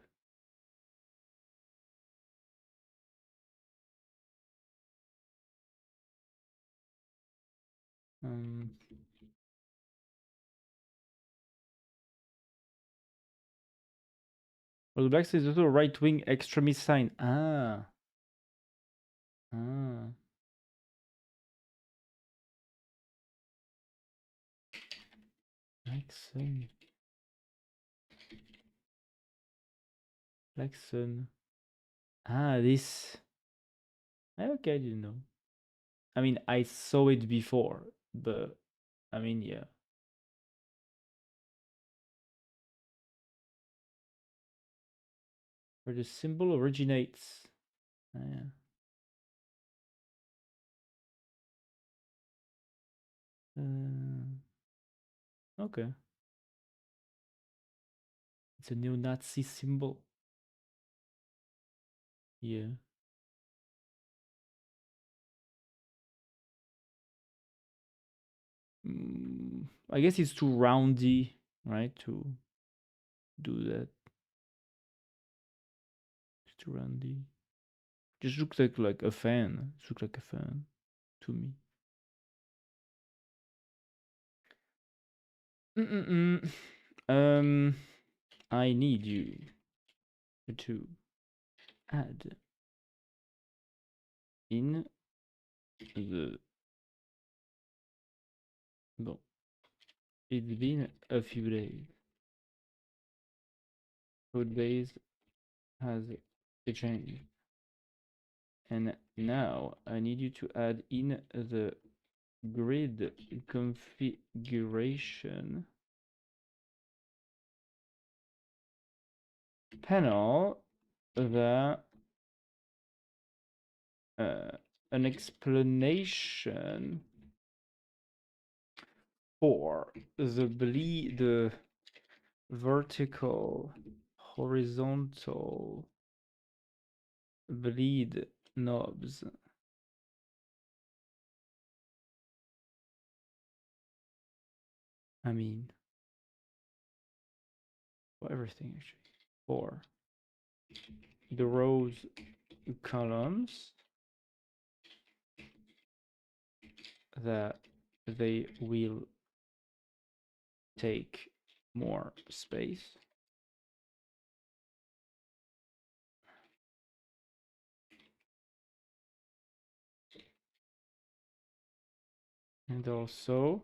well, the black is also a right wing extremist sign. Ah. Black sun. Black sun. Ah, this. Okay, I didn't know. I mean, I saw it before, but I mean, yeah. Where the symbol originates. Yeah. Okay. It's a neo-Nazi symbol. Yeah. I guess it's too roundy, right? To do that. to Randy. Just looks like a fan. It looks like a fan to me. Mm-mm-mm. I need you to add in the. Bon, it's been a few days. Code base has changed. And now I need you to add in the grid configuration panel the an explanation for the vertical horizontal bleed knobs. I mean, for everything actually. For the rows columns that they will take more space. And also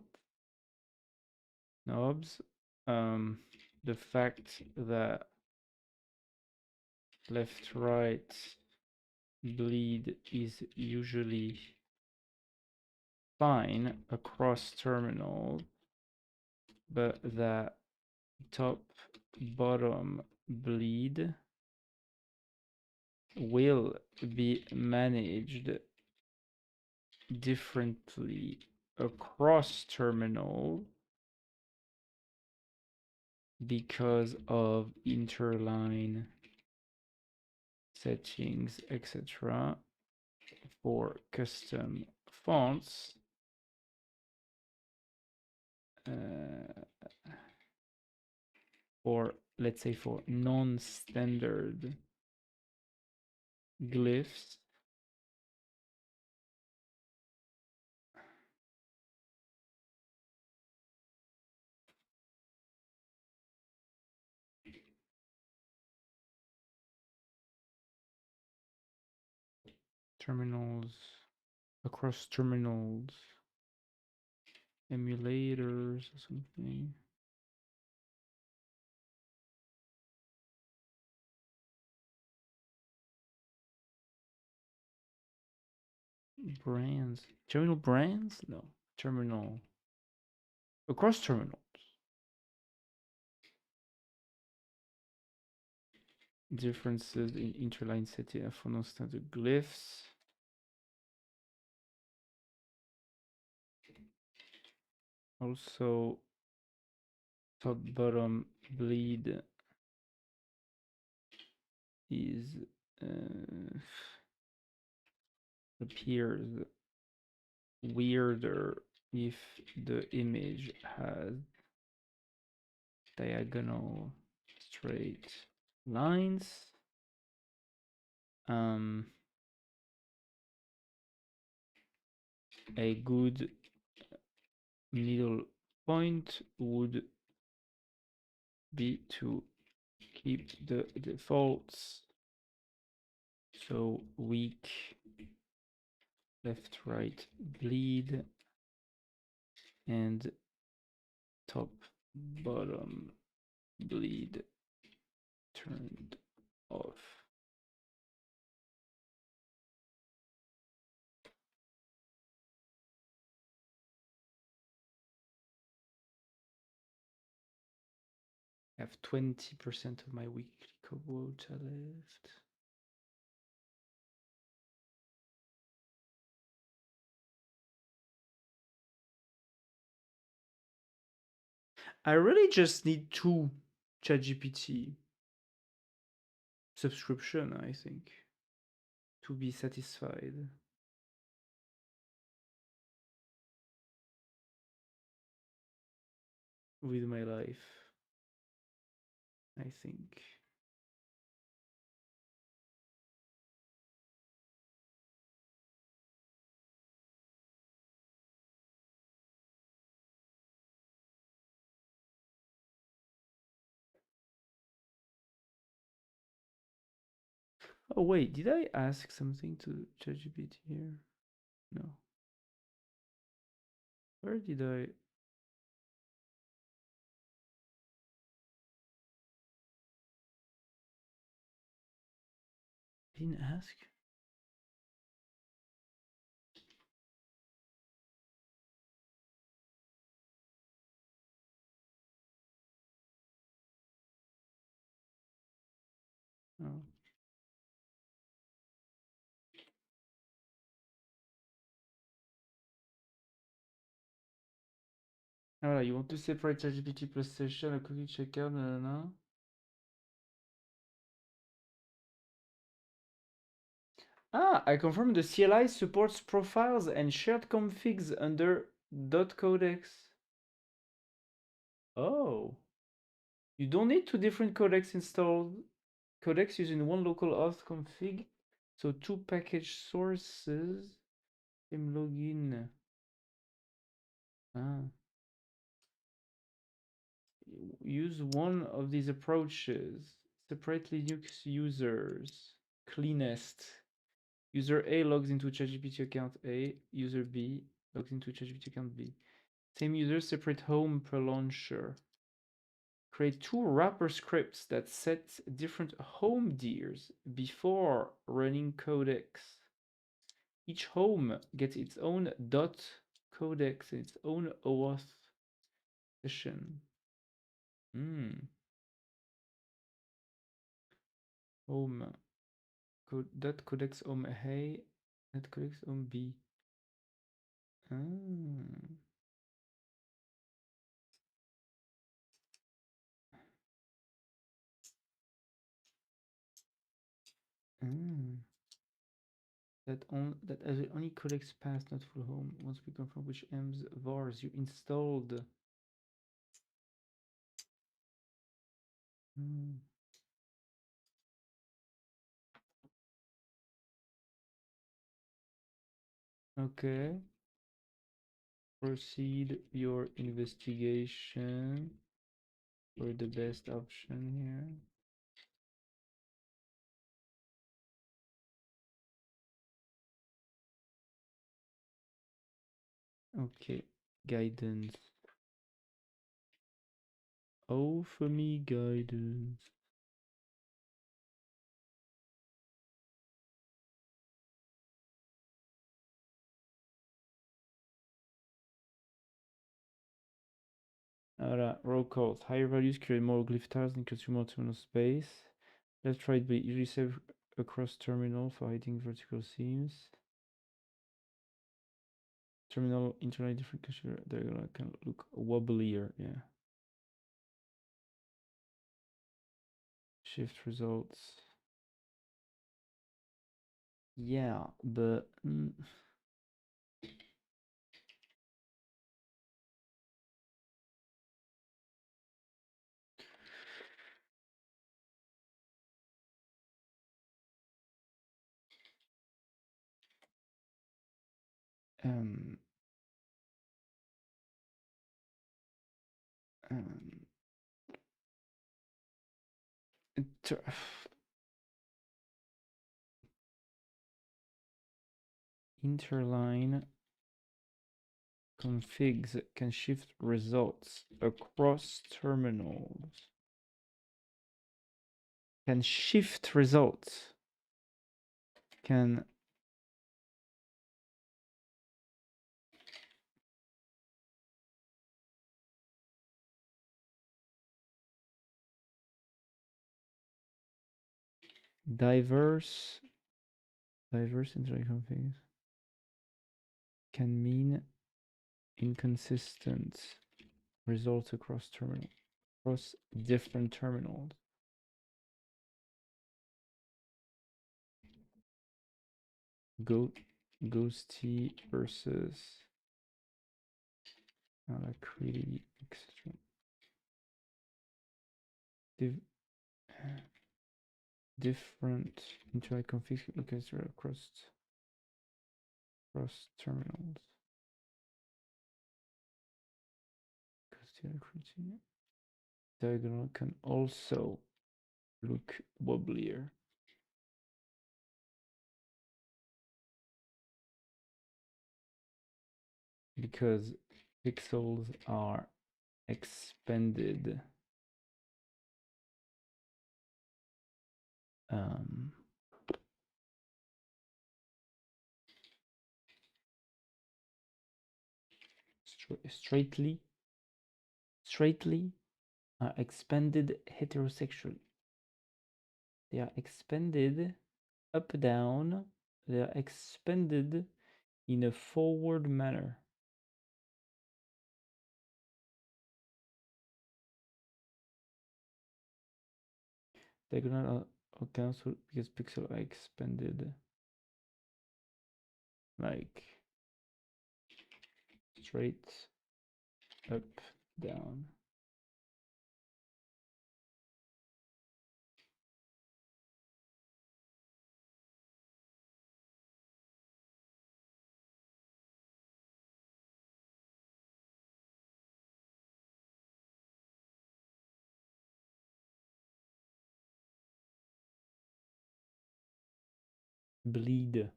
knobs, the fact that left right bleed is usually fine across terminal, but that top bottom bleed will be managed differently across terminal because of interline settings, etc. for custom fonts. Or let's say for non-standard glyphs. Terminals, across terminals, emulators or something. Brands, terminal brands? No, terminal, across terminals. Differences in interline setting for non-standard glyphs. Also, top bottom bleed is appears weirder if the image has diagonal straight lines. A good middle point would be to keep the defaults, so weak left right bleed and top bottom bleed turned off. I have 20% of my weekly quota left. I really just need 2 ChatGPT subscription, I think, to be satisfied with my life, I think. Oh wait, did I ask something to ChatGPT here? No. Where did I? Didn't ask? Oh. Voilà, you want to separate ChatGPT plus session, a cookie checker, nanana. Ah, I confirm the CLI supports profiles and shared configs under .codecs. Oh. You don't need two different codecs installed. Codecs using one local auth config. So two package sources. Same login. Ah. Use one of these approaches. Separate Linux users. Cleanest. User A logs into ChatGPT account A. User B logs into ChatGPT account B. Same user, separate home per launcher. Create two wrapper scripts that set different home dirs before running codecs. Each home gets its own dot codecs and its own OAuth session. Home dot codecs home A dot codecs home B. Ah. Ah. That as only codecs pass, not full home. Once we confirm which ems vars you installed. Okay. Proceed your investigation for the best option here. Okay, guidance. Offer me guidance. Alright, roll calls. Higher values create more glyph tiles and consume more terminal space. Left, right, but usually save across terminal for hiding vertical seams. Terminal internally different consider they're gonna kind of look wobblier, yeah. Shift results. Yeah, but um um inter interline configs can shift results across terminals. Can shift results. Can diverse interline configs can mean inconsistent results across different terminals. Ghosty versus Alacrity, etc. Different interline configs across terminals. Ghosty Alacrity. Diagonal can also look wobblier. because pixels are expanded um, straightly are expanded heterosexually. They are expanded up down. They are expanded in a forward manner. Diagonal are cancelled because pixels are expanded like straight up down. Bleed.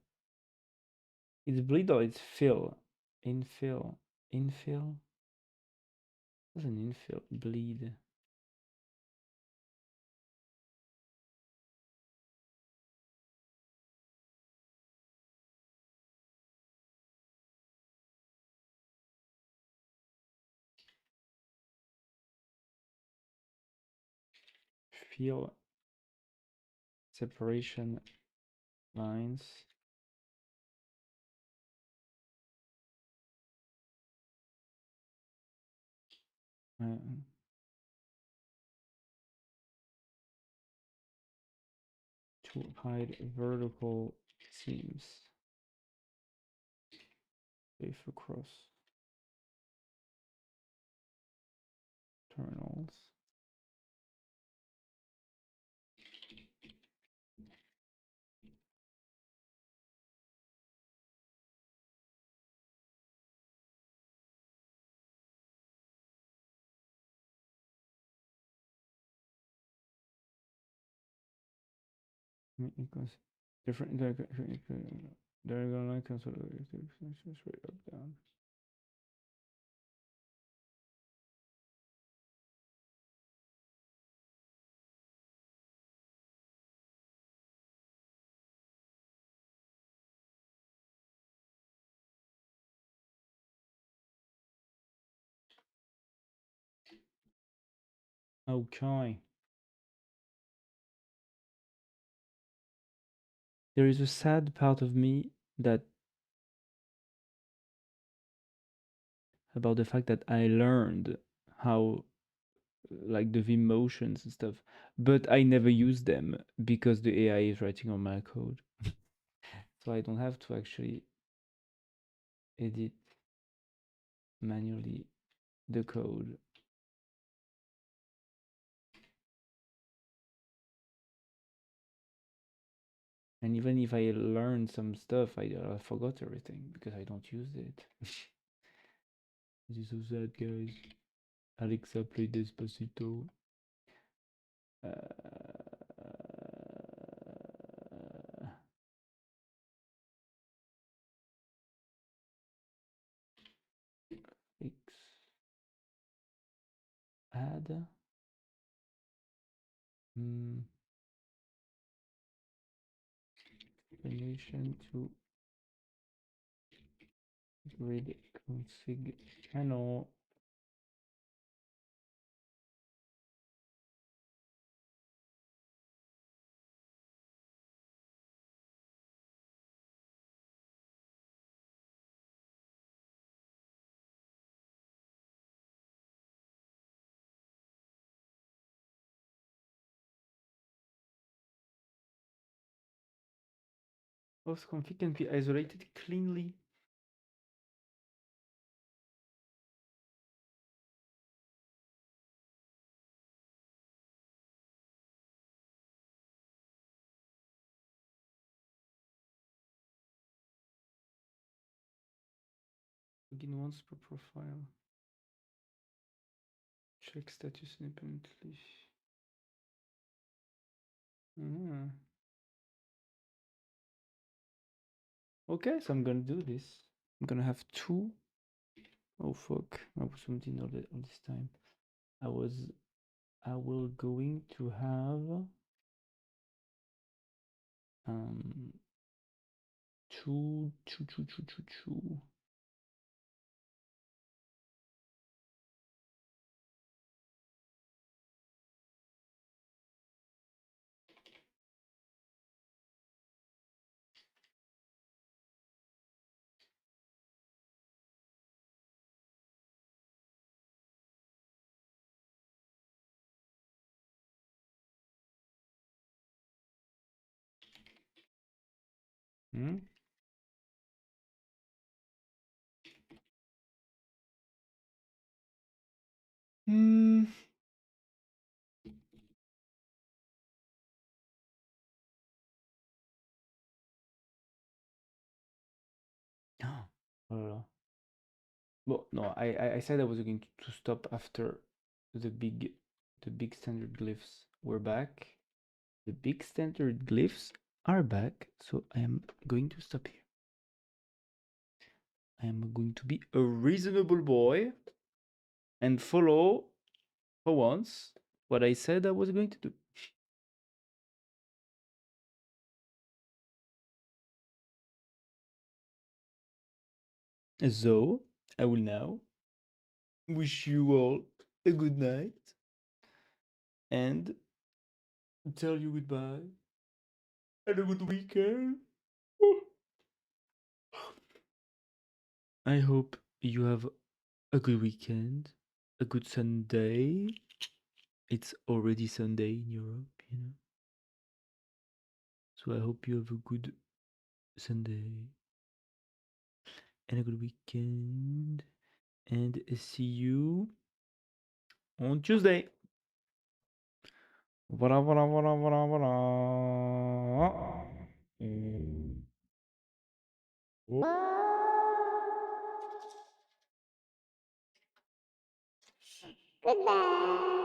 It's bleed or it's fill? Infill. Infill? What's an infill? Bleed. Fill. Separation lines. To hide vertical seams. Safe across terminals. Equals different diagonal line cancel straight up down. Okay. There is a sad part of me that about the fact that I learned how like the Vim motions and stuff, but I never use them because the AI is writing on my code. So I don't have to actually edit manually the code. And even if I learned some stuff, I forgot everything because I don't use it. This is so sad, guys. Alexa, play Despacito. Fix. Add. Explanation to grid config channel. Host config can be isolated cleanly. Login once per profile. Check status independently. Okay, so I'm gonna do this. I'm gonna have two Oh fuck! I was something all this time. I was. I will going to have um two. Hmm? Hmm. Oh, well, no, I said I was going to stop after the big the big standard glyphs were back. The big standard glyphs are back, so I am going to stop here. I am going to be a reasonable boy and follow for once what I said I was going to do. So I will now wish you all a good night and tell you goodbye and a good weekend. I hope you have a good weekend, a good Sunday. It's already Sunday in Europe, you know. So I hope you have a good Sunday and a good weekend. And see you on Tuesday. Voilà, voilà, voilà, voilà, voilà. Goodbye.